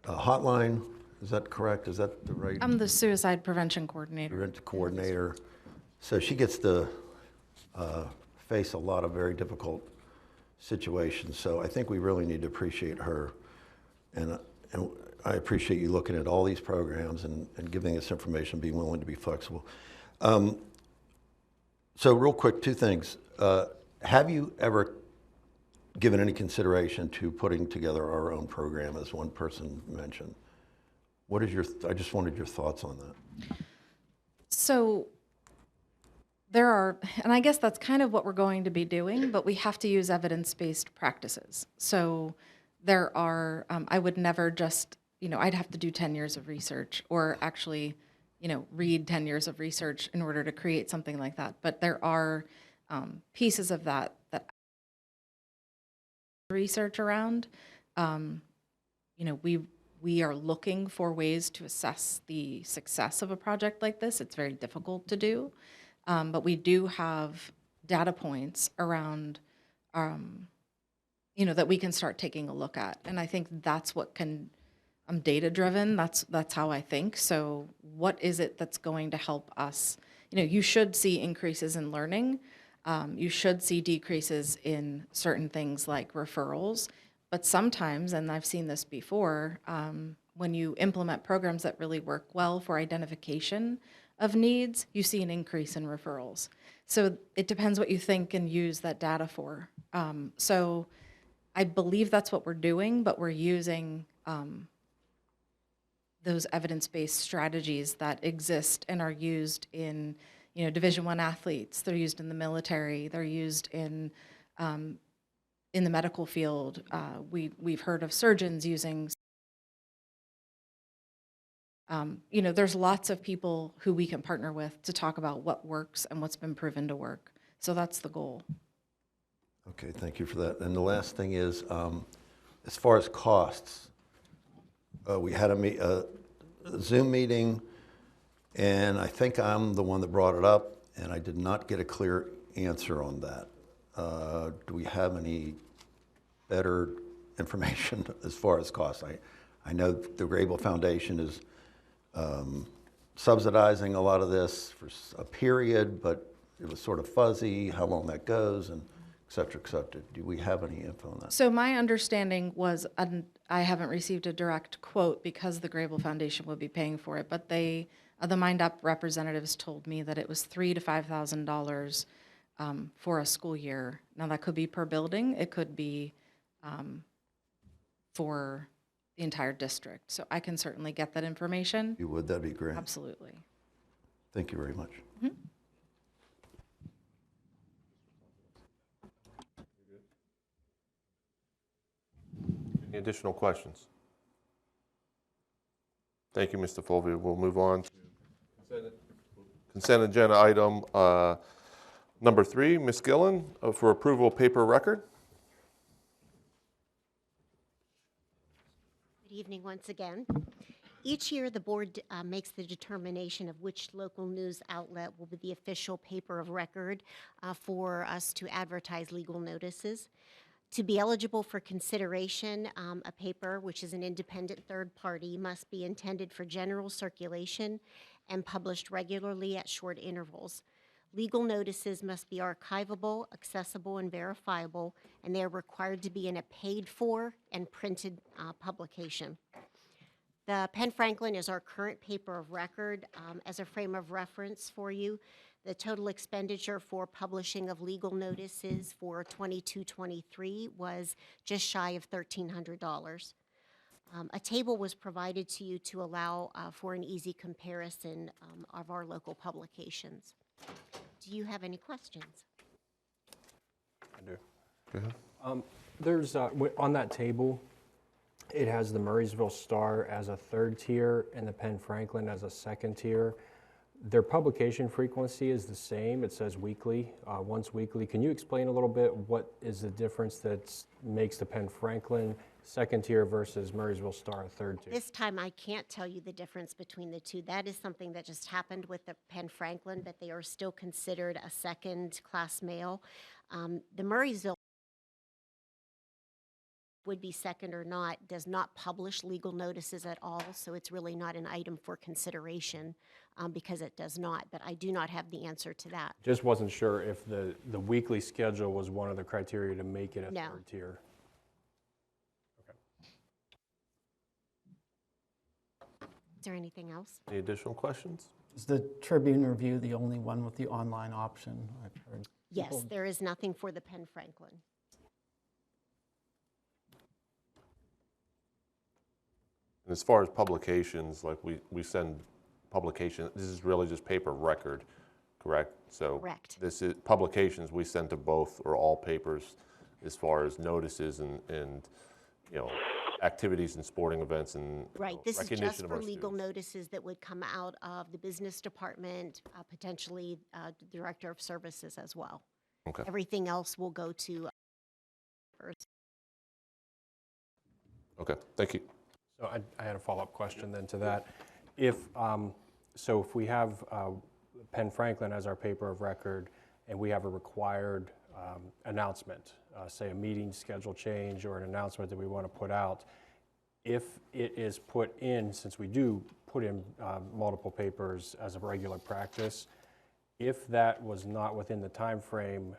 hotline. Is that correct? Is that the right? I'm the suicide prevention coordinator. Prevention coordinator. So she gets to face a lot of very difficult situations. So I think we really need to appreciate her. And I appreciate you looking at all these programs and giving us information, being willing to be flexible. So real quick, two things. Have you ever given any consideration to putting together our own program, as one person mentioned? What is I just wanted your thoughts on that. So there are, and I guess that's kind of what we're going to be doing, but we have to use evidence-based practices. So there are, I would never just, I'd have to do 10 years of research, or actually, read 10 years of research in order to create something like that. But there are pieces of that research around. We are looking for ways to assess the success of a project like this. It's very difficult to do, but we do have data points around, that we can start taking a look at. And I think that's what I'm data-driven. That's how I think. So what is it that's going to help us? You should see increases in learning. You should see decreases in certain things like referrals. But sometimes, and I've seen this before, when you implement programs that really work well for identification of needs, you see an increase in referrals. So it depends what you think and use that data for. So I believe that's what we're doing, but we're using those evidence-based strategies that exist and are used in, Division I athletes. They're used in the military. They're used in the medical field. We've heard of surgeons using. There's lots of people who we can partner with to talk about what works and what's been proven to work. So that's the goal. Okay, thank you for that. And the last thing is, as far as costs, we had a Zoom meeting, and I think I'm the one that brought it up, and I did not get a clear answer on that. Do we have any better information as far as costs? I know the Grable Foundation is subsidizing a lot of this for a period, but it was sort of fuzzy how long that goes, and et cetera, et cetera. Do we have any info on that? So my understanding was, I haven't received a direct quote because the Grable Foundation would be paying for it, but the Mind Up representatives told me that it was $3,000 to $5,000 for a school year. Now that could be per building, it could be for the entire district. So I can certainly get that information. You would, that'd be great. Absolutely. Thank you very much. Mm-hmm. Any additional questions? Thank you, Mr. Fulvio. We'll move on to consent agenda item number 3, Ms. Gillen, for approval of paper record. Good evening once again. Each year, the board makes the determination of which local news outlet will be the official paper of record for us to advertise legal notices. To be eligible for consideration, a paper, which is an independent third party, must be intended for general circulation and published regularly at short intervals. Legal notices must be archivable, accessible, and verifiable, and they are required to be in a paid-for and printed publication. The Penn Franklin is our current paper of record. As a frame of reference for you, the total expenditure for publishing of legal notices for 22-23 was just shy of $1,300. A table was provided to you to allow for an easy comparison of our local publications. Do you have any questions? I do. Go ahead. There's, on that table, it has the Murraysville Star as a third tier and the Penn Franklin as a second tier. Their publication frequency is the same. It says weekly, once weekly. Can you explain a little bit what is the difference that makes the Penn Franklin second tier versus Murraysville Star third tier? This time I can't tell you the difference between the two. That is something that just happened with the Penn Franklin, but they are still considered a second class mail. The Murraysville would be second or not, does not publish legal notices at all, so it's really not an item for consideration because it does not, but I do not have the answer to that. Just wasn't sure if the weekly schedule was one of the criteria to make it a No. third tier. Is there anything else? Any additional questions? Is the Tribune Review the only one with the online option? I've heard Yes, people- there is nothing for the Penn Franklin. And as far as publications, like we send publication, this is really just paper record, correct? So Correct. this is publications we send to both or all papers as far as notices and activities and sporting events and Right, this is recognition just of for our legal students. notices that would come out of the business department, potentially the director of services as well. Okay. Everything else will go to. Okay, thank you. So I had a follow-up question then to that. If we have Penn Franklin as our paper of record and we have a required announcement, say a meeting schedule change or an announcement that we want to put out, if it is put in, since we do put in multiple papers as a regular practice, if that was not within the time frame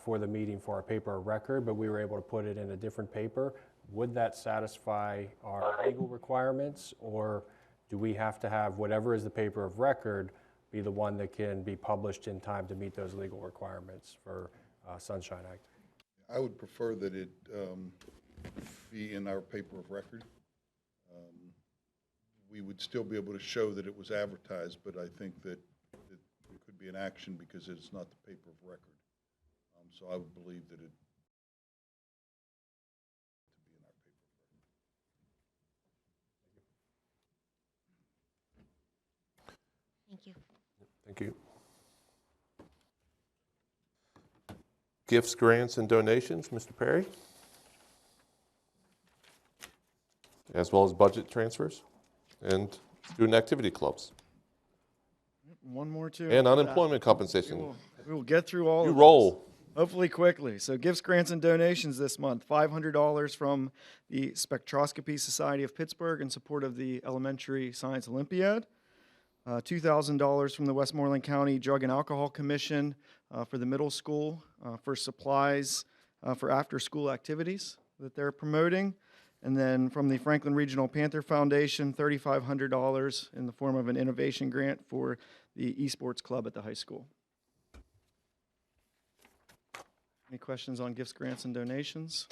for the meeting for our paper of record, but we were able to put it in a different paper, would that satisfy our legal requirements, or do we have to have whatever is the paper of record be the one that can be published in time to meet those legal requirements for Sunshine Act? I would prefer that it be in our paper of record. we would still be able to show that it was advertised, but I think that it could be an action because it's not the paper of record. So I would believe that it to be in our paper of record. Thank you. Thank you. Gifts, grants, and donations, Mr. Perry, as well as budget transfers and student activity clubs. One more too. And unemployment compensation. We will get through all You of roll. this, hopefully quickly. So gifts, grants, and donations this month. $500 from the Spectroscopy Society of Pittsburgh in support of the Elementary Science Olympiad. $2,000 from the Westmoreland County Drug and Alcohol Commission for the middle school for supplies for after-school activities that they're promoting. And then from the Franklin Regional Panther Foundation, $3,500 in the form of an innovation grant for the esports club at the high school. Any questions on gifts, grants, and donations?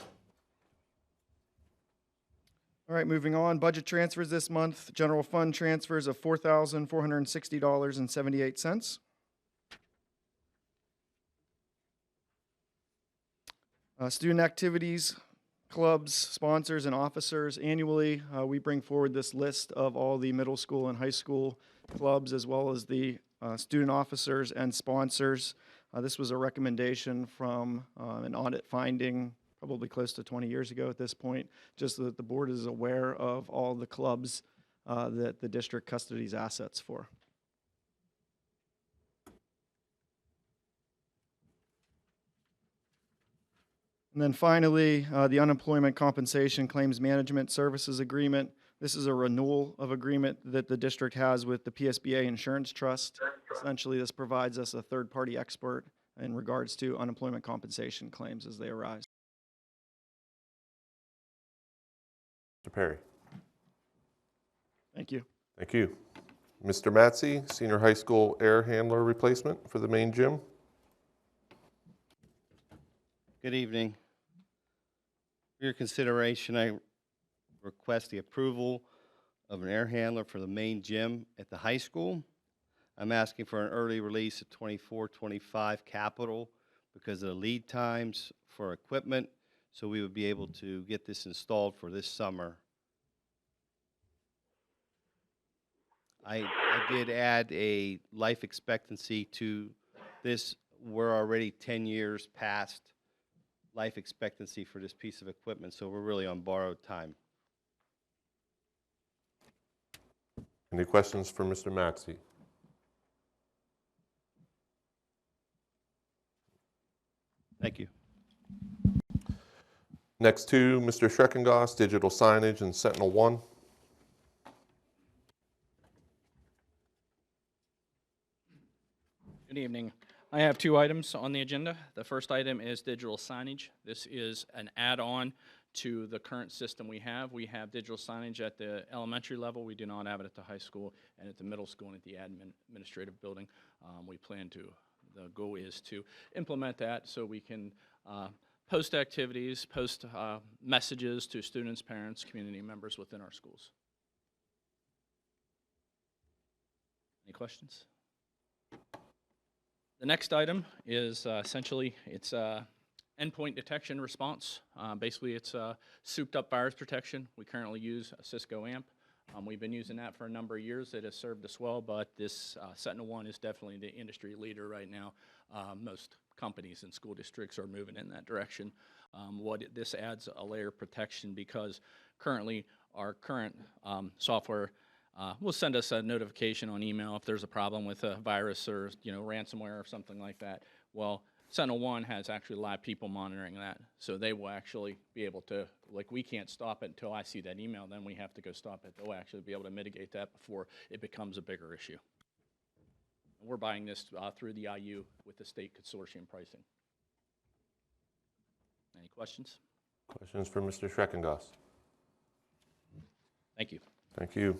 All right, moving on. Budget transfers this month. General fund transfers of $4,460.78. Student activities, clubs, sponsors, and officers. Annually, we bring forward this list of all the middle school and high school clubs, as well as the student officers and sponsors. This was a recommendation from an audit finding probably close to 20 years ago at this point, just so that the board is aware of all the clubs that the district custodies assets for. And then finally, the Unemployment Compensation Claims Management Services Agreement. This is a renewal of agreement that the district has with the PSBA Insurance Trust. Essentially, this provides us a third-party expert in regards to unemployment compensation claims as they arise. Mr. Perry. Thank you. Thank you. Mr. Matsey, senior high school air handler replacement for the main gym. Good evening. For your consideration, I request the approval of an air handler for the main gym at the high school. I'm asking for an early release of 24-25 capital because of the lead times for equipment, so we would be able to get this installed for this summer. I did add a life expectancy to this. We're already 10 years past life expectancy for this piece of equipment, so we're really on borrowed time. Any questions for Mr. Matsey? Thank you. Next to Mr. Schreckengoss, digital signage and Sentinel One. Good evening. I have two items on the agenda. The first item is digital signage. This is an add-on to the current system we have. We have digital signage at the elementary level. We do not have it at the high school and at the middle school and at the administrative building. We plan to, the goal is to implement that so we can post activities, post messages to students, parents, community members within our schools. Any questions? The next item is essentially, it's endpoint detection response. Basically, it's souped up virus protection. We currently use a Cisco AMP. We've been using that for a number of years. It has served us well, but this Sentinel One is definitely the industry leader right now. Most companies and school districts are moving in that direction. This adds a layer of protection because currently our current software will send us a notification on email if there's a problem with a virus or ransomware or something like that. Well, Sentinel One has actually live people monitoring that, so they will actually be able to, like, we can't stop it until I see that email, then we have to go stop it. They'll actually be able to mitigate that before it becomes a bigger issue. And we're buying this through the IU with the state consortium pricing. Any questions? Questions for Mr. Schreckengoss? Thank you. Thank you.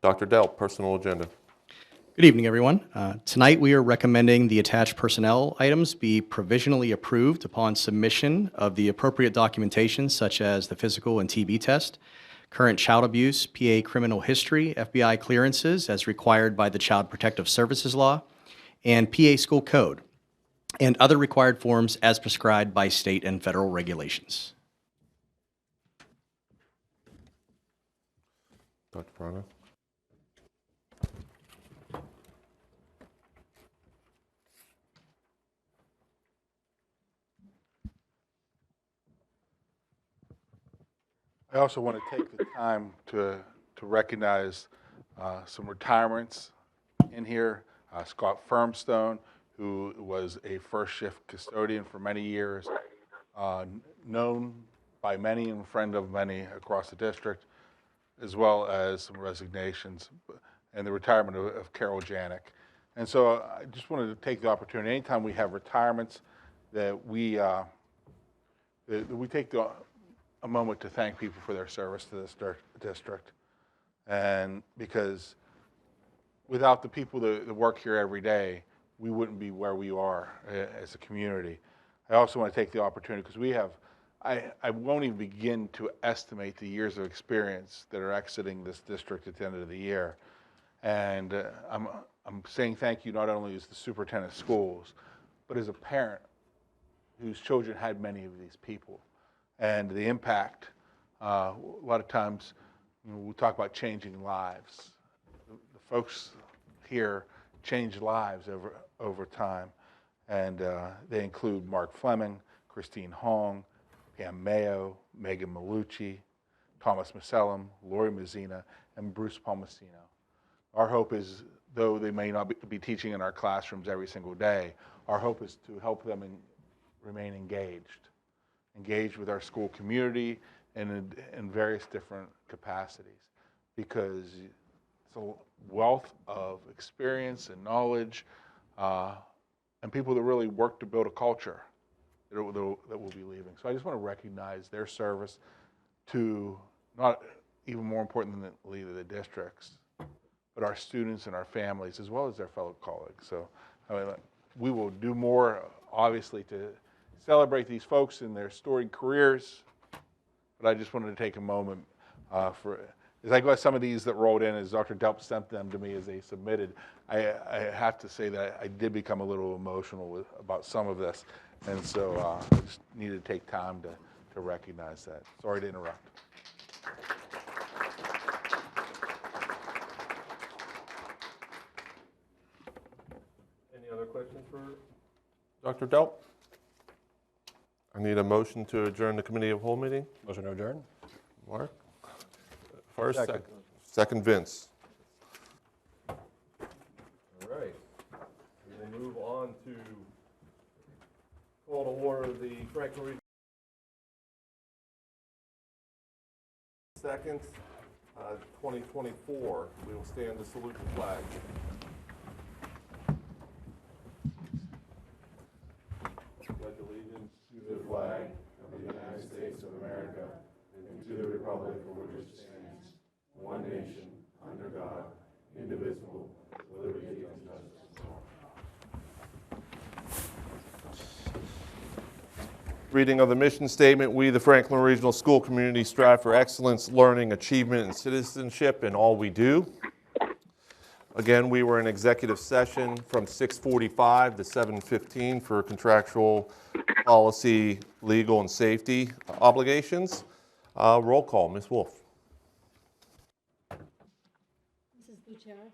Dr. Delp, personal agenda. Good evening, everyone. Tonight we are recommending the attached personnel items be provisionally approved upon submission of the appropriate documentation such as the physical and TB test. current child abuse, PA criminal history, FBI clearances as required by the Child Protective Services Law, and PA school code, and other required forms as prescribed by state and federal regulations. Dr. Prana? I also want to take the time to recognize some retirements in here. Scott Firmstone, who was a first shift custodian for many years, known by many and friend of many across the district, as well as some resignations and the retirement of Carol Janik. And so I just wanted to take the opportunity, anytime we have retirements, that we take a moment to thank people for their service to this district. And because without the people that work here every day, we wouldn't be where we are as a community. I also want to take the opportunity, because we have, I won't even begin to estimate the years of experience that are exiting this district at the end of the year. And I'm saying thank you not only as the superintendent of schools, but as a parent whose children had many of these people. And the impact, a lot of times, we talk about changing lives. The folks here change lives over time. And they include Mark Fleming, Christine Hong, Pam Mayo, Megan Malucci, Thomas Musellum, Lori Mazzina, and Bruce Palmasino. Our hope is, though they may not be teaching in our classrooms every single day, our hope is to help them remain engaged with our school community and in various different capacities, because it's a wealth of experience and knowledge and people that really work to build a culture that will be leaving. So I just want to recognize their service to, not even more importantly the districts, but our students and our families, as well as their fellow colleagues. So I mean, we will do more, obviously, to celebrate these folks in their storied careers, but I just wanted to take a moment as I got some of these that rolled in, as Dr. Delp sent them to me as they submitted, I have to say that I did become a little emotional about some of this, and so I just needed to take time to recognize that. Sorry to interrupt. Any other questions for Dr. Delp? I need a motion to adjourn the committee of whole meeting. Motion to adjourn. Mark? First, Second. Second, Vince. All right. We will move on to call to order the Franklin Regional 2nd, 2024. We will stand to salute the flag. Pledge allegiance to the flag of the United States of America and to the republic for which it stands, one nation, under God, indivisible, with liberty and justice for all. Reading of the mission statement, we, the Franklin Regional School community, strive for excellence, learning, achievement, and citizenship in all we do. Again, we were in executive session from 6:45 to 7:15 for contractual, policy, legal, and safety obligations. Roll call, Ms. Wolf. Mrs. Buchera?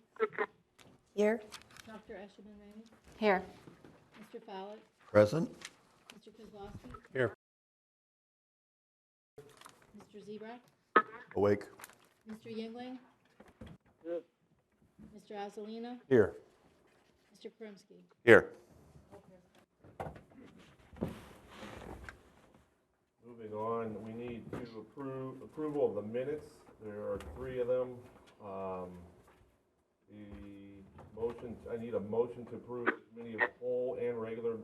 Here. Dr. Eshelman-Raymond? Here. Mr. Follett? Present? Mr. Kozlowski? Here. Mr. Zebrak? Awake. Mr. Yingling? Here. Mr. Azzalina? Here. Mr. Krimsky? Here. Moving on, we need to approval of the minutes. There are 3 of them. I need a motion to approve the committee of the whole and regular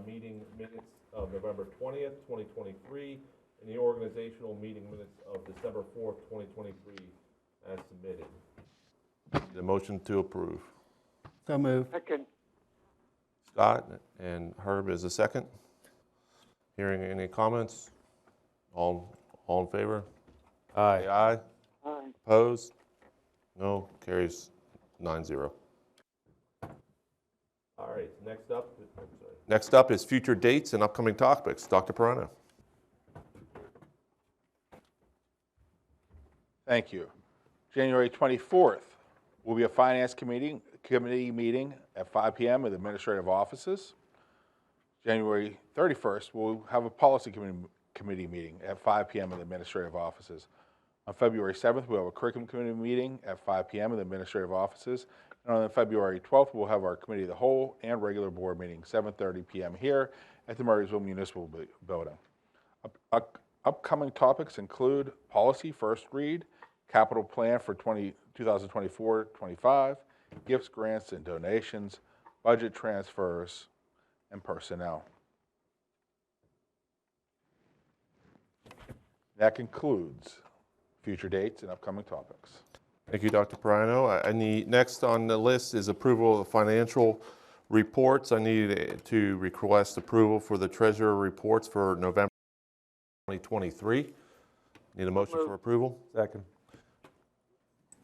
meeting minutes of November 20th, 2023, and the organizational meeting minutes of December 4th, 2023, as submitted. The motion to approve. So moved. Second. Scott and Herb is a second. Hearing any comments? All in favor? Aye. Aye. Opposed? No. Carries 9-0. All right, next up is future dates and upcoming topics. Dr. Perrano. Thank you. January 24th will be a Finance Committee meeting at 5 p.m. in the administrative offices. January 31st, we'll have a Policy Committee meeting at 5 p.m. in the administrative offices. On February 7th, we'll have a Curriculum Committee meeting at 5 p.m. in the administrative offices. And on February 12th, we'll have our Committee of the Whole and regular board meeting, 7:30 p.m. here at the Murraysville Municipal Building. Upcoming topics include policy first read, capital plan for 2024-25, gifts, grants, and donations, budget transfers, and personnel. That concludes future dates and upcoming topics. Thank you, Dr. Perrano. Next on the list is approval of financial reports. I need to request approval for the treasurer reports for November 2023. Need a motion for approval? Second.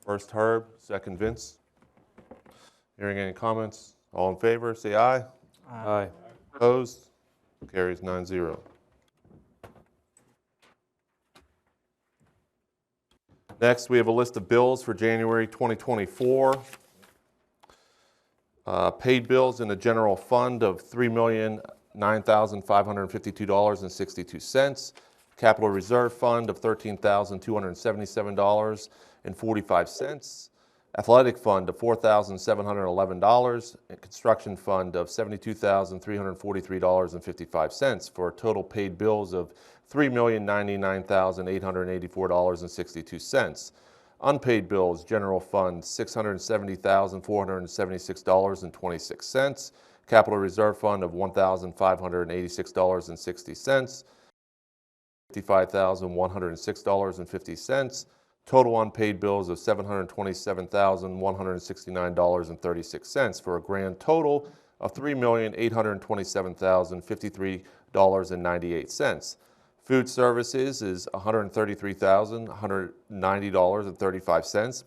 First Herb, second Vince. Hearing any comments? All in favor, say aye. Aye. Opposed? Carries 9-0. Next, we have a list of bills for January 2024. Paid bills in the general fund of $3,009,552.62. Capital Reserve Fund of $13,277.45. Athletic Fund of $4,711. And Construction Fund of $72,343.55 for a total paid bills of $3,099,884.62. Unpaid bills, General Fund, $670,476.26. Capital Reserve Fund of $1,586.60. $55,106.50. Total unpaid bills of $727,169.36 for a grand total of $3,827,053.98. Food services is $133,190.35.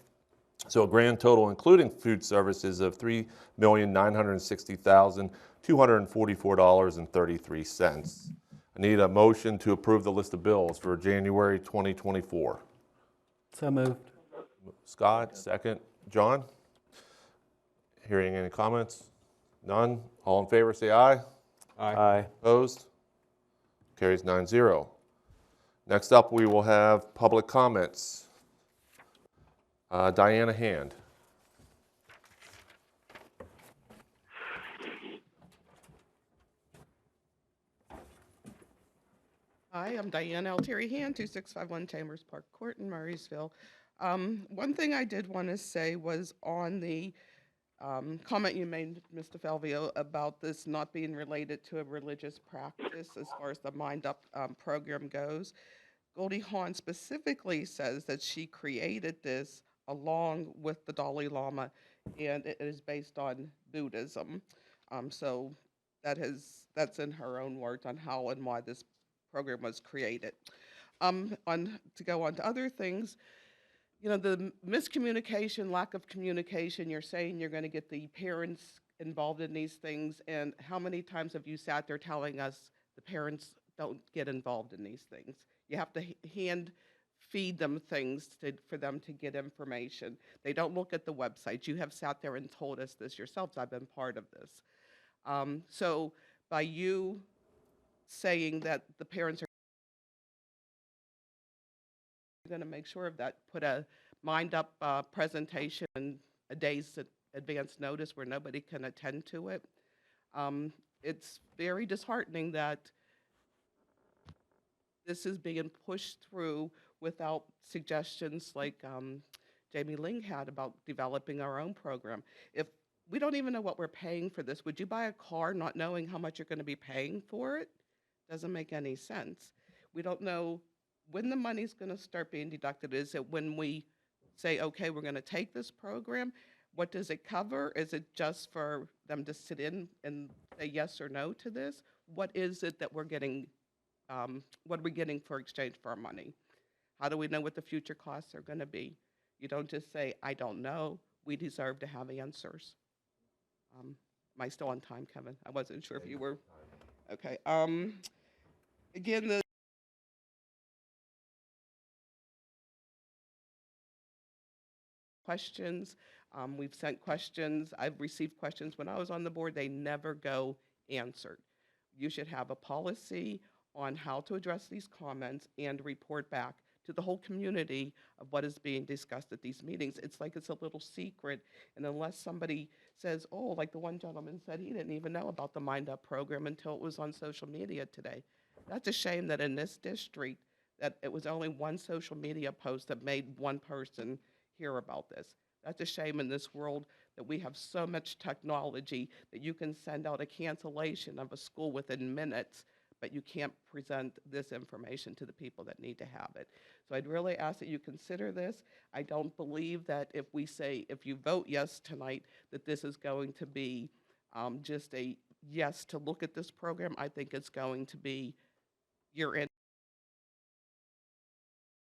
So a grand total, including food services, of $3,960,244.33. I need a motion to approve the list of bills for January 2024. So moved. Scott, second. John? Hearing any comments? None? All in favor, say aye. Aye. Opposed? Carries 9-0. Next up, we will have public comments. Diana Hand. Hi, I'm Diane Altieri Hand, 2651 Chambers Park Court in Murraysville. One thing I did want to say was on the comment you made, Mr. Falvio, about this not being related to a religious practice as far as the Mind Up program goes. Goldie Hawn specifically says that she created this along with the Dalai Lama, and it is based on Buddhism. So that's in her own words on how and why this program was created. To go on to other things, you know, the miscommunication, lack of communication, you're saying you're going to get the parents involved in these things, and how many times have you sat there telling us the parents don't get involved in these things? You have to hand feed them things for them to get information. They don't look at the website. You have sat there and told us this yourselves. I've been part of this. So by you saying that the parents are going to make sure of that, put a Mind Up presentation and a day's advance notice where nobody can attend to it. It's very disheartening that this is being pushed through without suggestions like Jamie Ling had about developing our own program. If we don't even know what we're paying for this, would you buy a car not knowing how much you're going to be paying for it? Doesn't make any sense. We don't know when the money's going to start being deducted. Is it when we say, okay, we're going to take this program? What does it cover? Is it just for them to sit in and say yes or no to this? What is it that we're getting? What are we getting for exchange for our money? How do we know what the future costs are going to be? You don't just say, I don't know. We deserve to have answers. Am I still on time, Kevin? I wasn't sure if you were. Okay. Again, the questions. We've sent questions. I've received questions when I was on the board. They never go answered. You should have a policy on how to address these comments and report back to the whole community of what is being discussed at these meetings. It's like it's a little secret, and unless somebody says, oh, like the one gentleman said, he didn't even know about the Mind Up program until it was on social media today. That's a shame that in this district, that it was only one social media post that made one person hear about this. That's a shame in this world that we have so much technology that you can send out a cancellation of a school within minutes, but you can't present this information to the people that need to have it. So I'd really ask that you consider this. I don't believe that if we say, if you vote yes tonight, that this is going to be just a yes to look at this program. I think it's going to be year in.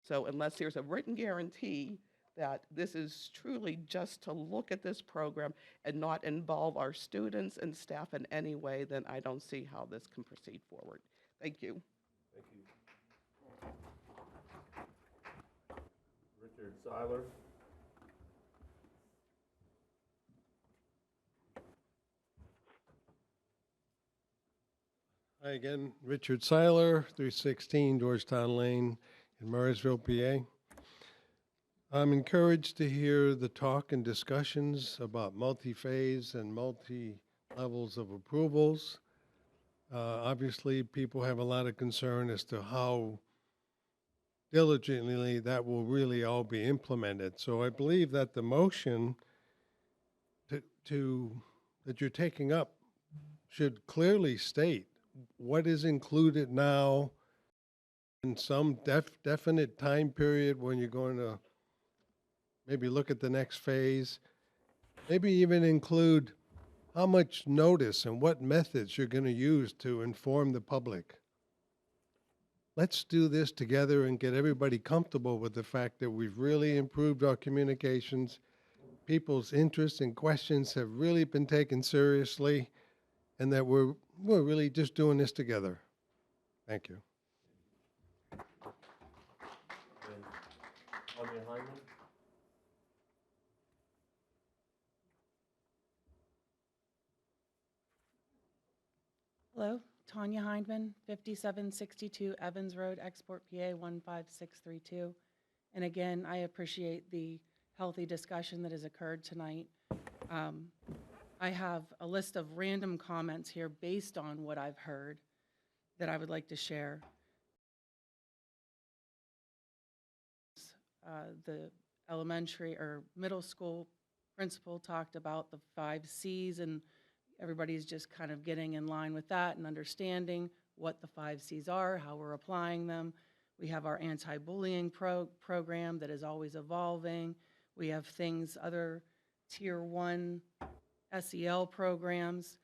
So unless there's a written guarantee that this is truly just to look at this program and not involve our students and staff in any way, then I don't see how this can proceed forward. Thank you. Thank you. Richard Seiler. Hi again, Richard Seiler, 316 Georgetown Lane in Murrysville, PA. I'm encouraged to hear the talk and discussions about multi-phase and multi-levels of approvals. Obviously, people have a lot of concern as to how diligently that will really all be implemented. So I believe that the motion that you're taking up should clearly state what is included now in some definite time period when you're going to maybe look at the next phase, maybe even include how much notice and what methods you're going to use to inform the public. Let's do this together and get everybody comfortable with the fact that we've really improved our communications. People's interests and questions have really been taken seriously, and that we're really just doing this together. Thank you. Tanya Hyman. Hello, Tanya Hindman, 5762 Evans Road, Export, PA 15632. And again, I appreciate the healthy discussion that has occurred tonight. I have a list of random comments here based on what I've heard that I would like to share. The elementary or middle school principal talked about the 5 C's, and everybody's just kind of getting in line with that and understanding what the 5 C's are, how we're applying them. We have our anti-bullying program that is always evolving. We have things, other Tier 1 SEL programs.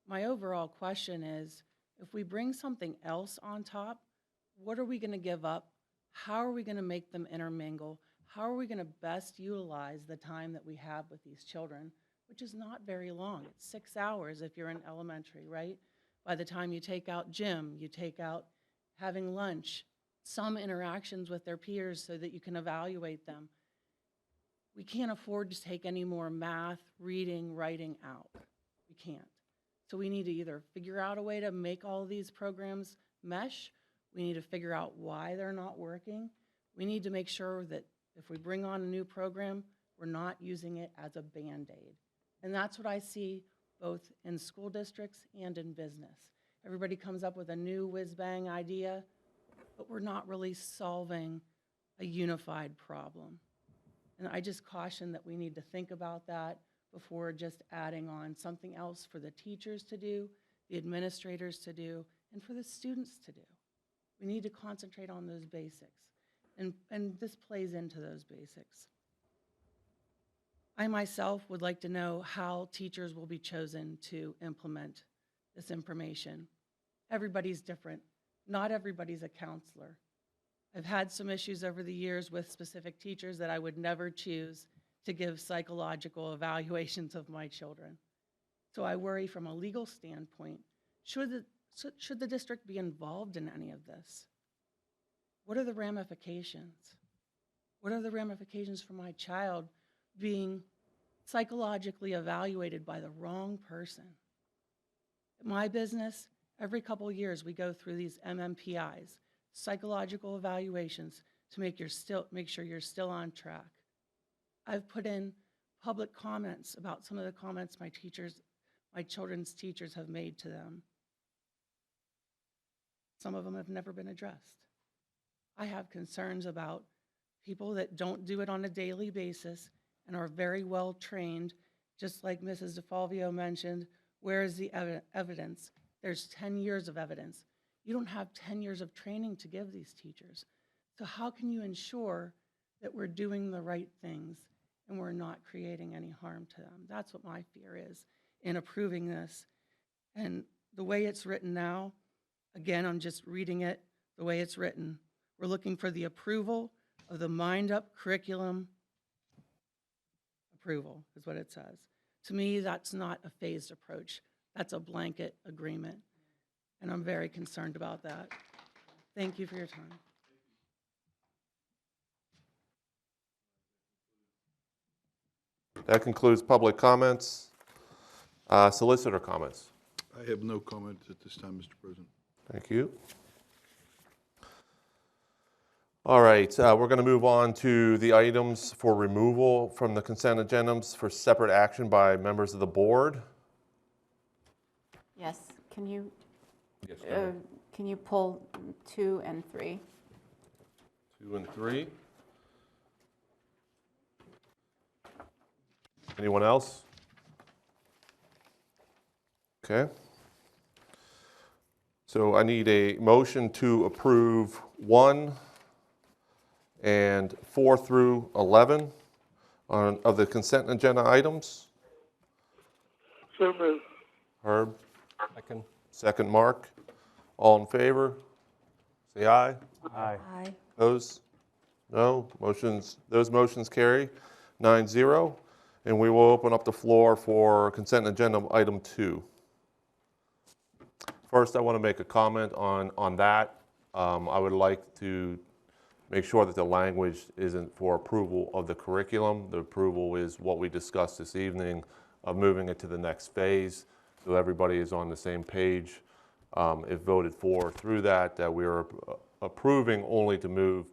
My overall question is, if we bring something else on top, what are we going to give up? How are we going to make them intermingle? How are we going to best utilize the time that we have with these children, which is not very long. It's 6 hours if you're in elementary, right? By the time you take out gym, you take out having lunch, some interactions with their peers so that you can evaluate them. We can't afford to take any more math, reading, writing out. We can't. So we need to either figure out a way to make all of these programs mesh. We need to figure out why they're not working. We need to make sure that if we bring on a new program, we're not using it as a Band-Aid. And that's what I see both in school districts and in business. Everybody comes up with a new whiz-bang idea, but we're not really solving a unified problem. And I just caution that we need to think about that before just adding on something else for the teachers to do, the administrators to do, and for the students to do. We need to concentrate on those basics. And this plays into those basics. I myself would like to know how teachers will be chosen to implement this information. Everybody's different. Not everybody's a counselor. I've had some issues over the years with specific teachers that I would never choose to give psychological evaluations of my children. So I worry from a legal standpoint, should the district be involved in any of this? What are the ramifications? What are the ramifications for my child being psychologically evaluated by the wrong person? At my business, every couple of years we go through these MMPIs, psychological evaluations, to make sure you're still on track. I've put in public comments about some of the comments my children's teachers have made to them. Some of them have never been addressed. I have concerns about people that don't do it on a daily basis and are very well trained, just like Mrs. DeFalvio mentioned. Where is the evidence? There's 10 years of evidence. You don't have 10 years of training to give these teachers. So how can you ensure that we're doing the right things and we're not creating any harm to them? That's what my fear is in approving this. And the way it's written now, again, I'm just reading it the way it's written. We're looking for the approval of the Mind Up curriculum. Approval is what it says. To me, that's not a phased approach. That's a blanket agreement. And I'm very concerned about that. Thank you for your time. That concludes public comments. Solicitor comments. I have no comment at this time, Mr. President. Thank you. All right, we're going to move on to the items for removal from the consent agendas for separate action by members of the board. Yes, can you, Yes, ma'am. can you pull 2 and 3? 2 and 3. Anyone else? Okay. So I need a motion to approve 1 and 4 through 11 of the consent agenda items. So moved. Herb? Second. Second, Mark. All in favor? Say aye. Aye. Aye. Opposed? No. Those motions carry 9-0. And we will open up the floor for consent agenda item 2. First, I want to make a comment on that. I would like to make sure that the language isn't for approval of the curriculum. The approval is what we discussed this evening of moving it to the next phase, so everybody is on the same page. If voted for through that we are approving only to move,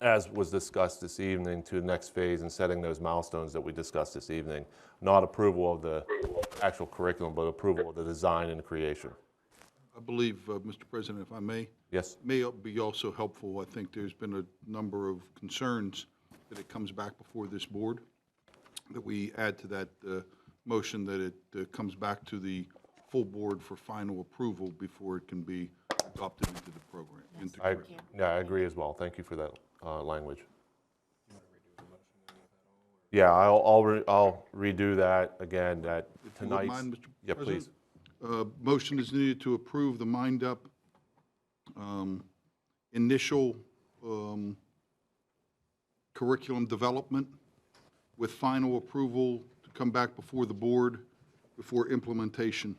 as was discussed this evening, to the next phase and setting those milestones that we discussed this evening. Not approval of the actual curriculum, but approval of the design and creation. I believe, Mr. President, if I may. Yes. May be also helpful. I think there's been a number of concerns that it comes back before this board, that we add to that motion that it comes back to the full board for final approval before it can be adopted into the program. I agree as well. Thank you for that language. Yeah, I'll redo that again. That If you wouldn't tonight. mind, Mr. Yeah, President? please. Motion is needed to approve the Mind Up initial curriculum development with final approval to come back before the board before implementation.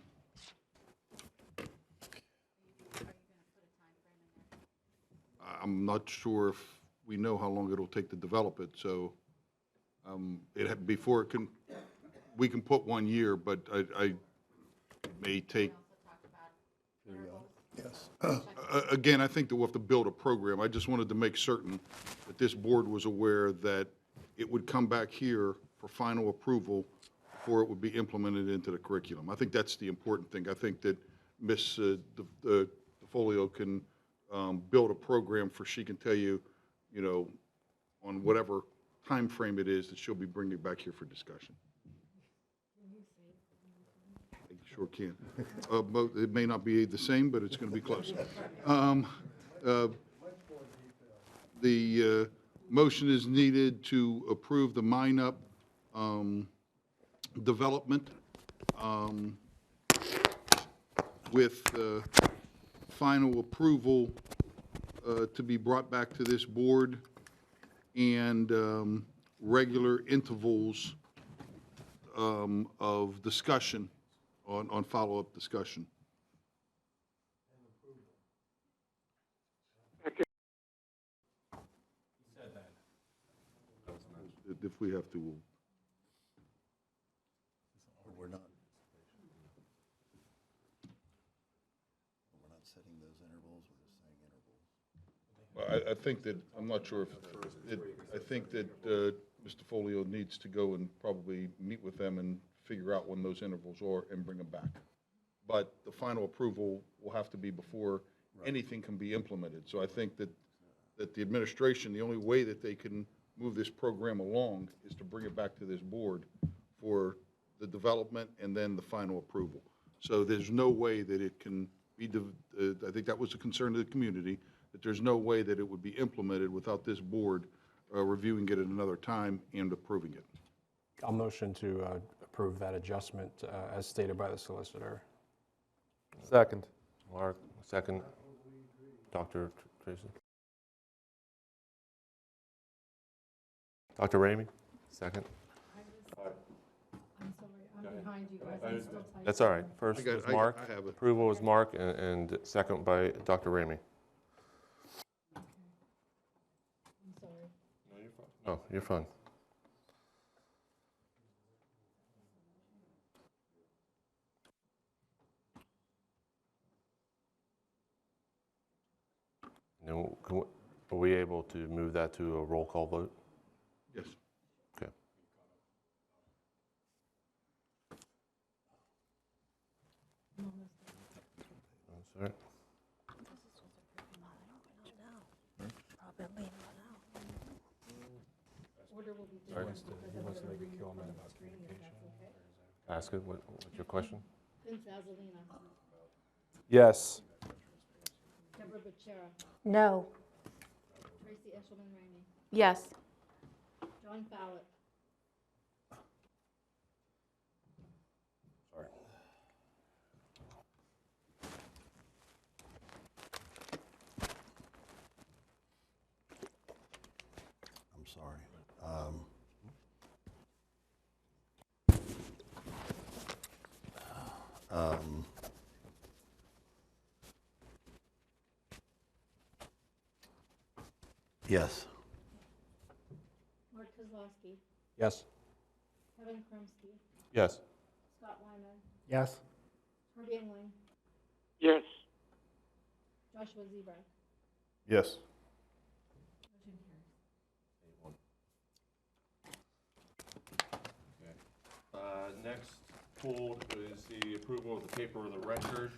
I'm not sure if we know how long it'll take to develop it, so before it can, we can put 1 year, but I may take. Yes. Again, I think that we'll have to build a program. I just wanted to make certain that this board was aware that it would come back here for final approval before it would be implemented into the curriculum. I think that's the important thing. I think that Ms. DeFolio can build a program she can tell you, on whatever time frame it is that she'll be bringing it back here for discussion. Sure can. It may not be the same, but it's going to be close. The motion is needed to approve the Mind Up development with final approval to be brought back to this board and regular intervals of discussion on follow-up discussion. If we have to, we'll. We're not setting those intervals, we're just saying intervals. I think that, I'm not sure if, I think that Mr. Folio needs to go and probably meet with them and figure out when those intervals are and bring them back. But the final approval will have to be before anything can be implemented. So I think that the administration, the only way that they can move this program along is to bring it back to this board for the development and then the final approval. So there's no way that it can be, I think that was a concern of the community, that there's no way that it would be implemented without this board reviewing it at another time and approving it. I'll motion to approve that adjustment as stated by the solicitor. Second. Mark, second. Dr. Tracy. Dr. Ramey, second. I'm sorry, I'm behind you guys. I'm still typing. That's all right. First I got- was Mark. I have it. Approval was Mark, and second by Dr. Ramey. I'm sorry. Oh, you're fine. Now, are we able to move that to a roll call vote? Yes. Okay. That's all right. Order will be Sorry. different because of the reading from the screen, if that's okay. Ask it, what's your question? Vince Azalina. Yes. Deborah Bachera. No. Tracy Eshelman Ramey. Yes. John Fallett. Sorry. I'm sorry. Yes. Mark Kozlowski. Yes. Kevin Krumsky. Yes. Scott Wyman. Yes. Herb Yingling. Yes. Joshua Zebrak. Yes. Motion carries. Next pulled is the approval of the paper of the record.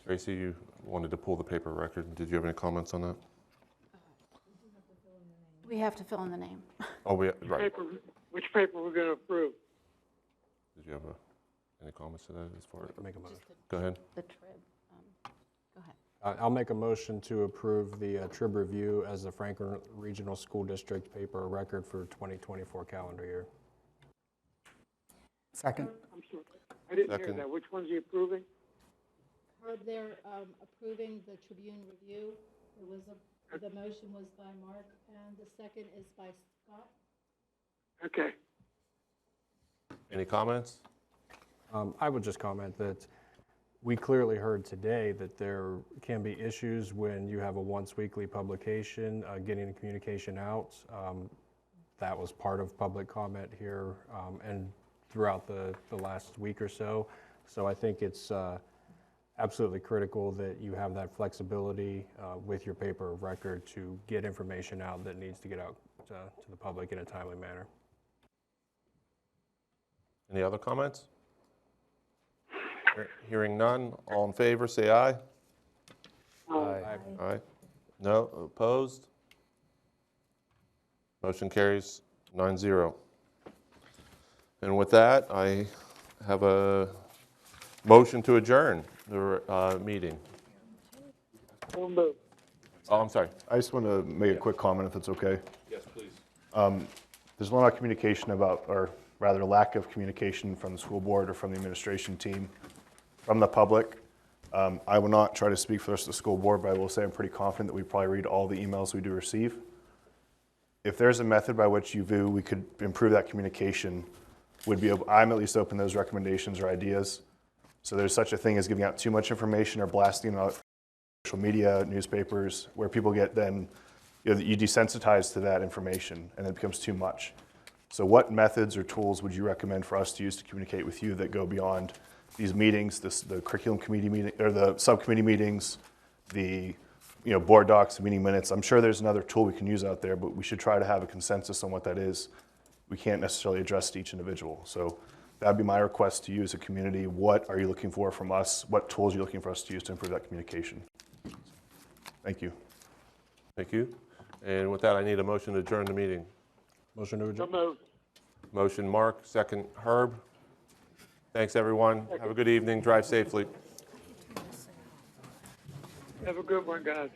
Tracy, you wanted to pull the paper record. Did you have any comments on that? We have to fill in the name. Oh, right. Which paper we're going to approve? Did you have any comments to that as far as? Make a motion. Go ahead. The trib. Go ahead. I'll make a motion to approve the trib review as the Franklin Regional School District paper of record for 2024 calendar year. Second. I'm sorry. I didn't hear Second. that. Which one's he approving? Herb, they're approving the Tribune review. It was the motion was by Mark, and the second is by Scott. Okay. Any comments? I would just comment that we clearly heard today that there can be issues when you have a once weekly publication, getting the communication out. That was part of public comment here and throughout the last week or so. So I think it's absolutely critical that you have that flexibility with your paper of record to get information out that needs to get out to the public in a timely manner. Any other comments? Hearing none, all in favor, say aye. Aye. Aye. No, opposed? Motion carries 9-0. And with that, I have a motion to adjourn the meeting. So moved. Oh, I'm sorry. I just want to make a quick comment if it's okay. Yes, please. There's a lot of communication about, or rather lack of communication from the school board or from the administration team, from the public. I will not try to speak for the rest of the school board, but I will say I'm pretty confident that we probably read all the emails we do receive. If there's a method by which you view we could improve that communication, I'm at least open to those recommendations or ideas. So there's such a thing as giving out too much information or blasting out social media, newspapers, where people get then, you desensitize to that information and it becomes too much. So what methods or tools would you recommend for us to use to communicate with you that go beyond these meetings, the curriculum committee meeting, or the subcommittee meetings, the board docs, the meeting minutes? I'm sure there's another tool we can use out there, but we should try to have a consensus on what that is. We can't necessarily address each individual. So that'd be my request to you as a community. What are you looking for from us? What tools are you looking for us to use to improve that communication? Thank you. Thank you. And with that, I need a motion to adjourn the meeting. Motion to adjourn. So moved. Motion Mark, second Herb. Thanks, everyone. Have a good evening. Drive safely. Have a good one, guys.